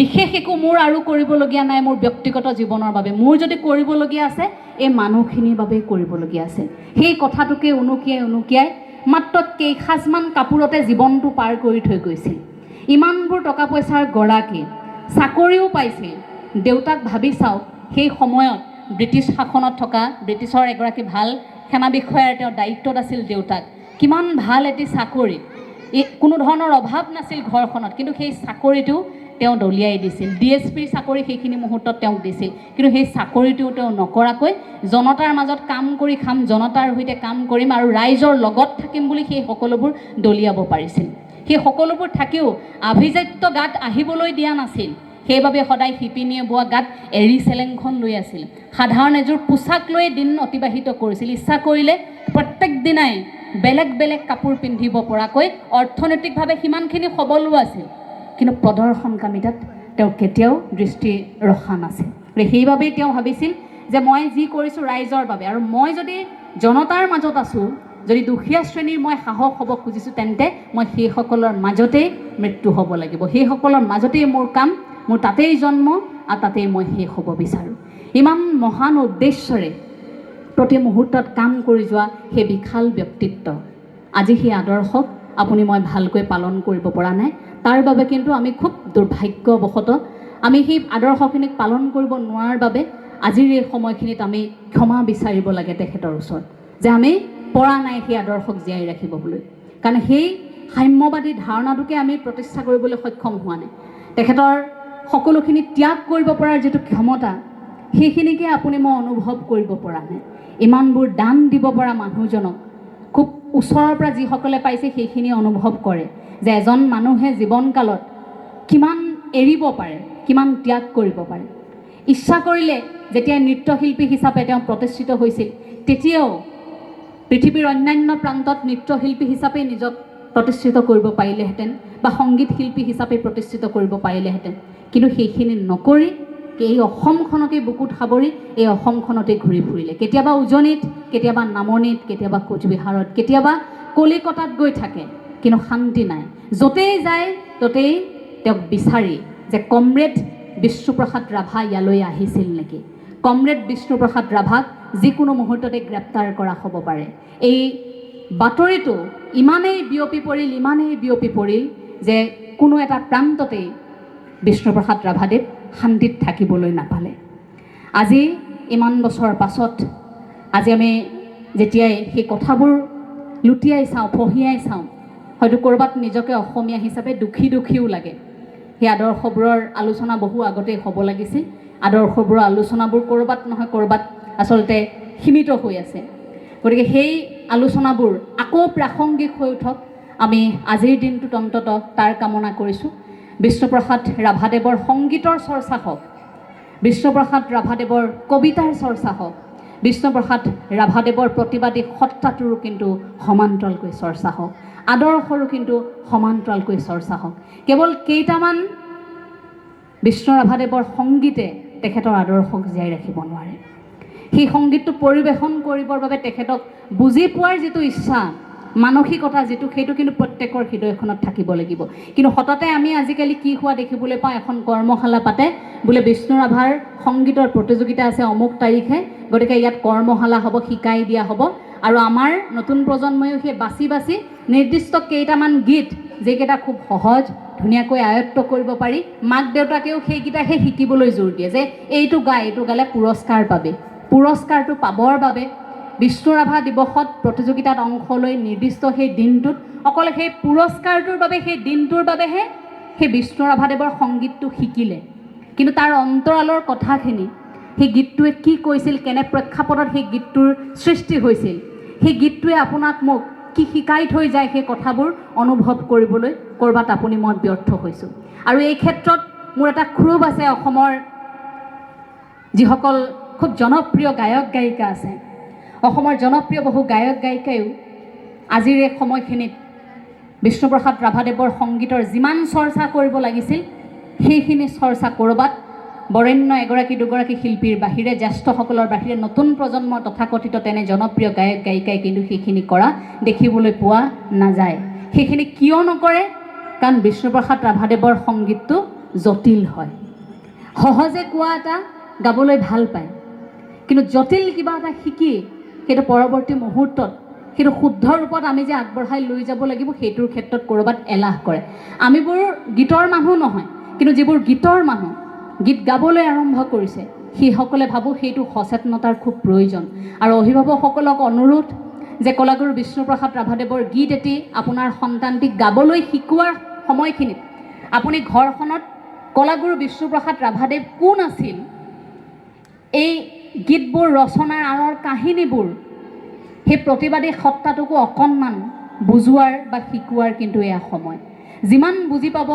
Speaker 1: বিশেষ একো মোৰ আৰু কৰিবলগীয়া নাই মোৰ ব্যক্তিগত জীৱনৰ বাবে। মোৰ যদি কৰিবলগীয়া আছে এই মানুহখিনিৰ বাবেই কৰিবলগীয়া আছে। সেই কথাটোকে উনুকিয়াই মাত্ৰ কেইসাঁজমান কাপোৰতে জীৱনটো পাৰ কৰি থৈ গৈছিল। ইমানবোৰ টকা পইচাৰ গৰাকী, চাকৰিও পাইছিল। দেউতাক ভাবি চাওক, সেই সময়ত ব্ৰিটিছ শাসনত থকা ব্ৰিটিছৰ এগৰাকী ভাল সেনা বিষয়াৰ তেওঁ দায়িত্বত আছিল দেউতাক। কিমান ভাল এটি চাকৰি, কোনো ধৰণৰ অভাৱ নাছিল ঘৰখনত, কিন্তু সেই চাকৰিটো তেওঁ দলিয়াই দিছিল। DSPৰ চাকৰি সেইখিনি মুহূৰ্তত তেওঁক দিছিল, কিন্তু সেই চাকৰিটোও তেওঁ নকৰাকৈ জনতাৰ মাজত কাম কৰি খাম, জনতাৰ সৈতে কাম কৰিম আৰু ৰাইজৰ লগত থাকিম বুলি সেই সকলোবোৰ দলিয়াব পাৰিছিল। সেই সকলোবোৰ থাকিও আভিজাত্য গাত আহিবলৈ দিয়া নাছিল। সেইবাবে সদায় শিপিনীয়ে বোৱা গাত এৰী চেলেংখন লৈ আছিল। সাধাৰণ এযোৰ পোছাক লৈ দিন অতিবাহিত কৰিছিল। ইচ্ছা কৰিলে প্ৰত্যেক দিনাই বেলেগ বেলেগ কাপোৰ পিন্ধিব পৰাকৈ অৰ্থনৈতিকভাৱে সিমানখিনি সবলো আছিল, কিন্তু প্ৰদৰ্শনকামিতাত তেওঁ কেতিয়াও দৃষ্টি ৰখা নাছিল। সেইবাবেই তেওঁ ভাবিছিল যে মই যি কৰিছোঁ ৰাইজৰ বাবে, আৰু মই যদি জনতাৰ মাজত আছোঁ, যদি দুখীয়া শ্ৰেণীৰ মই সাহস হ'ব খুজিছোঁ, তেন্তে মই সেইসকলৰ মাজতেই মৃত্যু হ'ব লাগিব। সেইসকলৰ মাজতেই মোৰ কাম, মোৰ তাতেই জন্ম আৰু তাতেই মই শেষ হ'ব বিচাৰোঁ। ইমান মহান উদ্দেশ্যৰে প্ৰতি মুহূৰ্তত কাম কৰি যোৱা সেই বিশাল ব্যক্তিত্ব, আজি সেই আদৰ্শক আপুনি মই ভালকৈ পালন কৰিব পৰা নাই। তাৰ বাবে কিন্তু আমি খুব দুৰ্ভাগ্যবশতঃ আমি সেই আদৰ্শখিনিক পালন কৰিব নোৱাৰাৰ বাবে আজিৰ এই সময়খিনিত আমি ক্ষমা বিচাৰিব লাগে তেখেতৰ ওচৰত, যে আমি পৰা নাই সেই আদৰ্শক জীয়াই ৰাখিবলৈ। কাৰণ সেই সাম্যবাদী ধাৰণাটোকে আমি প্ৰতিষ্ঠা কৰিবলৈ সক্ষম হোৱা নাই। তেখেতৰ সকলোখিনি ত্যাগ কৰিব পৰাৰ যিটো ক্ষমতা, সেইখিনিকে আপুনি মই অনুভৱ কৰিব পৰা নাই। ইমানবোৰ দান দিব পৰা মানুহজনক খুব ওচৰৰ পৰা যিসকলে পাইছে সেইখিনি অনুভৱ কৰে যে এজন মানুহে জীৱনকালত কিমান এৰিব পাৰে, কিমান ত্যাগ কৰিব পাৰে। ইচ্ছা কৰিলে যেতিয়া নৃত্যশিল্পী হিচাপে তেওঁ প্ৰতিষ্ঠিত হৈছিল, তেতিয়াও পৃথিৱীৰ অন্যান্য প্ৰান্তত নৃত্যশিল্পী হিচাপে নিজক প্ৰতিষ্ঠিত কৰিব পাৰিলেহেঁতেন বা সংগীত শিল্পী হিচাপে প্ৰতিষ্ঠিত কৰিব পাৰিলেহেঁতেন, কিন্তু সেইখিনি নকৰি এই অসমখনকে বুকুত সাৱৰি এই অসমখনতে ঘূৰি ফুৰিলে। কেতিয়াবা উজনিত, কেতিয়াবা নামনিত, কেতিয়াবা কোচবিহাৰত, কেতিয়াবা কলিকতাত গৈ থাকে, কিন্তু শান্তি নাই। য'তেই যায় ত'তেই তেওঁক বিচাৰি যে কমৰেড বিষ্ণুপ্ৰসাদ ৰাভা ইয়ালৈ আহিছিল নেকি, কমৰেড বিষ্ণুপ্ৰসাদ ৰাভাক যিকোনো মুহূৰ্ততে গ্ৰেপ্তাৰ কৰা হ'ব পাৰে। এই বাতৰিটো ইমানেই বিয়পি পৰিল যে কোনো এটা প্ৰান্ততেই বিষ্ণুপ্ৰসাদ ৰাভাদেৱ শান্তিত থাকিবলৈ নাপালে। আজি ইমান বছৰ পাছত আজি আমি যেতিয়াই সেই কথাবোৰ লুটিয়াই চাওঁ, ফঁহিয়াই চাওঁ, হয়তো ক'ৰবাত নিজকে অসমীয়া হিচাপে দুখীও লাগে। সেই আদৰ্শবোৰৰ আলোচনা বহু আগতেই হ'ব লাগিছিল। আদৰ্শবোৰৰ আলোচনাবোৰ ক'ৰবাত নহয় ক'ৰবাত আচলতে সীমিত হৈ আছে। গতিকে সেই আলোচনাবোৰ আকৌ প্ৰাসংগিক হৈ উঠক, আমি আজিৰ দিনটোত অন্ততঃ তাৰ কামনা কৰিছোঁ। বিষ্ণুপ্ৰসাদ ৰাভাদেৱৰ সংগীতৰ চৰ্চা হওক, বিষ্ণুপ্ৰসাদ ৰাভাদেৱৰ কবিতাৰ চৰ্চা হওক, বিষ্ণুপ্ৰসাদ ৰাভাদেৱৰ প্ৰতিবাদী সত্তাটোৰো কিন্তু সমান্তৰালকৈ চৰ্চা হওক, আদৰ্শৰো কিন্তু সমান্তৰালকৈ চৰ্চা হওক। কেৱল কেইটামান বিষ্ণু ৰাভাদেৱৰ সংগীতে তেখেতৰ আদৰ্শক জীয়াই ৰাখিব নোৱাৰে। সেই সংগীতটো পৰিৱেশন কৰিবৰ বাবে তেখেতক বুজি পোৱাৰ যিটো ইচ্ছা, মানসিকতা যিটো, সেইটো কিন্তু প্ৰত্যেকৰ হৃদয়খনত থাকিব লাগিব। কিন্তু হঠাতে আমি আজিকালি কি হোৱা দেখিবলৈ পাওঁ, এখন কৰ্মশালা পাতে, বোলে বিষ্ণু ৰাভাৰ সংগীতৰ প্ৰতিযোগিতা আছে অমুক তাৰিখে, গতিকে ইয়াত কৰ্মশালা হ'ব, শিকাই দিয়া হ'ব, আৰু আমাৰ নতুন প্ৰজন্ময়ো সেই বাছি নিৰ্দিষ্ট কেইটামান গীত, যিকেইটা খুব সহজ, ধুনীয়াকৈ আয়ত্ব কৰিব পাৰি, মাক দেউতাকেও সেইকেইটাহে শিকিবলৈ জোৰ দিয়ে যে এইটো গালে পুৰস্কাৰ পাবে। পুৰস্কাৰটো পাবৰ বাবে বিষ্ণু ৰাভা দিৱসত প্ৰতিযোগিতাত অংশ লৈ নিৰ্দিষ্ট সেই দিনটোত অকল সেই পুৰস্কাৰটোৰ বাবে, সেই দিনটোৰ বাবেহে সেই বিষ্ণু ৰাভাদেৱৰ সংগীতটো শিকিলে। কিন্তু তাৰ অন্তৰালৰ কথাখিনি, সেই গীতটোৱে কি কৈছিল, কেনে প্ৰেক্ষাপটত সেই গীতটোৰ সৃষ্টি হৈছিল, সেই গীতটোৱে আপোনাক মোক কি শিকাই থৈ যায়, সেই কথাবোৰ অনুভৱ কৰিবলৈ ক'ৰবাত আপুনি মই ব্যৰ্থ হৈছোঁ। আৰু এই ক্ষেত্ৰত মোৰ এটা ক্ষোভ আছে অসমৰ যিসকল খুব জনপ্ৰিয় গায়ক গায়িকা আছে, অসমৰ জনপ্ৰিয় বহু গায়ক গায়িকায়ো আজিৰ এই সময়খিনিত বিষ্ণুপ্ৰসাদ ৰাভাদেৱৰ সংগীতৰ যিমান চৰ্চা কৰিব লাগিছিল সেইখিনি চৰ্চা ক'ৰবাত বৰেণ্য এগৰাকী দুগৰাকী শিল্পীৰ বাহিৰে, জ্যেষ্ঠসকলৰ বাহিৰে নতুন প্ৰজন্মৰ তথাকথিত তেনে জনপ্ৰিয় গায়ক গায়িকাই কিন্তু সেইখিনি কৰা দেখিবলৈ পোৱা নাযায়। সেইখিনি কিয় নকৰে? কাৰণ বিষ্ণুপ্ৰসাদ ৰাভাদেৱৰ সংগীতটো জটিল হয়। সহজে কোৱা এটা গাবলৈ ভাল পায়, কিন্তু জটিল কিবা এটা শিকি সেইটো পৰৱৰ্তী মুহূৰ্তত সেইটো শুদ্ধ ৰূপত আমি যে আগবঢ়াই লৈ যাব লাগিব সেইটোৰ ক্ষেত্ৰত ক'ৰবাত এলাহ কৰে। আমিবোৰ গীতৰ মানুহ নহয়, কিন্তু যিবোৰ গীতৰ মানুহ, গীত গাবলৈ আৰম্ভ কৰিছে সেইসকলে ভাবোঁ সেইটো সচেতনতাৰ খুব প্ৰয়োজন। আৰু অভিভাৱকসকলক অনুৰোধ যে কলাগুৰু বিষ্ণুপ্ৰসাদ ৰাভাদেৱৰ গীত এটি আপোনাৰ সন্তানটিক গাবলৈ শিকোৱাৰ সময়খিনিত আপুনি ঘৰখনত কলাগুৰু বিষ্ণুপ্ৰসাদ ৰাভাদেৱ কোন আছিল, এই গীতবোৰ ৰচনাৰ আঁৰৰ কাহিনীবোৰ, সেই প্ৰতিবাদী সত্তাটোকো অকণমান বুজোৱাৰ বা শিকোৱাৰ কিন্তু এয়া সময়। যিমান বুজি পাব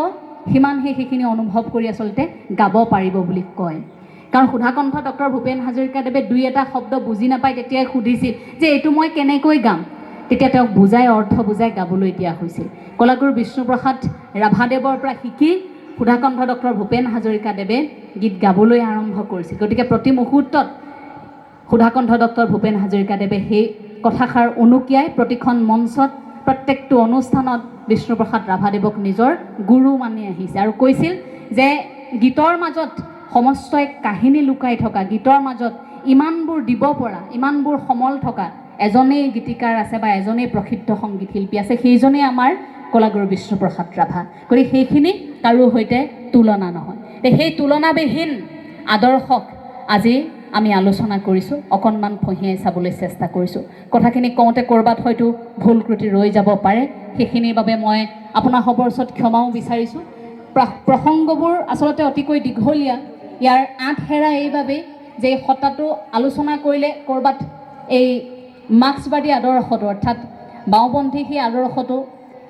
Speaker 1: সিমানহে সেইখিনি অনুভৱ কৰি আচলতে গাব পাৰিব বুলি কয়। কাৰণ সুধাকণ্ঠ ডক্টৰ ভূপেন হাজৰিকাদেৱে দুই এটা শব্দ বুজি নাপায়, তেতিয়াই সুধিছিল যে এইটো মই কেনেকৈ গাম, তেতিয়া তেওঁক বুজাই অৰ্থ বুজাই গাবলৈ দিয়া হৈছিল। কলাগুৰু বিষ্ণুপ্ৰসাদ ৰাভাদেৱৰ পৰা শিকি সুধাকণ্ঠ ডক্টৰ ভূপেন হাজৰিকাদেৱে গীত গাবলৈ আৰম্ভ কৰিছিল। গতিকে প্ৰতি মুহূৰ্তত সুধাকণ্ঠ ডক্টৰ ভূপেন হাজৰিকাদেৱে সেই কথাষাৰ উনুকিয়াই প্ৰতিখন মঞ্চত প্ৰত্যেকটো অনুষ্ঠানত বিষ্ণুপ্ৰসাদ ৰাভাদেৱক নিজৰ গুৰু মানি আহিছে আৰু কৈছিল যে গীতৰ মাজত সমস্ত এক কাহিনী লুকাই থকা, গীতৰ মাজত ইমানবোৰ দিব পৰা, ইমানবোৰ সমল থকা এজনেই গীতিকাৰ আছে বা এজনেই প্ৰসিদ্ধ সংগীত শিল্পী আছে, সেইজনেই আমাৰ কলাগুৰু বিষ্ণুপ্ৰসাদ ৰাভা। গতিকে সেইখিনি কাৰো সৈতে তুলনা নহয়। সেই তুলনাবিহীন আদৰ্শক আজি আমি আলোচনা কৰিছোঁ, অকণমান ফঁহিয়াই চাবলৈ চেষ্টা কৰিছোঁ। কথাখিনি কওঁতে ক'ৰবাত হয়তো ভুল ত্ৰুটি ৰৈ যাব পাৰে, সেইখিনিৰ বাবে মই আপোনাৰ সবৰ ওচৰত ক্ষমাও বিচাৰিছোঁ। প্ৰসংগবোৰ আচলতে অতিকৈ দীঘলীয়া। ইয়াৰ আঁত হেৰা এইবাবেই যে এই সত্তাটো আলোচনা কৰিলে ক'ৰবাত এই মাৰ্ক্সবাদী আদৰ্শটো অৰ্থাৎ বাওঁপন্থী সেই আদৰ্শটো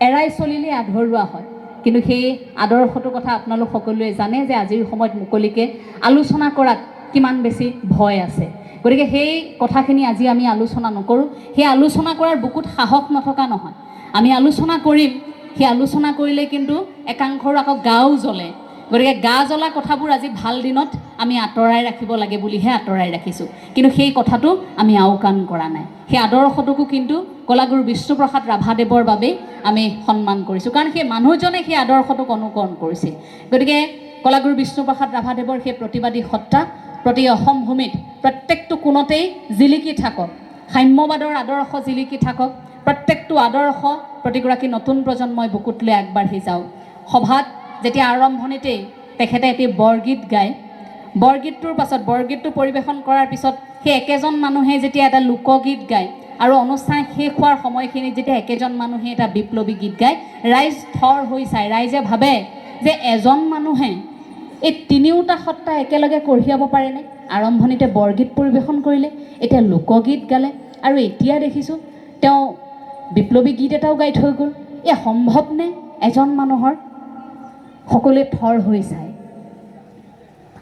Speaker 1: এৰাই চলিলে আধৰুৱা হয়। কিন্তু সেই আদৰ্শটোৰ কথা আপোনালোক সকলোৱে জানে যে আজিৰ সময়ত মুকলিকৈ আলোচনা কৰাত কিমান বেছি ভয় আছে। গতিকে সেই কথাখিনি আজি আমি আলোচনা নকৰোঁ। সেই আলোচনা কৰাৰ বুকুত সাহস নথকা নহয়, আমি আলোচনা কৰিম। সেই আলোচনা কৰিলে কিন্তু একাংশৰ আকৌ গাও জ্বলে। গতিকে গা জ্বলা কথাবোৰ আজি ভাল দিনত আমি আঁতৰাই ৰাখিব লাগে বুলিহে আঁতৰাই ৰাখিছোঁ, কিন্তু সেই কথাটো আমি আওকাণ কৰা নাই। সেই আদৰ্শটোকো কিন্তু কলাগুৰু বিষ্ণুপ্ৰসাদ ৰাভাদেৱৰ বাবেই আমি সন্মান কৰিছোঁ, কাৰণ সেই মানুহজনে সেই আদৰ্শটোক অনুকৰণ কৰিছিল। গতিকে কলাগুৰু বিষ্ণুপ্ৰসাদ ৰাভাদেৱৰ সেই প্ৰতিবাদী সত্তা প্ৰতি অসম ভূমিত প্ৰত্যেকটো কোণতেই জিলিকি থাকক, সাম্যবাদৰ আদৰ্শ জিলিকি থাকক। প্ৰত্যেকটো আদৰ্শ প্ৰতিগৰাকী নতুন প্ৰজন্মই বুকুত লৈ আগবাঢ়ি যাওক। সভাত যেতিয়া আৰম্ভণিতেই তেখেতে এটি বৰগীত গায়, বৰগীতটোৰ পাছত বৰগীতটো পৰিৱেশন কৰাৰ পিছত সেই একেজন মানুহে যেতিয়া এটা লোকগীত গায় আৰু অনুষ্ঠান শেষ হোৱাৰ সময়খিনিত যেতিয়া একেজন মানুহে এটা বিপ্লৱী গীত গায়, ৰাইজ থৰ হৈ চায়। ৰাইজে ভাবে যে এজন মানুহে এই তিনিওটা সত্তা একেলগে কঢ়িয়াব পাৰেনে? আৰম্ভণিতে বৰগীত পৰিৱেশন কৰিলে, এতিয়া লোকগীত গালে, আৰু এতিয়া দেখিছোঁ তেওঁ বিপ্লৱী গীত এটাও গাই থৈ গ'ল। এয়া সম্ভৱনে এজন মানুহৰ? সকলোৱে থৰ হৈ চায়।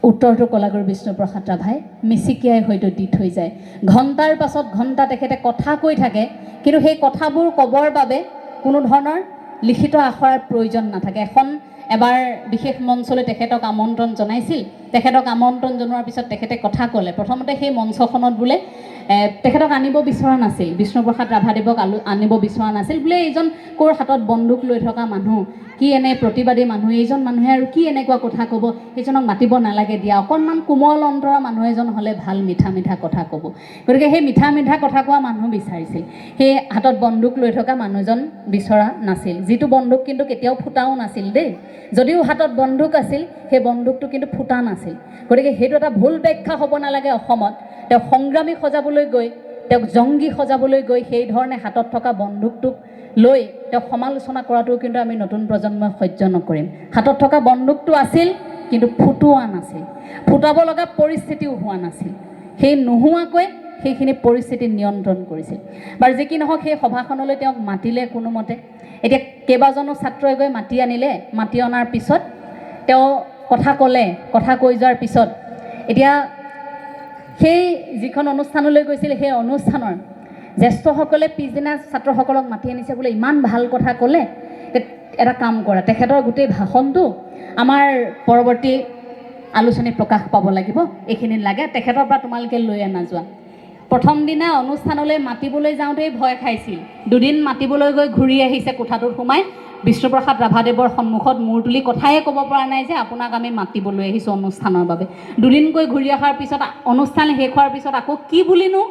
Speaker 1: উত্তৰটো কলাগুৰু বিষ্ণুপ্ৰসাদ ৰাভাই মিচিকিয়াই হয়তো দি থৈ যায়। ঘণ্টাৰ পাছত ঘণ্টা তেখেতে কথা কৈ থাকে, কিন্তু সেই কথাবোৰ ক'বৰ বাবে কোনো ধৰণৰ লিখিত আখৰাৰ প্ৰয়োজন নাথাকে। এবাৰ বিশেষ মঞ্চলৈ তেখেতক আমন্ত্ৰণ জনাইছিল। তেখেতক আমন্ত্ৰণ জনোৱাৰ পিছত তেখেতে কথা ক'লে। প্ৰথমতে সেই মঞ্চখনত বোলে তেখেতক আনিব বিচৰা নাছিল, বিষ্ণুপ্ৰসাদ ৰাভাদেৱক আনিব বিচৰা নাছিল। বোলে এইজন ক'ৰ হাতত বন্দুক লৈ থকা মানুহ, কি এনে প্ৰতিবাদী মানুহ, এইজন মানুহে আৰু কি এনেকুৱা কথা ক'ব, সেইজনক মাতিব নালাগে দিয়া, অকণমান কোমল অন্তৰৰ মানুহ এজন হ'লে ভাল, মিঠা মিঠা কথা ক'ব। গতিকে সেই মিঠা মিঠা কথা কোৱা মানুহ বিচাৰিছিল, সেই হাতত বন্দুক লৈ থকা মানুহজন বিচৰা নাছিল, যিটো বন্দুক কিন্তু কেতিয়াও ফুটাও নাছিল দেই। যদিও হাতত বন্দুক আছিল, সেই বন্দুকটো কিন্তু ফুটা নাছিল। গতিকে সেইটো এটা ভুল ব্যাখ্যা হ'ব নালাগে অসমত। তেওঁক সংগ্ৰামী সজাবলৈ গৈ, তেওঁক জংগী সজাবলৈ গৈ সেই ধৰণে হাতত থকা বন্দুকটোক লৈ তেওঁক সমালোচনা কৰাটো কিন্তু আমি নতুন প্ৰজন্মই সহ্য নকৰিম। হাতত থকা বন্দুকটো আছিল, কিন্তু ফুটোৱা নাছিল, ফুটাব লগা পৰিস্থিতিও হোৱা নাছিল। সেই নোহোৱাকৈ সেইখিনি পৰিস্থিতি নিয়ন্ত্ৰণ কৰিছিল। বাৰু যি কি নহওক সেই সভাখনলৈ তেওঁক মাতিলে কোনোমতে। এতিয়া কেইবাজনো ছাত্ৰই গৈ মাতি আনিলে, মাতি অনাৰ পিছত তেওঁ কথা ক'লে, কথা কৈ যোৱাৰ পিছত এতিয়া সেই যিখন অনুষ্ঠানলৈ গৈছিল সেই অনুষ্ঠানৰ জ্যেষ্ঠসকলে পিছদিনা ছাত্ৰসকলক মাতি আনিছে বোলে ইমান ভাল কথা ক'লে, এটা কাম কৰা, তেখেতৰ গোটেই ভাষণটো আমাৰ পৰৱৰ্তী আলোচনী প্ৰকাশ পাব লাগিব, এইখিনি লাগে, তেখেতৰ পৰা তোমালোকে লৈ অনা যোৱা। প্ৰথম দিনা অনুষ্ঠানলৈ মাতিবলৈ যাওঁতেই ভয় খাইছিল। দুদিন মাতিবলৈ গৈ ঘূৰি আহিছে কোঠাটোত সোমাই, বিষ্ণুপ্ৰসাদ ৰাভাদেৱৰ সন্মুখত মূৰ তুলি কথাই ক'ব পৰা নাই যে আপোনাক আমি মাতিবলৈ আহিছোঁ অনুষ্ঠানৰ বাবে। দুদিনকৈ ঘূৰি অহাৰ পিছত অনুষ্ঠান শেষ হোৱাৰ পিছত আকৌ কি বুলিনো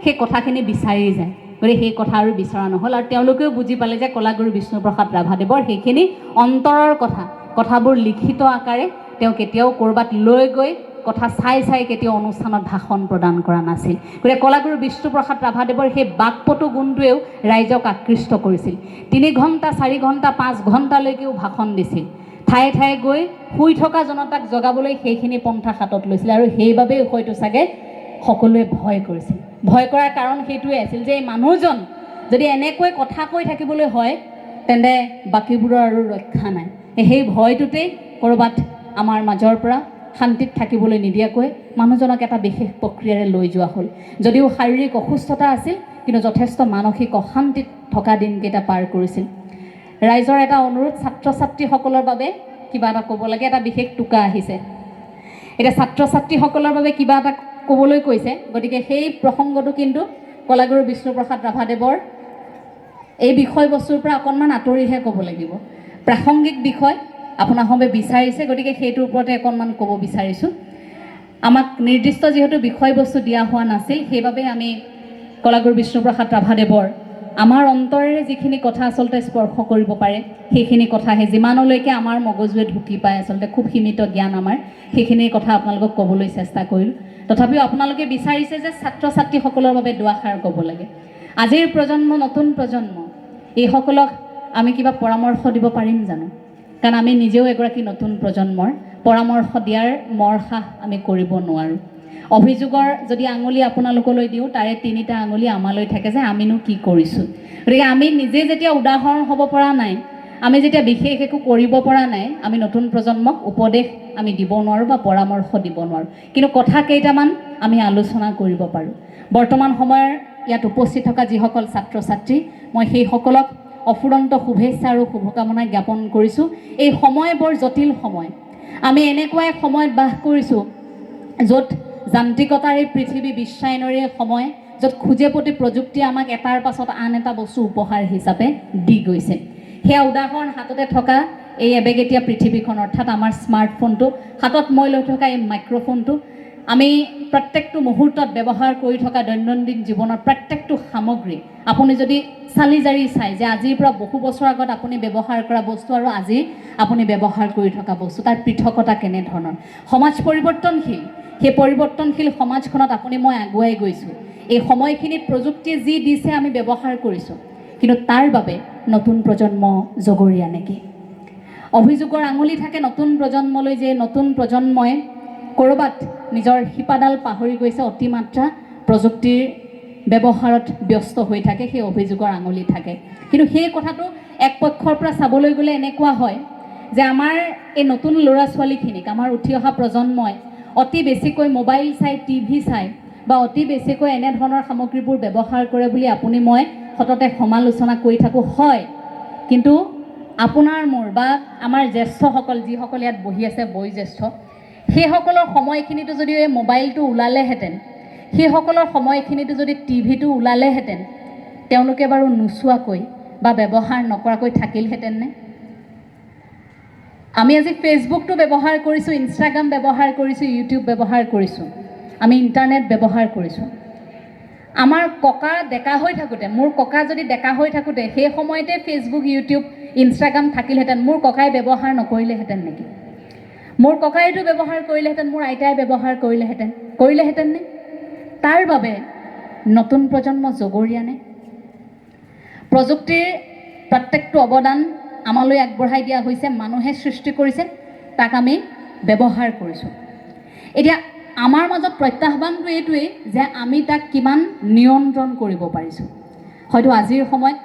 Speaker 1: সেই কথাখিনি বিচাৰি যায়। গতিকে সেই কথা আৰু বিচৰা নহ'ল, আৰু তেওঁলোকেও বুজি পালে যে কলাগুৰু বিষ্ণুপ্ৰসাদ ৰাভাদেৱৰ সেইখিনি অন্তৰৰ কথা, কথাবোৰ লিখিত আকাৰে তেওঁ কেতিয়াও ক'ৰবাত লৈ গৈ কথা চাই কেতিয়াও অনুষ্ঠানত ভাষণ প্ৰদান কৰা নাছিল। গতিকে কলাগুৰু বিষ্ণুপ্ৰসাদ ৰাভাদেৱৰ সেই বাকপটু গুণটোৱেও ৰাইজক আকৃষ্ট কৰিছিল। 3 ঘণ্টা 4 ঘণ্টা 5 ঘণ্টালৈকেও ভাষণ দিছিল। ঠায়ে ঠায়ে গৈ শুই থকা জনতাক জগাবলৈ সেইখিনি পন্থা হাতত লৈছিল, আৰু সেইবাবেই হয়তো চাগে সকলোৱে ভয় কৰিছিল। ভয় কৰাৰ কাৰণ সেইটোৱে আছিল যে এই মানুহজন যদি এনেকৈ কথা কৈ থাকিবলৈ হয় তেন্তে বাকীবোৰৰ আৰু ৰক্ষা নাই। সেই ভয়টোতেই ক'ৰবাত আমাৰ মাজৰ পৰা শান্তিত থাকিবলৈ নিদিয়াকৈ মানুহজনক এটা বিশেষ প্ৰক্ৰিয়াৰে লৈ যোৱা হ'ল। যদিও শাৰীৰিক অসুস্থতা আছিল কিন্তু যথেষ্ট মানসিক অশান্তিত থকা দিনকেইটা পাৰ কৰিছিল। ৰাইজৰ এটা অনুৰোধ, ছাত্ৰ ছাত্ৰীসকলৰ বাবে কিবা এটা ক'ব লাগে, এটা বিশেষ টোকা আহিছে। এতিয়া ছাত্ৰ ছাত্ৰীসকলৰ বাবে কিবা এটা ক'বলৈ কৈছে, গতিকে সেই প্ৰসংগটো কিন্তু কলাগুৰু বিষ্ণুপ্ৰসাদ ৰাভাদেৱৰ এই বিষয়বস্তুৰ পৰা অকণমান আঁতৰিহে ক'ব লাগিব। প্ৰাসংগিক বিষয় আপোনাসবে বিচাৰিছে, গতিকে সেইটোৰ ওপৰতে অকণমান ক'ব বিচাৰিছোঁ। আমাক নিৰ্দিষ্ট যিহেতু বিষয়বস্তু দিয়া হোৱা নাছিল, সেইবাবে আমি কলাগুৰু বিষ্ণুপ্ৰসাদ ৰাভাদেৱৰ আমাৰ অন্তৰেৰে যিখিনি কথা আচলতে স্পৰ্শ কৰিব পাৰে সেইখিনি কথাহে, যিমানলৈকে আমাৰ মগজুৱে ঢুকি পায়, আচলতে খুব সীমিত জ্ঞান আমাৰ, সেইখিনিৰ কথা আপোনালোকক ক'বলৈ চেষ্টা কৰিলোঁ। তথাপিও আপোনালোকে বিচাৰিছে যে ছাত্ৰ ছাত্ৰীসকলৰ বাবে দুআষাৰ ক'ব লাগে। আজিৰ প্ৰজন্ম, নতুন প্ৰজন্ম, এইসকলক আমি কিবা পৰামৰ্শ দিব পাৰিম জানো? কাৰণ আমি নিজেও এগৰাকী নতুন প্ৰজন্মৰ, পৰামৰ্শ দিয়াৰ মৰসাহ আমি কৰিব নোৱাৰোঁ। অভিযোগৰ যদি আঙুলি আপোনালোকলৈ দিওঁ তাৰে 3টা আঙুলি আমালৈ থাকে যে আমিনো কি কৰিছোঁ। গতিকে আমি নিজে যেতিয়া উদাহৰণ হ'ব পৰা নাই, আমি যেতিয়া বিশেষ একো কৰিব পৰা নাই, আমি নতুন প্ৰজন্মক উপদেশ আমি দিব নোৱাৰোঁ বা পৰামৰ্শ দিব নোৱাৰোঁ, কিন্তু কথা কেইটামান আমি আলোচনা কৰিব পাৰোঁ। বৰ্তমান সময়ৰ ইয়াত উপস্থিত থকা যিসকল ছাত্ৰ ছাত্ৰী, মই সেইসকলক অফুৰন্ত শুভেচ্ছা আৰু শুভকামনা জ্ঞাপন কৰিছোঁ। এই সময় বৰ জটিল সময়। আমি এনেকুৱা এক সময়ত বাস কৰিছোঁ য'ত যান্ত্ৰিকতাৰ এই পৃথিৱী, বিশ্বায়নৰে সময়, য'ত খোজে প্ৰতি প্ৰযুক্তিয়ে আমাক এটাৰ পাছত আন এটা বস্তু উপহাৰ হিচাপে দি গৈছে। সেয়া উদাহৰণ হাততে থকা এই এবেগেটীয়া পৃথিৱীখন, অৰ্থাৎ আমাৰ স্মাৰ্টফোনটো, হাতত মই লৈ থকা এই মাইক্ৰফোনটো, আমি প্ৰত্যেকটো মুহূৰ্তত ব্যৱহাৰ কৰি থকা দৈনন্দিন জীৱনৰ প্ৰত্যেকটো সামগ্ৰী আপুনি যদি চালি জাৰি চাই যে আজিৰ পৰা বহু বছৰ আগত আপুনি ব্যৱহাৰ কৰা বস্তু আৰু আজি আপুনি ব্যৱহাৰ কৰি থকা বস্তু, তাৰ পৃথকতা কেনেধৰণৰ। সমাজ পৰিৱৰ্তনশীল, সেই পৰিৱৰ্তনশীল সমাজখনত আপুনি মই আগুৱাই গৈছোঁ। এই সময়খিনিত প্ৰযুক্তিয়ে যি দিছে আমি ব্যৱহাৰ কৰিছোঁ, কিন্তু তাৰ বাবে নতুন প্ৰজন্ম জগৰীয়া নেকি? অভিযোগৰ আঙুলি থাকে নতুন প্ৰজন্মলৈ যে নতুন প্ৰজন্মই ক'ৰবাত নিজৰ শিপাডাল পাহৰি গৈছে, অতিমাত্ৰা প্ৰযুক্তিৰ ব্যৱহাৰত ব্যস্ত হৈ থাকে, সেই অভিযোগৰ আঙুলি থাকে। কিন্তু সেই কথাটো এক পক্ষৰ পৰা চাবলৈ গ'লে এনেকুৱা হয় যে আমাৰ এই নতুন ল'ৰা ছোৱালীখিনিক, আমাৰ উঠি অহা প্ৰজন্মই অতি বেছিকৈ মোবাইল চাই, টিভি চাই বা অতি বেছিকৈ এনেধৰণৰ সামগ্ৰীবোৰ ব্যৱহাৰ কৰে বুলি আপুনি মই সততে সমালোচনা কৰি থাকোঁ, হয়। কিন্তু আপোনাৰ মোৰ বা আমাৰ জ্যেষ্ঠসকল, যিসকল ইয়াত বহি আছে বয়োজ্যেষ্ঠ, সেইসকলৰ সময়খিনিতো যদি এই মোবাইলটো ওলালেহেঁতেন, সেইসকলৰ সময়খিনিতো যদি টিভিটো ওলালেহেঁতেন, তেওঁলোকে বাৰু নোচোৱাকৈ বা ব্যৱহাৰ নকৰাকৈ থাকিলহেঁতেননে? আমি আজি ফেচবুকটো ব্যৱহাৰ কৰিছোঁ, ইনষ্টাগ্ৰাম ব্যৱহাৰ কৰিছোঁ, ইউটিউব ব্যৱহাৰ কৰিছোঁ, আমি ইণ্টাৰনেট ব্যৱহাৰ কৰিছোঁ। আমাৰ ককা ডেকা হৈ থাকোঁতে, মোৰ ককা যদি ডেকা হৈ থাকোঁতে সেই সময়তে ফেচবুক, ইউটিউব, ইনষ্টাগ্ৰাম থাকিলহেঁতেন, মোৰ ককাই ব্যৱহাৰ নকৰিলেহেঁতেন নেকি? মোৰ ককাইটো ব্যৱহাৰ কৰিলেহেঁতেন, মোৰ আইতাই ব্যৱহাৰ কৰিলেহেঁতেননে? তাৰ বাবে নতুন প্ৰজন্ম জগৰীয়ানে? প্ৰযুক্তিৰ প্ৰত্যেকটো অৱদান আমালৈ আগবঢ়াই দিয়া হৈছে, মানুহে সৃষ্টি কৰিছে, তাক আমি ব্যৱহাৰ কৰিছোঁ। এতিয়া আমাৰ মাজত প্ৰত্যাহ্বানটো এইটোৱেই যে আমি তাক কিমান নিয়ন্ত্ৰণ কৰিব পাৰিছোঁ। হয়তো আজিৰ সময়ত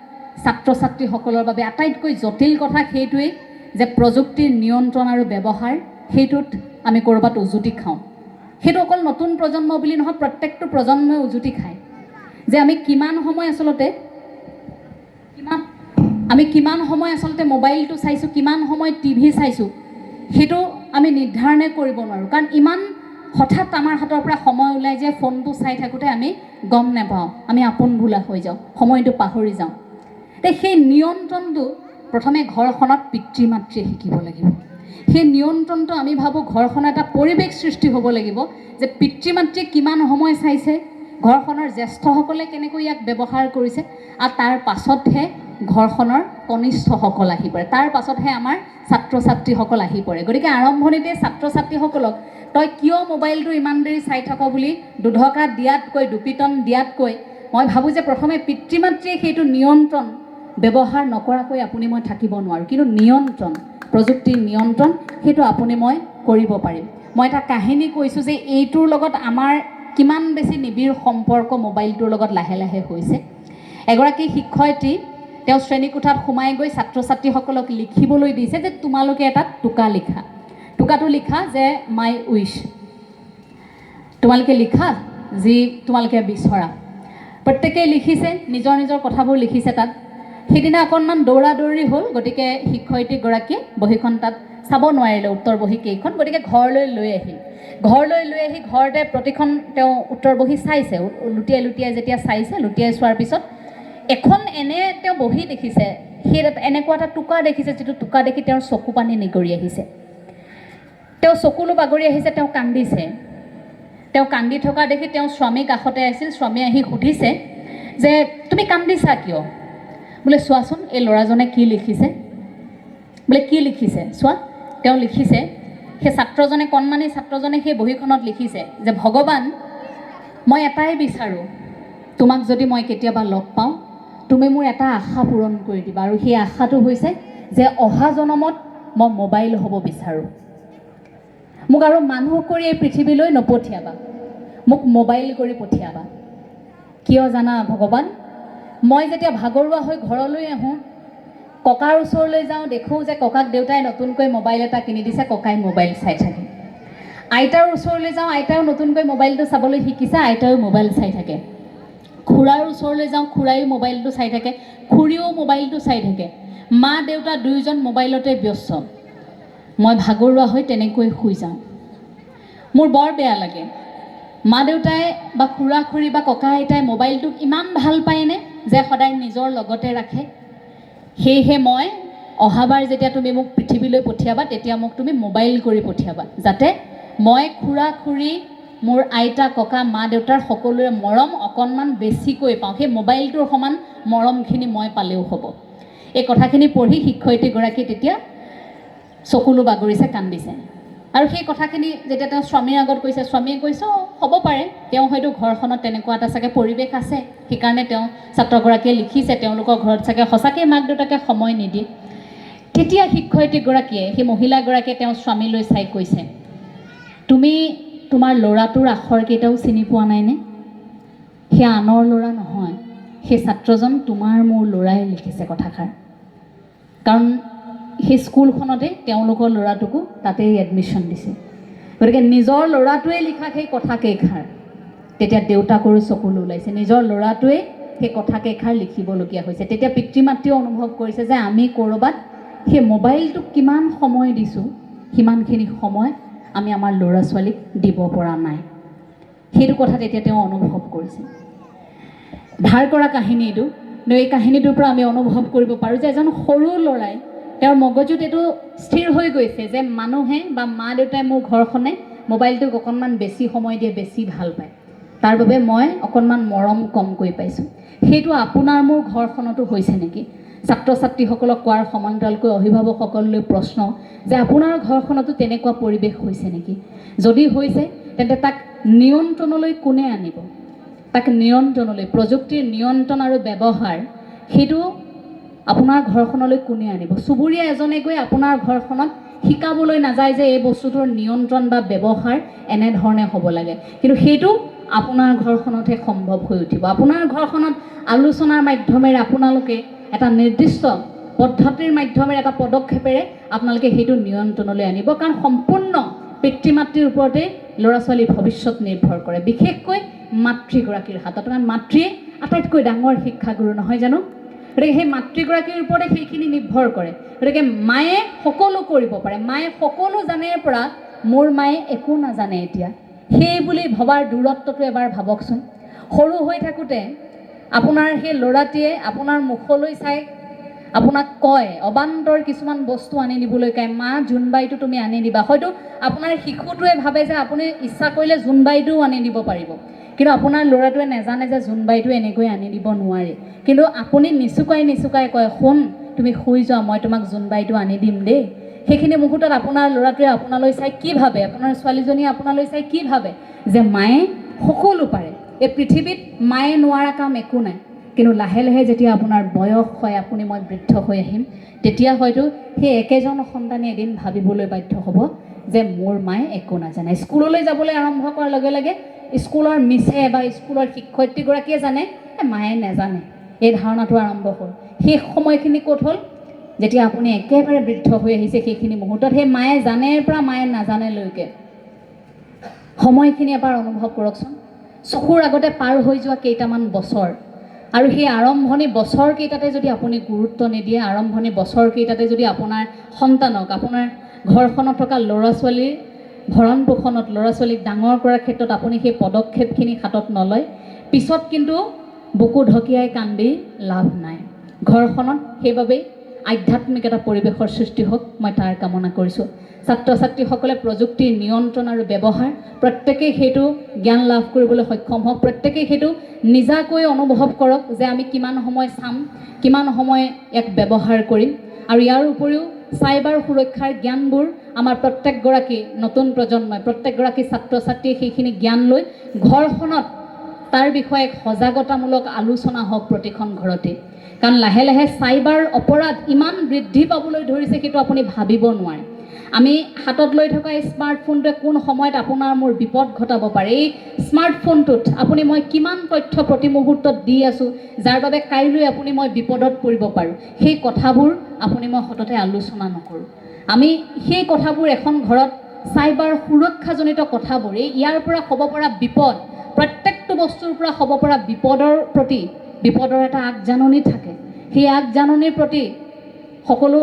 Speaker 1: ছাত্ৰ ছাত্ৰীসকলৰ বাবে আটাইতকৈ জটিল কথা সেইটোৱেই যে প্ৰযুক্তিৰ নিয়ন্ত্ৰণ আৰু ব্যৱহাৰ সেইটোত আমি ক'ৰবাত উজুতি খাওঁ। সেইটো অকল নতুন প্ৰজন্ম বুলি নহয়, প্ৰত্যেকটো প্ৰজন্মই উজুতি খায় যে আমি কিমান সময় আচলতে মোবাইলটো চাইছোঁ, কিমান সময় টিভি চাইছোঁ, সেইটো আমি নিৰ্ধাৰণে কৰিব নোৱাৰোঁ। কাৰণ ইমান হঠাৎ আমাৰ হাতৰ পৰা সময় ওলাই যায়, ফোনটো চাই থাকোঁতে আমি গম নাপাওঁ, আমি আপোন ভোলা হৈ যাওঁ, সময়টো পাহৰি যাওঁ। সেই নিয়ন্ত্ৰণটো প্ৰথমে ঘৰখনত পিতৃ মাতৃয়ে শিকিব লাগিব। সেই নিয়ন্ত্ৰণটো আমি ভাবোঁ ঘৰখনৰ এটা পৰিৱেশ সৃষ্টি হ'ব লাগিব যে পিতৃ মাতৃয়ে কিমান সময় চাইছে, ঘৰখনৰ জ্যেষ্ঠসকলে কেনেকৈ ইয়াক ব্যৱহাৰ কৰিছে, আৰু তাৰ পাছতহে ঘৰখনৰ কনিষ্ঠসকল আহি পৰে, তাৰ পাছতহে আমাৰ ছাত্ৰ ছাত্ৰীসকল আহি পৰে। গতিকে আৰম্ভণিতে ছাত্ৰ ছাত্ৰীসকলক তই কিয় মোবাইলটো ইমান দেৰি চাই থাক বুলি দুধকা দিয়াতকৈ, দুপিটন দিয়াতকৈ মই ভাবোঁ যে প্ৰথমে পিতৃ মাতৃয়ে সেইটো নিয়ন্ত্ৰণ ব্যৱহাৰ নকৰাকৈ আপুনি মই থাকিব নোৱাৰোঁ। কিন্তু নিয়ন্ত্ৰণ, প্ৰযুক্তিৰ নিয়ন্ত্ৰণ সেইটো আপুনি মই কৰিব পাৰিম। মই এটা কাহিনী কৈছোঁ যে এইটোৰ লগত আমাৰ কিমান বেছি নিবিড় সম্পৰ্ক মোবাইলটোৰ লগত লাহে লাহে হৈছে। এগৰাকী শিক্ষয়িত্ৰী তেওঁ শ্ৰেণীকোঠাত সোমাই গৈ ছাত্ৰ ছাত্ৰীসকলক লিখিবলৈ দিছে যে তোমালোকে এটা টোকা লিখা। টোকাটো লিখা যে মাই উইচ, তোমালোকে লিখা যি তোমালোকে বিচৰা। প্ৰত্যেকেই লিখিছে, নিজৰ নিজৰ কথাবোৰ লিখিছে তাত। সেইদিনা অকণমান দৌৰা দৌৰি হ'ল, গতিকে শিক্ষয়িত্ৰীগৰাকীয়ে বহীখন তাত চাব নোৱাৰিলে, উত্তৰ বহী কেইখন, গতিকে ঘৰলৈ লৈ আহিল। ঘৰলৈ লৈ আহি ঘৰতে প্ৰতিখন তেওঁ উত্তৰ বহী চাইছে, লুটিয়াই লুটিয়াই যেতিয়া চাইছে, লুটিয়াই চোৱাৰ পিছত এখন এনে তেওঁ বহী দেখিছে, সেই এনেকুৱা এটা টোকা দেখিছে, যিটো টোকা দেখি তেওঁৰ চকু পানী নিগৰি আহিছে, তেওঁ চকুলো বাগৰি আহিছে, তেওঁ কান্দিছে। তেওঁ কান্দি থকা দেখি তেওঁ স্বামী কাষতে আছিল, স্বামীয়ে আহি সুধিছে যে তুমি কান্দিছা কিয়? বোলে চোৱাচোন এই ল'ৰাজনে কি লিখিছে। বোলে কি লিখিছে চোৱা। তেওঁ লিখিছে, সেই ছাত্ৰজনে, কণমানি ছাত্ৰজনে সেই বহীখনত লিখিছে যে ভগৱান, মই এটাই বিচাৰোঁ, তোমাক যদি মই কেতিয়াবা লগ পাওঁ, তুমি মোৰ এটা আশা পূৰণ কৰি দিবা, আৰু সেই আশাটো হৈছে যে অহা জনমত মই মোবাইল হ'ব বিচাৰোঁ। মোক আৰু মানুহ কৰি এই পৃথিৱীলৈ নপঠিয়াবা, মোক মোবাইল কৰি পঠিয়াবা। কিয় জানা ভগৱান, মই যেতিয়া ভাগৰুৱা হৈ ঘৰলৈ আহোঁ, ককাৰ ওচৰলৈ যাওঁ, দেখোঁ যে ককাক দেউতাই নতুনকৈ মোবাইল এটা কিনি দিছে, ককাই মোবাইল চাই থাকে। আইতাৰ ওচৰলৈ যাওঁ, আইতাও নতুনকৈ মোবাইলটো চাবলৈ শিকিছে, আইতাও মোবাইল চাই থাকে। খুৰাৰ ওচৰলৈ যাওঁ, খুৰায়ো মোবাইলটো চাই থাকে, খুৰীও মোবাইলটো চাই থাকে। মা দেউতা দুয়োজন মোবাইলতে ব্যস্ত। মই ভাগৰুৱা হৈ তেনেকৈ শুই যাওঁ। মোৰ বৰ বেয়া লাগে। মা দেউতাই বা খুৰা খুৰী বা ককা আইতাই মোবাইলটোক ইমান ভাল পায়নে যে সদায় নিজৰ লগতে ৰাখে। সেয়েহে মই অহাবাৰ যেতিয়া তুমি মোক পৃথিৱীলৈ পঠিয়াবা, তেতিয়া মোক তুমি মোবাইল কৰি পঠিয়াবা, যাতে মই খুৰা খুৰী, মোৰ আইতা ককা মা দেউতাৰ সকলোৰে মৰম অকণমান বেছিকৈ পাওঁ। সেই মোবাইলটোৰ সমান মৰমখিনি মই পালেও হ'ব। এই কথাখিনি পঢ়ি শিক্ষয়িত্ৰীগৰাকী তেতিয়া চকুলো বাগৰিছে, কান্দিছে। আৰু সেই কথাখিনি যেতিয়া তেওঁ স্বামীৰ আগত কৈছে, স্বামীয়ে কৈছে হ'ব পাৰে, তেওঁ হয়তো ঘৰখনত তেনেকুৱা এটা চাগে পৰিৱেশ আছে, সেইকাৰণে তেওঁ ছাত্ৰগৰাকীয়ে লিখিছে, তেওঁলোকৰ ঘৰত চাগে সঁচাকৈ মাক দেউতাকে সময় নিদিয়ে। তেতিয়া শিক্ষয়িত্ৰীগৰাকীয়ে, সেই মহিলাগৰাকীয়ে তেওঁ স্বামীলৈ চাই কৈছে, তুমি তোমাৰ ল'ৰাটোৰ আখৰকেইটাও চিনি পোৱা নাইনে? সেই আনৰ ল'ৰা নহয়, সেই ছাত্ৰজন তোমাৰ মোৰ ল'ৰাই লিখিছে কথাষাৰ। কাৰণ সেই স্কুলখনতে তেওঁলোকৰ ল'ৰাটোকো তাতেই এডমিশ্যন দিছে। গতিকে নিজৰ ল'ৰাটোৱে লিখা সেই কথাকেইষাৰ তেতিয়া দেউতাকৰো চকুলো ওলাইছে, নিজৰ ল'ৰাটোৱে সেই কথাকেইষাৰ লিখিবলগীয়া হৈছে। তেতিয়া পিতৃ মাতৃও অনুভৱ কৰিছে যে আমি ক'ৰবাত সেই মোবাইলটোক কিমান সময় দিছোঁ, সিমানখিনি সময় আমি আমাৰ ল'ৰা ছোৱালীক দিব পৰা নাই। সেইটো কথা তেতিয়া তেওঁ অনুভৱ কৰিছে। ধাৰ কৰা কাহিনী এইটো, কিন্তু এই কাহিনীটোৰ পৰা আমি অনুভৱ কৰিব পাৰোঁ যে এজন সৰু ল'ৰাই, তেওঁৰ মগজুত এইটো স্থিৰ হৈ গৈছে যে মানুহে বা মা দেউতাই মোৰ ঘৰখনে মোবাইলটোক অকণমান বেছি সময় দিয়ে, বেছি ভাল পায়, তাৰ বাবে মই অকণমান মৰম কমকৈ পাইছোঁ। সেইটো আপোনাৰ মোৰ ঘৰখনতো হৈছে নেকি? ছাত্ৰ ছাত্ৰীসকলক কোৱাৰ সমান্তৰালকৈ অভিভাৱকসকললৈ প্ৰশ্ন যে আপোনাৰ ঘৰখনতো তেনেকুৱা পৰিৱেশ হৈছে নেকি? যদি হৈছে তেন্তে তাক নিয়ন্ত্ৰণলৈ কোনে আনিব? তাক নিয়ন্ত্ৰণলৈ, প্ৰযুক্তিৰ নিয়ন্ত্ৰণ আৰু ব্যৱহাৰ সেইটো আপোনাৰ ঘৰখনলৈ কোনে আনিব? চুবুৰীয়া এজনে গৈ আপোনাৰ ঘৰখনত শিকাবলৈ নাযায় যে এই বস্তুটোৰ নিয়ন্ত্ৰণ বা ব্যৱহাৰ এনেধৰণে হ'ব লাগে, কিন্তু সেইটো আপোনাৰ ঘৰখনতহে সম্ভৱ হৈ উঠিব। আপোনাৰ ঘৰখনত আলোচনাৰ মাধ্যমেৰে আপোনালোকে এটা নিৰ্দিষ্ট পদ্ধতিৰ মাধ্যমেৰে এটা পদক্ষেপেৰে আপোনালোকে সেইটো নিয়ন্ত্ৰণলৈ আনিব, কাৰণ সম্পূৰ্ণ পিতৃ মাতৃৰ ওপৰতে ল'ৰা ছোৱালীৰ ভৱিষ্যত নিৰ্ভৰ কৰে, বিশেষকৈ মাতৃগৰাকীৰ হাতত, কাৰণ মাতৃয়ে আটাইতকৈ ডাঙৰ শিক্ষাগুৰু নহয় জানো। গতিকে সেই মাতৃগৰাকীৰ ওপৰতে সেইখিনি নিৰ্ভৰ কৰে। গতিকে মায়ে সকলো কৰিব পাৰে, মায়ে সকলো জানেৰ পৰা মোৰ মায়ে একো নাজানে এতিয়া, সেই বুলি ভবাৰ দূৰত্বটো এবাৰ ভাবকচোন। সৰু হৈ থাকোঁতে আপোনাৰ সেই ল'ৰাটিয়ে আপোনাৰ মুখলৈ চাই আপোনাক কয়, অবান্তৰ কিছুমান বস্তু আনি দিবলৈ কয়, মা জোনবাইটো তুমি আনি দিবা। হয়তো আপোনাৰ শিশুটোৱে ভাবে যে আপুনি ইচ্ছা কৰিলে জোনবাইটোও আনি দিব পাৰিব, কিন্তু আপোনাৰ ল'ৰাটোৱে নাজানে যে জোনবাইটো এনেকৈ আনি দিব নোৱাৰে। কিন্তু আপুনি নিচুকাই নিচুকাই কয়, শুন তুমি শুই যোৱা, মই তোমাক জোনবাইটো আনি দিম দেই। সেইখিনি মুহূৰ্তত আপোনাৰ ল'ৰাটোৱে আপোনালৈ চাই কি ভাবে, আপোনাৰ ছোৱালীজনীয়ে আপোনালৈ চাই কি ভাবে, যে মায়ে সকলো পাৰে, এই পৃথিৱীত মায়ে নোৱাৰা কাম একো নাই। কিন্তু লাহে লাহে যেতিয়া আপোনাৰ বয়স হয়, আপুনি মই বৃদ্ধ হৈ আহিম, তেতিয়া হয়তো সেই একেজন সন্তানে এদিন ভাবিবলৈ বাধ্য হ'ব যে মোৰ মায়ে একো নাজানে। স্কুললৈ যাবলৈ আৰম্ভ কৰাৰ লগে লগে স্কুলৰ মিছে বা স্কুলৰ শিক্ষয়িত্ৰীগৰাকীয়ে জানে মায়ে নাজানে, এই ধাৰণাটো আৰম্ভ হ'ল। সেই সময়খিনি ক'ত হ'ল, যেতিয়া আপুনি একেবাৰে বৃদ্ধ হৈ আহিছে, সেইখিনি মুহূৰ্তত সেই মায়ে জানেৰ পৰা মায়ে নাজানেলৈকে সময়খিনি এবাৰ অনুভৱ কৰকচোন। চকুৰ আগতে পাৰ হৈ যোৱা কেইটামান বছৰ, আৰু সেই আৰম্ভণি বছৰকেইটাতে যদি আপুনি গুৰুত্ব নিদিয়ে, আৰম্ভণি বছৰকেইটাতে যদি আপোনাৰ সন্তানক, আপোনাৰ ঘৰখনত থকা ল'ৰা ছোৱালীৰ ভৰণ পোষণত, ল'ৰা ছোৱালীক ডাঙৰ কৰাৰ ক্ষেত্ৰত আপুনি সেই পদক্ষেপখিনি হাতত নলয়, পিছত কিন্তু বুকু ঢকিয়াই কান্দি লাভ নাই। ঘৰখনত সেইবাবেই আধ্যাত্মিক এটা পৰিৱেশৰ সৃষ্টি হওক, মই তাৰ কামনা কৰিছোঁ। ছাত্ৰ ছাত্ৰীসকলে প্ৰযুক্তিৰ নিয়ন্ত্ৰণ আৰু ব্যৱহাৰ প্ৰত্যেকেই সেইটো জ্ঞান লাভ কৰিবলৈ সক্ষম হওক, প্ৰত্যেকেই সেইটো নিজাকৈ অনুভৱ কৰক যে আমি কিমান সময় চাম, কিমান সময় ইয়াক ব্যৱহাৰ কৰিম। আৰু ইয়াৰ উপৰিও চাইবাৰ সুৰক্ষাৰ জ্ঞানবোৰ আমাৰ প্ৰত্যেকগৰাকী নতুন প্ৰজন্মই, প্ৰত্যেকগৰাকী ছাত্ৰ ছাত্ৰীয়ে সেইখিনি জ্ঞান লৈ ঘৰখনত তাৰ বিষয়ে এক সজাগতামূলক আলোচনা হওক প্ৰতিখন ঘৰতে। কাৰণ লাহে লাহে চাইবাৰ অপৰাধ ইমান বৃদ্ধি পাবলৈ ধৰিছে, সেইটো আপুনি ভাবিব নোৱাৰে। আমি হাতত লৈ থকা এই স্মাৰ্টফোনটোৱে কোন সময়ত আপোনাৰ মোৰ বিপদ ঘটাব পাৰে। এই স্মাৰ্টফোনটোত আপুনি মই কিমান তথ্য প্ৰতি মুহূৰ্তত দি আছোঁ, যাৰ বাবে কাইলৈ আপুনি মই বিপদত পৰিব পাৰোঁ, সেই কথাবোৰ আপুনি মই সততে আলোচনা নকৰোঁ। আমি সেই কথাবোৰ এখন ঘৰত চাইবাৰ সুৰক্ষাজনিত কথাবোৰ, ইয়াৰ পৰা হ'ব পৰা বিপদ, প্ৰত্যেকটো বস্তুৰ পৰা হ'ব পৰা বিপদৰ প্ৰতি বিপদৰ এটা আগজাননী থাকে। সেই আগজাননীৰ প্ৰতি সকলো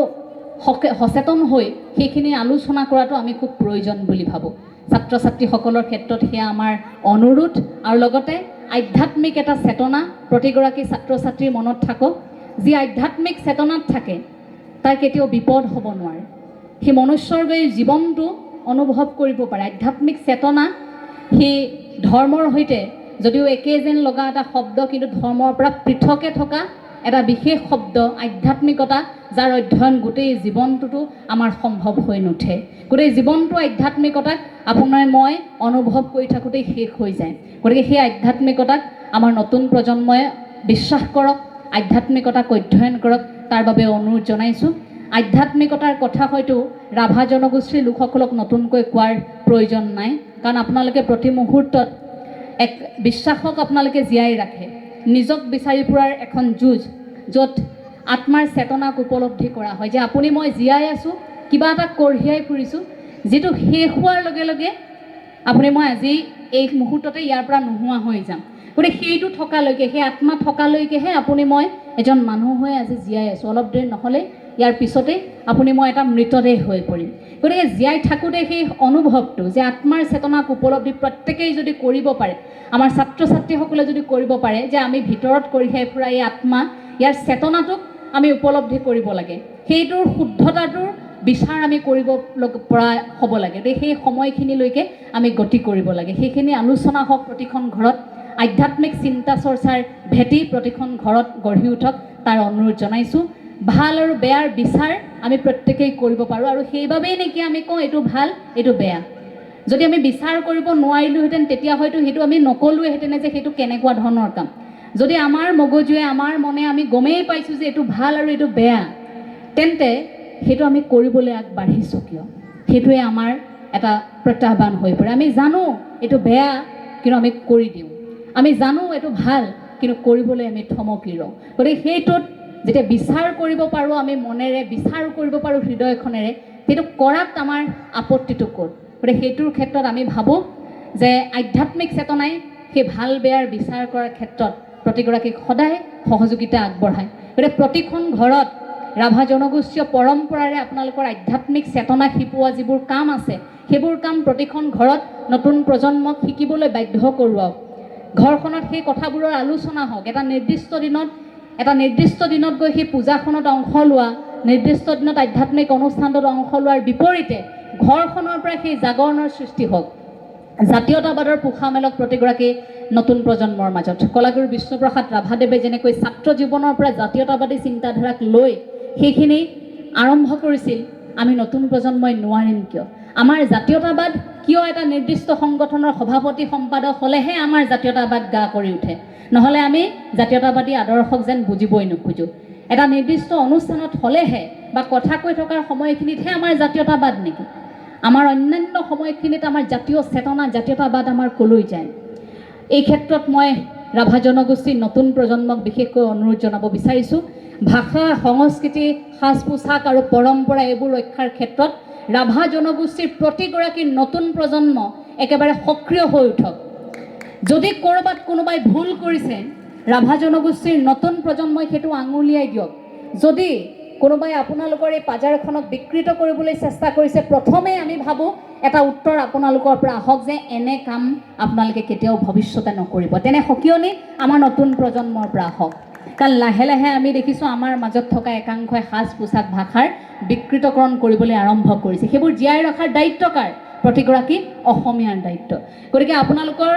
Speaker 1: সচেতন হৈ সেইখিনি আলোচনা কৰাটো আমি খুব প্ৰয়োজন বুলি ভাবোঁ। ছাত্ৰ ছাত্ৰীসকলৰ ক্ষেত্ৰত সেয়া আমাৰ অনুৰোধ, আৰু লগতে আধ্যাত্মিক এটা চেতনা প্ৰতিগৰাকী ছাত্ৰ ছাত্ৰীৰ মনত থাকক। যি আধ্যাত্মিক চেতনাত থাকে তাৰ কেতিয়াও বিপদ হ'ব নোৱাৰে। সেই মনুষ্যৰ গৈ জীৱনটো অনুভৱ কৰিব পাৰে। আধ্যাত্মিক চেতনা সেই ধৰ্মৰ সৈতে যদিও একে যেন লগা এটা শব্দ, কিন্তু ধৰ্মৰ পৰা পৃথকে থকা এটা বিশেষ শব্দ আধ্যাত্মিকতা, যাৰ অধ্যয়ন গোটেই জীৱনটোতো আমাৰ সম্ভৱ হৈ নুঠে। গোটেই জীৱনটো আধ্যাত্মিকতাক আপোনাৰ মই অনুভৱ কৰি থাকোঁতেই শেষ হৈ যায়। গতিকে সেই আধ্যাত্মিকতাক আমাৰ নতুন প্ৰজন্মই বিশ্বাস কৰক, আধ্যাত্মিকতাক অধ্যয়ন কৰক, তাৰ বাবে অনুৰোধ জনাইছোঁ। আধ্যাত্মিকতাৰ কথা হয়তো ৰাভা জনগোষ্ঠীৰ লোকসকলক নতুনকৈ কোৱাৰ প্ৰয়োজন নাই, কাৰণ আপোনালোকে প্ৰতি মুহূৰ্তত এক বিশ্বাসক আপোনালোকে জীয়াই ৰাখে। নিজক বিচাৰি ফুৰাৰ এখন যুঁজ, য'ত আত্মাৰ চেতনাক উপলব্ধি কৰা হয় যে আপুনি মই জীয়াই আছোঁ, কিবা এটা কঢ়িয়াই ফুৰিছোঁ, যিটো শেষ হোৱাৰ লগে লগে আপুনি মই আজি এই মুহূৰ্ততে ইয়াৰ পৰা নোহোৱা হৈ যাম। গতিকে সেইটো থকালৈকে, সেই আত্মা থকালৈকেহে আপুনি মই এজন মানুহ হৈ আজি জীয়াই আছোঁ। অলপ দেৰি নহ'লে ইয়াৰ পিছতে আপুনি মই এটা মৃতদেহ হৈ পৰিম। গতিকে জীয়াই থাকোঁতে সেই অনুভৱটো যে আত্মাৰ চেতনাক উপলব্ধি প্ৰত্যেকেই যদি কৰিব পাৰে, আমাৰ ছাত্ৰ ছাত্ৰীসকলে যদি কৰিব পাৰে যে আমি ভিতৰত কঢ়িয়াই ফুৰা এই আত্মা, ইয়াৰ চেতনাটোক আমি উপলব্ধি কৰিব লাগে, সেইটোৰ শুদ্ধতাটোৰ বিচাৰ আমি কৰিব পৰা হ'ব লাগে। গতিকে সেই সময়খিনিলৈকে আমি গতি কৰিব লাগে। সেইখিনি আলোচনা হওক প্ৰতিখন ঘৰত, আধ্যাত্মিক চিন্তা চৰ্চাৰ ভেটি প্ৰতিখন ঘৰত গঢ়ি উঠক, তাৰ অনুৰোধ জনাইছোঁ। ভাল আৰু বেয়াৰ বিচাৰ আমি প্ৰত্যেকেই কৰিব পাৰোঁ, আৰু সেইবাবেই নেকি আমি কওঁ এইটো ভাল এইটো বেয়া। যদি আমি বিচাৰ কৰিব নোৱাৰিলোহেঁতেন তেতিয়া হয়তো সেইটো আমি নকলোৱেহেঁতেনে যে সেইটো কেনেকুৱা ধৰণৰ কাম। যদি আমাৰ মগজুৱে, আমাৰ মনে আমি গমেই পাইছোঁ যে এইটো ভাল আৰু এইটো বেয়া, তেন্তে সেইটো আমি কৰিবলৈ আগবাঢ়িছোঁ কিয়, সেইটোৱে আমাৰ এটা প্ৰত্যাহ্বান হৈ পৰে। আমি জানো এইটো বেয়া, কিন্তু আমি কৰি দিওঁ। আমি জানো এইটো ভাল, কিন্তু কৰিবলৈ আমি থমকি ৰওঁ। গতিকে সেইটোত যেতিয়া বিচাৰ কৰিব পাৰোঁ, আমি মনেৰে বিচাৰ কৰিব পাৰোঁ হৃদয়খনেৰে, সেইটো কৰাত আমাৰ আপত্তিটো ক'ত? গতিকে সেইটোৰ ক্ষেত্ৰত আমি ভাবোঁ যে আধ্যাত্মিক চেতনাই সেই ভাল বেয়াৰ বিচাৰ কৰাৰ ক্ষেত্ৰত প্ৰতিগৰাকীক সদায় সহযোগিতা আগবঢ়ায়। গতিকে প্ৰতিখন ঘৰত ৰাভা জনগোষ্ঠীয় পৰম্পৰাৰে আপোনালোকৰ আধ্যাত্মিক চেতনা শিপোৱা যিবোৰ কাম আছে, সেইবোৰ কাম প্ৰতিখন ঘৰত নতুন প্ৰজন্মক শিকিবলৈ বাধ্য কৰোৱাওক। ঘৰখনত সেই কথাবোৰৰ আলোচনা হওক। এটা নিৰ্দিষ্ট দিনত গৈ সেই পূজাখনত অংশ লোৱা, নিৰ্দিষ্ট দিনত আধ্যাত্মিক অনুষ্ঠানটোত অংশ লোৱাৰ বিপৰীতে ঘৰখনৰ পৰা সেই জাগৰণৰ সৃষ্টি হওক। জাতীয়তাবাদৰ পোখা মেলক প্ৰতিগৰাকী নতুন প্ৰজন্মৰ মাজত। কলাগুৰু বিষ্ণুপ্ৰসাদ ৰাভাদেৱে যেনেকৈ ছাত্ৰ জীৱনৰ পৰা জাতীয়তাবাদী চিন্তাধাৰাক লৈ সেইখিনি আৰম্ভ কৰিছিল, আমি নতুন প্ৰজন্মই নোৱাৰিম কিয়? আমাৰ জাতীয়তাবাদ কিয় এটা নিৰ্দিষ্ট সংগঠনৰ সভাপতি সম্পাদক হ'লেহে আমাৰ জাতীয়তাবাদ গা কৰি উঠে, নহ'লে আমি জাতীয়তাবাদী আদৰ্শক যেন বুজিবই নোখোজোঁ। এটা নিৰ্দিষ্ট অনুষ্ঠানত হ'লেহে বা কথা কৈ থকাৰ সময়খিনিতহে আমাৰ জাতীয়তাবাদ নেকি? আমাৰ অন্যান্য সময়খিনিত আমাৰ জাতীয় চেতনা, জাতীয়তাবাদ আমাৰ কলৈ যায়? এই ক্ষেত্ৰত মই ৰাভা জনগোষ্ঠীৰ নতুন প্ৰজন্মক বিশেষকৈ অনুৰোধ জনাব বিচাৰিছোঁ, ভাষা, সংস্কৃতি, সাজ পোছাক আৰু পৰম্পৰা এইবোৰ ৰক্ষাৰ ক্ষেত্ৰত ৰাভা জনগোষ্ঠীৰ প্ৰতিগৰাকী নতুন প্ৰজন্ম একেবাৰে সক্ৰিয় হৈ উঠক। যদি ক'ৰবাত কোনোবাই ভুল কৰিছে, ৰাভা জনগোষ্ঠীৰ নতুন প্ৰজন্মই সেইটো আঙুলিয়াই দিয়ক। যদি কোনোবাই আপোনালোকৰ এই পাজাৰখনক বিকৃত কৰিবলৈ চেষ্টা কৰিছে, প্ৰথমে আমি ভাবোঁ এটা উত্তৰ আপোনালোকৰ পৰা আহক যে এনে কাম আপোনালোকে কেতিয়াও ভৱিষ্যতে নকৰিব। তেনে সকিয়নি আমাৰ নতুন প্ৰজন্মৰ পৰা আহক। কাৰণ লাহে লাহে আমি দেখিছোঁ আমাৰ মাজত থকা একাংশই সাজ পোছাক ভাষাৰ বিকৃতকৰণ কৰিবলৈ আৰম্ভ কৰিছে। সেইবোৰ জীয়াই ৰখাৰ দায়িত্ব কাৰ? প্ৰতিগৰাকী অসমীয়াৰ দায়িত্ব। গতিকে আপোনালোকৰ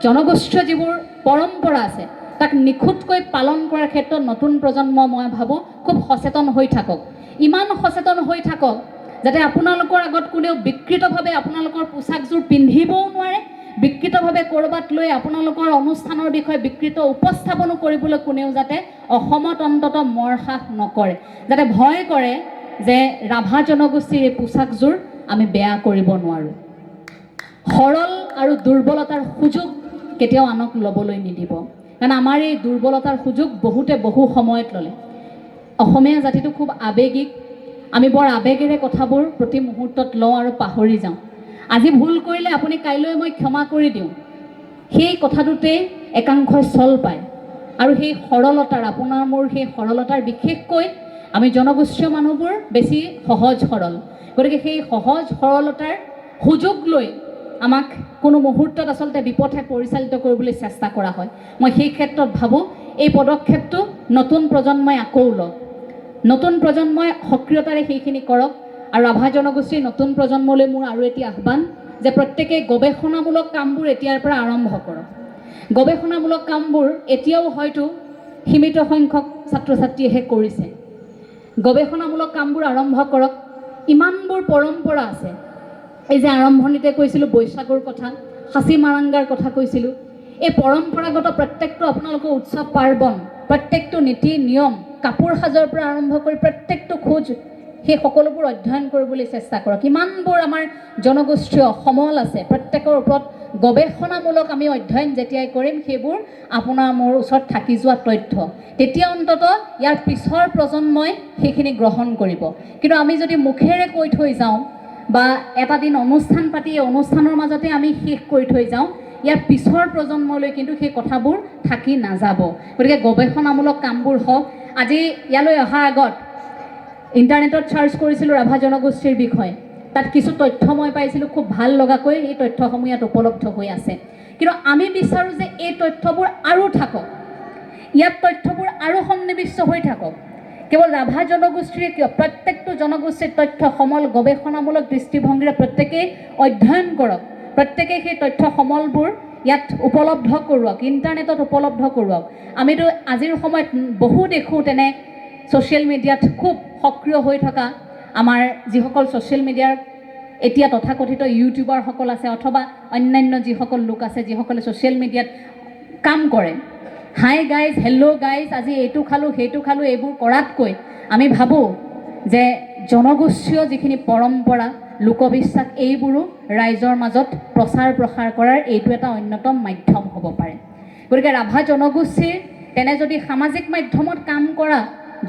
Speaker 1: জনগোষ্ঠীয় যিবোৰ পৰম্পৰা আছে তাক নিখুঁতকৈ পালন কৰাৰ ক্ষেত্ৰত নতুন প্ৰজন্ম মই ভাবোঁ খুব সচেতন হৈ থাকক। ইমান সচেতন হৈ থাকক যাতে আপোনালোকৰ আগত কোনেও বিকৃতভাৱে আপোনালোকৰ পোছাকযোৰ পিন্ধিবও নোৱাৰে, বিকৃতভাৱে ক'ৰবাত লৈ আপোনালোকৰ অনুষ্ঠানৰ বিষয়ে বিকৃত উপস্থাপনো কৰিবলৈ কোনেও যাতে অসমত অন্তত মৰসাহ নকৰে, যাতে ভয় কৰে যে ৰাভা জনগোষ্ঠীৰ এই পোছাকযোৰ আমি বেয়া কৰিব নোৱাৰোঁ। সৰল আৰু দুৰ্বলতাৰ সুযোগ কেতিয়াও আনক ল'বলৈ নিদিব। কাৰণ আমাৰ এই দুৰ্বলতাৰ সুযোগ বহুতে বহু সময়ত ল'লে। অসমীয়া জাতিটো খুব আৱেগিক। আমি বৰ আৱেগেৰে কথাবোৰ প্ৰতি মুহূৰ্তত লওঁ আৰু পাহৰি যাওঁ। আজি ভুল কৰিলে আপুনি কাইলৈ মই ক্ষমা কৰি দিওঁ, সেই কথাটোতে একাংশই চল পায়। আৰু সেই সৰলতাৰ, আপোনাৰ মোৰ সেই সৰলতাৰ, বিশেষকৈ আমি জনগোষ্ঠীয় মানুহবোৰ বেছি সহজ সৰল। গতিকে সেই সহজ সৰলতাৰ সুযোগ লৈ আমাক কোনো মুহূৰ্তত আচলতে বিপথে পৰিচালিত কৰিবলৈ চেষ্টা কৰা হয়। মই সেই ক্ষেত্ৰত ভাবোঁ এই পদক্ষেপটো নতুন প্ৰজন্মই আকৌ লওক। নতুন প্ৰজন্মই সক্ৰিয়তাৰে সেইখিনি কৰক। আৰু ৰাভা জনগোষ্ঠীৰ নতুন প্ৰজন্মলৈ মোৰ আৰু এটি আহ্বান যে প্ৰত্যেকেই গৱেষণামূলক কামবোৰ এতিয়াৰ পৰা আৰম্ভ কৰক। গৱেষণামূলক কামবোৰ এতিয়াও হয়তো সীমিত সংখ্যক ছাত্ৰ ছাত্ৰীয়েহে কৰিছে। গৱেষণামূলক কামবোৰ আৰম্ভ কৰক। ইমানবোৰ পৰম্পৰা আছে। এই যে আৰম্ভণিতে কৈছিলোঁ বৈশাগুৰ কথা, সাঁচি মাৰাংগাৰ কথা কৈছিলোঁ, এই পৰম্পৰাগত প্ৰত্যেকটো আপোনালোকৰ উৎসৱ পাৰ্বণ, প্ৰত্যেকটো নীতি নিয়ম, কাপোৰ সাজৰ পৰা আৰম্ভ কৰি প্ৰত্যেকটো খোজ, সেই সকলোবোৰ অধ্যয়ন কৰিবলৈ চেষ্টা কৰক। ইমানবোৰ আমাৰ জনগোষ্ঠীয় সমল আছে, প্ৰত্যেকৰ ওপৰত গৱেষণামূলক আমি অধ্যয়ন যেতিয়াই কৰিম, সেইবোৰ আপোনাৰ মোৰ ওচৰত থাকি যোৱা তথ্য, তেতিয়া অন্তত ইয়াৰ পিছৰ প্ৰজন্মই সেইখিনি গ্ৰহণ কৰিব। কিন্তু আমি যদি মুখেৰে কৈ থৈ যাওঁ বা এটা দিন অনুষ্ঠান পাতি অনুষ্ঠানৰ মাজতে আমি শেষ কৰি থৈ যাওঁ, ইয়াৰ পিছৰ প্ৰজন্মলৈ কিন্তু সেই কথাবোৰ থাকি নাযাব। গতিকে গৱেষণামূলক কামবোৰ হওক। আজি ইয়ালৈ অহাৰ আগত ইণ্টাৰনেটত চাৰ্চ কৰিছিলোঁ ৰাভা জনগোষ্ঠীৰ বিষয়ে। তাত কিছু তথ্য মই পাইছিলোঁ, খুব ভাল লগাকৈ এই তথ্যসমূহ ইয়াত উপলব্ধ হৈ আছে। কিন্তু আমি বিচাৰোঁ যে এই তথ্যবোৰ আৰু থাকক, ইয়াত তথ্যবোৰ আৰু সন্নিৱিষ্ট হৈ থাকক। কেৱল ৰাভা জনগোষ্ঠীৰে কিয়, প্ৰত্যেকটো জনগোষ্ঠীৰ তথ্য সমল গৱেষণামূলক দৃষ্টিভংগীৰে প্ৰত্যেকেই অধ্যয়ন কৰক। প্ৰত্যেকেই সেই তথ্য সমলবোৰ ইয়াত উপলব্ধ কৰোৱাওক, ইণ্টাৰনেটত উপলব্ধ কৰোৱাওক। আমিতো আজিৰ সময়ত বহু দেখোঁ তেনে ছ'চিয়েল মিডিয়াত খুব সক্ৰিয় হৈ থকা আমাৰ যিসকল ছ'চিয়েল মিডিয়াৰ এতিয়া তথাকথিত ইউটিউবাৰসকল আছে, অথবা অন্যান্য যিসকল লোক আছে যিসকলে ছ'চিয়েল মিডিয়াত কাম কৰে, হাই গাইজ, হেল্ল' গাইজ, আজি এইটো খালোঁ সেইটো খালোঁ, এইবোৰ কৰাতকৈ আমি ভাবোঁ যে জনগোষ্ঠীয় যিখিনি পৰম্পৰা লোকবিশ্বাস এইবোৰো ৰাইজৰ মাজত প্ৰচাৰ প্ৰসাৰ কৰাৰ এইটো এটা অন্যতম মাধ্যম হ'ব পাৰে। গতিকে ৰাভা জনগোষ্ঠীৰ তেনে যদি সামাজিক মাধ্যমত কাম কৰা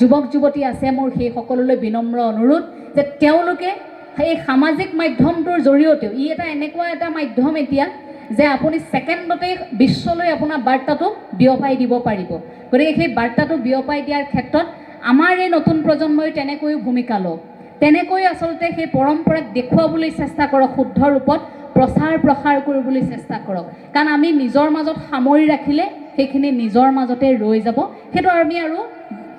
Speaker 1: যুৱক যুৱতী আছে, মোৰ সেই সকললৈ বিনম্ৰ অনুৰোধ যে তেওঁলোকে এই সামাজিক মাধ্যমটোৰ জৰিয়তেও, ই এটা এনেকুৱা এটা মাধ্যম এতিয়া যে আপুনি ছেকেণ্ডতেই বিশ্বলৈ আপোনাৰ বাৰ্তাটো বিয়পাই দিব পাৰিব। গতিকে সেই বাৰ্তাটো বিয়পাই দিয়াৰ ক্ষেত্ৰত আমাৰ এই নতুন প্ৰজন্মই তেনেকৈও ভূমিকা লওক, তেনেকৈ আচলতে সেই পৰম্পৰাক দেখুৱাবলৈ চেষ্টা কৰক, শুদ্ধ ৰূপত প্ৰচাৰ প্ৰসাৰ কৰিবলৈ চেষ্টা কৰক। কাৰণ আমি নিজৰ মাজত সামৰি ৰাখিলে সেইখিনি নিজৰ মাজতে ৰৈ যাব, সেইটো আমি আৰু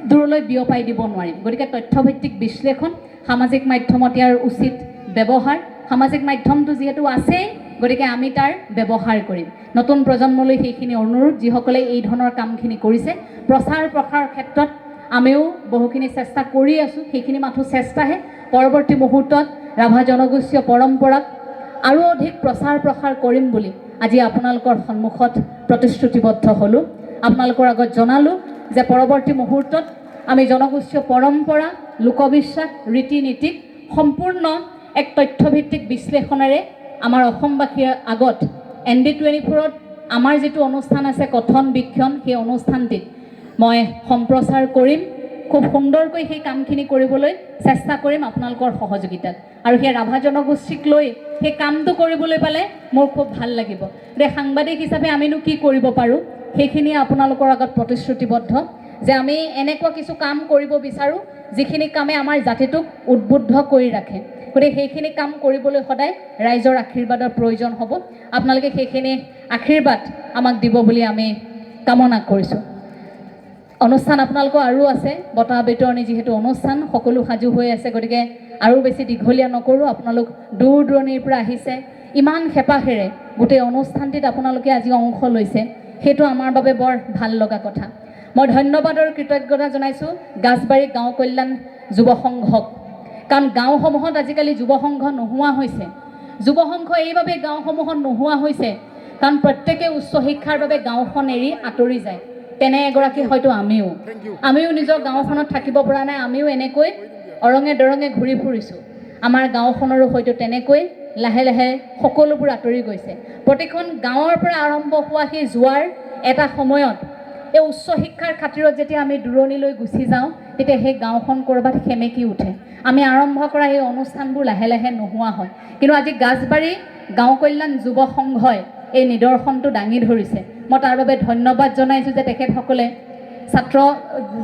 Speaker 1: দূৰলৈ বিয়পাই দিব নোৱাৰিম। গতিকে তথ্যভিত্তিক বিশ্লেষণ, সামাজিক মাধ্যমত ইয়াৰ উচিত ব্যৱহাৰ, সামাজিক মাধ্যমটো যিহেতু আছেই গতিকে আমি তাৰ ব্যৱহাৰ কৰিম। নতুন প্ৰজন্মলৈ সেইখিনি অনুৰোধ, যিসকলে এই ধৰণৰ কামখিনি কৰিছে প্ৰচাৰ প্ৰসাৰৰ ক্ষেত্ৰত আমিও বহুখিনি চেষ্টা কৰি আছোঁ, সেইখিনি মাথো চেষ্টাহে। পৰৱৰ্তী মুহূৰ্তত ৰাভা জনগোষ্ঠীয় পৰম্পৰাক আৰু অধিক প্ৰচাৰ প্ৰসাৰ কৰিম বুলি আজি আপোনালোকৰ সন্মুখত প্ৰতিশ্ৰুতিবদ্ধ হ'লোঁ। আপোনালোকৰ আগত জনালোঁ যে পৰৱৰ্তী মুহূৰ্তত আমি জনগোষ্ঠীয় পৰম্পৰা, লোকবিশ্বাস, ৰীতি নীতিক সম্পূৰ্ণ এক তথ্যভিত্তিক বিশ্লেষণেৰে আমাৰ অসমবাসীৰ আগত ND24ত আমাৰ যিটো অনুষ্ঠান আছে কথন বিক্ষণ, সেই অনুষ্ঠানটিত মই সম্প্ৰচাৰ কৰিম। খুব সুন্দৰকৈ সেই কামখিনি কৰিবলৈ চেষ্টা কৰিম আপোনালোকৰ সহযোগিতাত। আৰু সেই ৰাভা জনগোষ্ঠীক লৈ সেই কামটো কৰিবলৈ পালে মোৰ খুব ভাল লাগিব। যে সাংবাদিক হিচাপে আমিনো কি কৰিব পাৰোঁ সেইখিনি আপোনালোকৰ আগত প্ৰতিশ্ৰুতিবদ্ধ যে আমি এনেকুৱা কিছু কাম কৰিব বিচাৰোঁ যিখিনি কামে আমাৰ জাতিটোক উদ্বুদ্ধ কৰি ৰাখে। গতিকে সেইখিনি কাম কৰিবলৈ সদায় ৰাইজৰ আশীৰ্বাদৰ প্ৰয়োজন হ'ব। আপোনালোকে সেইখিনি আশীৰ্বাদ আমাক দিব বুলি আমি কামনা কৰিছোঁ। অনুষ্ঠান আপোনালোকৰ আৰু আছে, বঁটা বিতৰণী যিহেতু অনুষ্ঠান সকলো সাজু হৈ আছে, গতিকে আৰু বেছি দীঘলীয়া নকৰোঁ। আপোনালোক দূৰ দূৰণিৰ পৰা আহিছে, ইমান হেঁপাহেৰে গোটেই অনুষ্ঠানটিত আপোনালোকে আজি অংশ লৈছে, সেইটো আমাৰ বাবে বৰ ভাল লগা কথা। মই ধন্যবাদ আৰু কৃতজ্ঞতা জনাইছোঁ গাছবাৰী গাঁও কল্যাণ যুৱ সংঘক। কাৰণ গাঁওসমূহত আজিকালি যুৱ সংঘ নোহোৱা হৈছে। যুৱ সংঘ এইবাবে গাঁওসমূহত নোহোৱা হৈছে কাৰণ প্ৰত্যেকে উচ্চ শিক্ষাৰ বাবে গাঁওখন এৰি আঁতৰি যায়। তেনে এগৰাকী হয়তো আমিও নিজৰ গাঁওখনত থাকিব পৰা নাই, আমিও এনেকৈ অৰঙে দৰঙে ঘূৰি ফুৰিছোঁ। আমাৰ গাঁওখনৰো হয়তো তেনেকৈ লাহে লাহে সকলোবোৰ আঁতৰি গৈছে। প্ৰতিখন গাঁৱৰ পৰা আৰম্ভ হোৱা সেই যোৱাৰ এটা সময়ত এই উচ্চ শিক্ষাৰ খাতিৰত যেতিয়া আমি দূৰণিলৈ গুচি যাওঁ তেতিয়া সেই গাঁওখন ক'ৰবাত সেমেকি উঠে। আমি আৰম্ভ কৰা এই অনুষ্ঠানবোৰ লাহে লাহে নোহোৱা হয়। কিন্তু আজি গাছবাৰী গাঁও কল্যাণ যুৱ সংঘই এই নিদৰ্শনটো দাঙি ধৰিছে। মই তাৰ বাবে ধন্যবাদ জনাইছোঁ যে তেখেতসকলে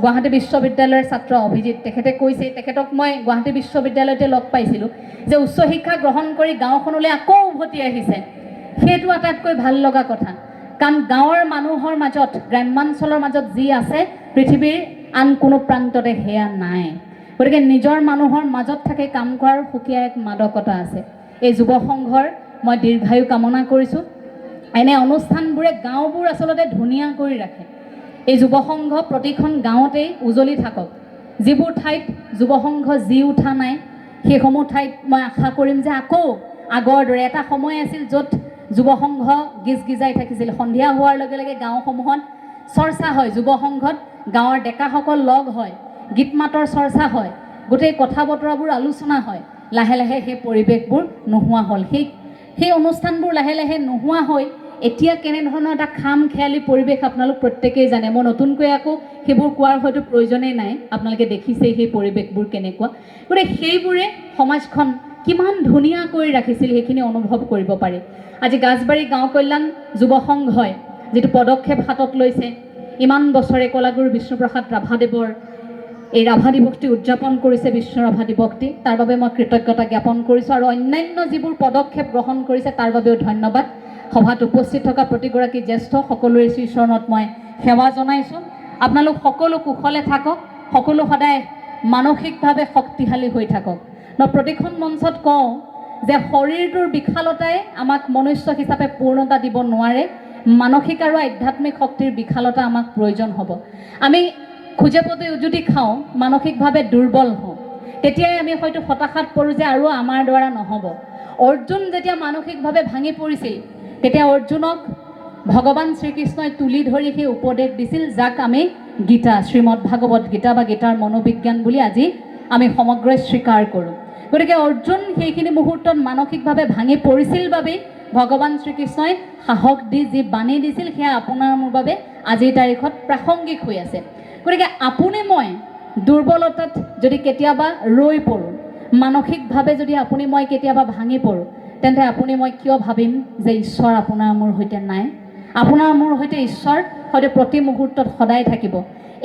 Speaker 1: গুৱাহাটী বিশ্ববিদ্যালয়ৰ ছাত্ৰ অভিজিত তেখেতে কৈছে, তেখেতক মই গুৱাহাটী বিশ্ববিদ্যালয়তে লগ পাইছিলোঁ যে উচ্চ শিক্ষা গ্ৰহণ কৰি গাঁওখনলৈ আকৌ উভতি আহিছে। সেইটো আটাইতকৈ ভাল লগা কথা। কাৰণ গাঁৱৰ মানুহৰ মাজত, গ্ৰাম্যাঞ্চলৰ মাজত যি আছে পৃথিৱীৰ আন কোনো প্ৰান্ততে সেয়া নাই। গতিকে নিজৰ মানুহৰ মাজত থাকে কাম কৰাৰ সুকীয়া এক মাদকতা আছে। এই যুৱ সংঘৰ মই দীৰ্ঘায়ু কামনা কৰিছোঁ। এনে অনুষ্ঠানবোৰে গাঁওবোৰ আচলতে ধুনীয়া কৰি ৰাখে। এই যুৱ সংঘ প্ৰতিখন গাঁৱতেই উজলি থাকক। যিবোৰ ঠাইত যুৱ সংঘ জি উঠা নাই সেইসমূহ ঠাইত মই আশা কৰিম যে আকৌ আগৰ দৰে এটা সময় আছিল য'ত যুৱ সংঘ গিজগিজাই থাকিছিল। সন্ধিয়া হোৱাৰ লগে লগে গাঁওসমূহত চৰ্চা হয়, যুৱ সংঘত গাঁৱৰ ডেকাসকল লগ হয়, গীত মাতৰ চৰ্চা হয়, গোটেই কথা বতৰাবোৰ আলোচনা হয়। লাহে লাহে সেই পৰিৱেশবোৰ নোহোৱা হ'ল। সেই অনুষ্ঠানবোৰ লাহে লাহে নোহোৱা হৈ এতিয়া কেনেধৰণৰ এটা খাম খেয়ালি পৰিৱেশ আপোনালোক প্ৰত্যেকেই জানে। মই নতুনকৈ আকৌ সেইবোৰ কোৱাৰ হয়তো প্ৰয়োজনেই নাই, আপোনালোকে দেখিছেই সেই পৰিৱেশবোৰ কেনেকুৱা। গতিকে সেইবোৰে সমাজখন কিমান ধুনীয়া কৰি ৰাখিছিল সেইখিনি অনুভৱ কৰিব পাৰি। আজি গাছবাৰী গাঁও কল্যাণ যুৱ সংঘই যিটো পদক্ষেপ হাতত লৈছে, ইমান বছৰে কলাগুৰু বিষ্ণুপ্ৰসাদ ৰাভাদেৱৰ এই ৰাভা দিৱসটি উদযাপন কৰিছে, বিশ্ব ৰাভা দিৱসটি, তাৰ বাবে মই কৃতজ্ঞতা জ্ঞাপন কৰিছোঁ। আৰু অন্যান্য যিবোৰ পদক্ষেপ গ্ৰহণ কৰিছে তাৰ বাবেও ধন্যবাদ। সভাত উপস্থিত থকা প্ৰতিগৰাকী জ্যেষ্ঠ সকলোৰে শ্ৰীচৰণত মই সেৱা জনাইছোঁ। আপোনালোক সকলো কুশলে থাকক, সকলো সদায় মানসিকভাৱে শক্তিশালী হৈ থাকক। মই প্ৰতিখন মঞ্চত কওঁ যে শৰীৰটোৰ বিশালতাই আমাক মনুষ্য হিচাপে পূৰ্ণতা দিব নোৱাৰে, মানসিক আৰু আধ্যাত্মিক শক্তিৰ বিশালতা আমাক প্ৰয়োজন হ'ব। আমি খোজে পতে উজুতি খাওঁ, মানসিকভাৱে দুৰ্বল হওঁ, তেতিয়াই আমি হয়তো হতাশাত পৰোঁ যে আৰু আমাৰ দ্বাৰা নহ'ব। অৰ্জুন যেতিয়া মানসিকভাৱে ভাঙি পৰিছিল তেতিয়া অৰ্জুনক ভগৱান শ্ৰীকৃষ্ণই তুলি ধৰি সেই উপদেশ দিছিল যাক আমি গীতা, শ্ৰীমদ ভাগৱত গীতা বা গীতাৰ মনোবিজ্ঞান বুলি আজি আমি সমগ্ৰই স্বীকাৰ কৰোঁ। গতিকে অৰ্জুন সেইখিনি মুহূৰ্তত মানসিকভাৱে ভাঙি পৰিছিল বাবেই ভগৱান শ্ৰীকৃষ্ণই সাহস দি যি বাণী দিছিল সেয়া আপোনাৰ মোৰ বাবে আজিৰ তাৰিখত প্ৰাসংগিক হৈ আছে। গতিকে আপুনি মই দুৰ্বলতাত যদি কেতিয়াবা ৰৈ পৰোঁ, মানসিকভাৱে যদি আপুনি মই কেতিয়াবা ভাঙি পৰোঁ, তেন্তে আপুনি মই কিয় ভাবিম যে ঈশ্বৰ আপোনাৰ মোৰ সৈতে নাই? আপোনাৰ মোৰ সৈতে ঈশ্বৰ হয়তো প্ৰতি মুহূৰ্তত সদায় থাকিব।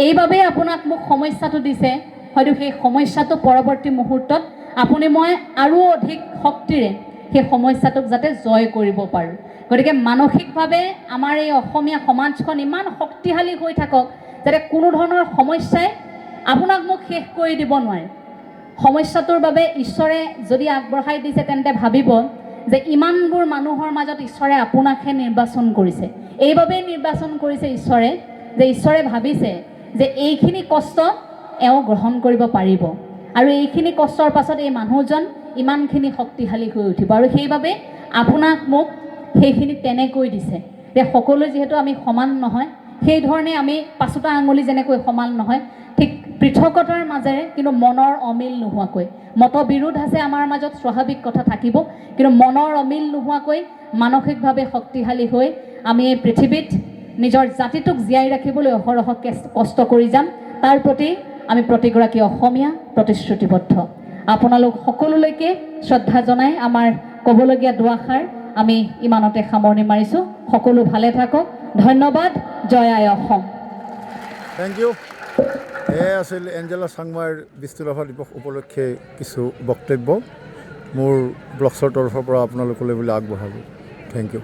Speaker 1: এইবাবেই আপোনাক মোক সমস্যাটো দিছে, হয়তো সেই সমস্যাটো পৰৱৰ্তী মুহূৰ্তত আপুনি মই আৰু অধিক শক্তিৰে সেই সমস্যাটোক যাতে জয় কৰিব পাৰোঁ। গতিকে মানসিকভাৱে আমাৰ এই অসমীয়া সমাজখন ইমান শক্তিশালী হৈ থাকক যাতে কোনো ধৰণৰ সমস্যাই আপোনাক মোক শেষ কৰি দিব নোৱাৰে। সমস্যাটোৰ বাবে ঈশ্বৰে যদি আগবঢ়াই দিছে তেন্তে ভাবিব যে ইমানবোৰ মানুহৰ মাজত ঈশ্বৰে আপোনাকহে নিৰ্বাচন কৰিছে। এইবাবেই নিৰ্বাচন কৰিছে ঈশ্বৰে যে ঈশ্বৰে ভাবিছে যে এইখিনি কষ্ট এওঁ গ্ৰহণ কৰিব পাৰিব আৰু এইখিনি কষ্টৰ পাছত এই মানুহজন ইমানখিনি শক্তিশালী হৈ উঠিব। আৰু সেইবাবে আপোনাক মোক সেইখিনি তেনেকৈ দিছে যে সকলো যিহেতু আমি সমান নহয়, সেইধৰণে আমি পাঁচোটা আঙুলি যেনেকৈ সমান নহয়, ঠিক পৃথকতাৰ মাজেৰে কিন্তু মনৰ অমিল নোহোৱাকৈ, মতবিৰোধ আছে আমাৰ মাজত, স্বাভাৱিক কথা থাকিব, কিন্তু মনৰ অমিল নোহোৱাকৈ মানসিকভাৱে শক্তিশালী হৈ আমি এই পৃথিৱীত নিজৰ জাতিটোক জীয়াই ৰাখিবলৈ অহৰহ কষ্ট কৰি যাম। তাৰ প্ৰতি আমি প্ৰতিগৰাকী অসমীয়া প্ৰতিশ্ৰুতিবদ্ধ। আপোনালোক সকলোলৈকে শ্ৰদ্ধা জনাই আমাৰ ক'বলগীয়া দুআষাৰ আমি ইমানতে সামৰণি মাৰিছোঁ। সকলো ভালে থাকক। ধন্যবাদ। জয় আই অসম।
Speaker 2: Thank you. এয়া আছিল এঞ্জেলা চাংমাৰ বৃষ্টিৰাভা দিৱস উপলক্ষে কিছু বক্তব্য মোৰ ব্লগছৰ তৰফৰ পৰা আপোনালোকলৈ বুলি আগবঢ়ালোঁ। Thank U.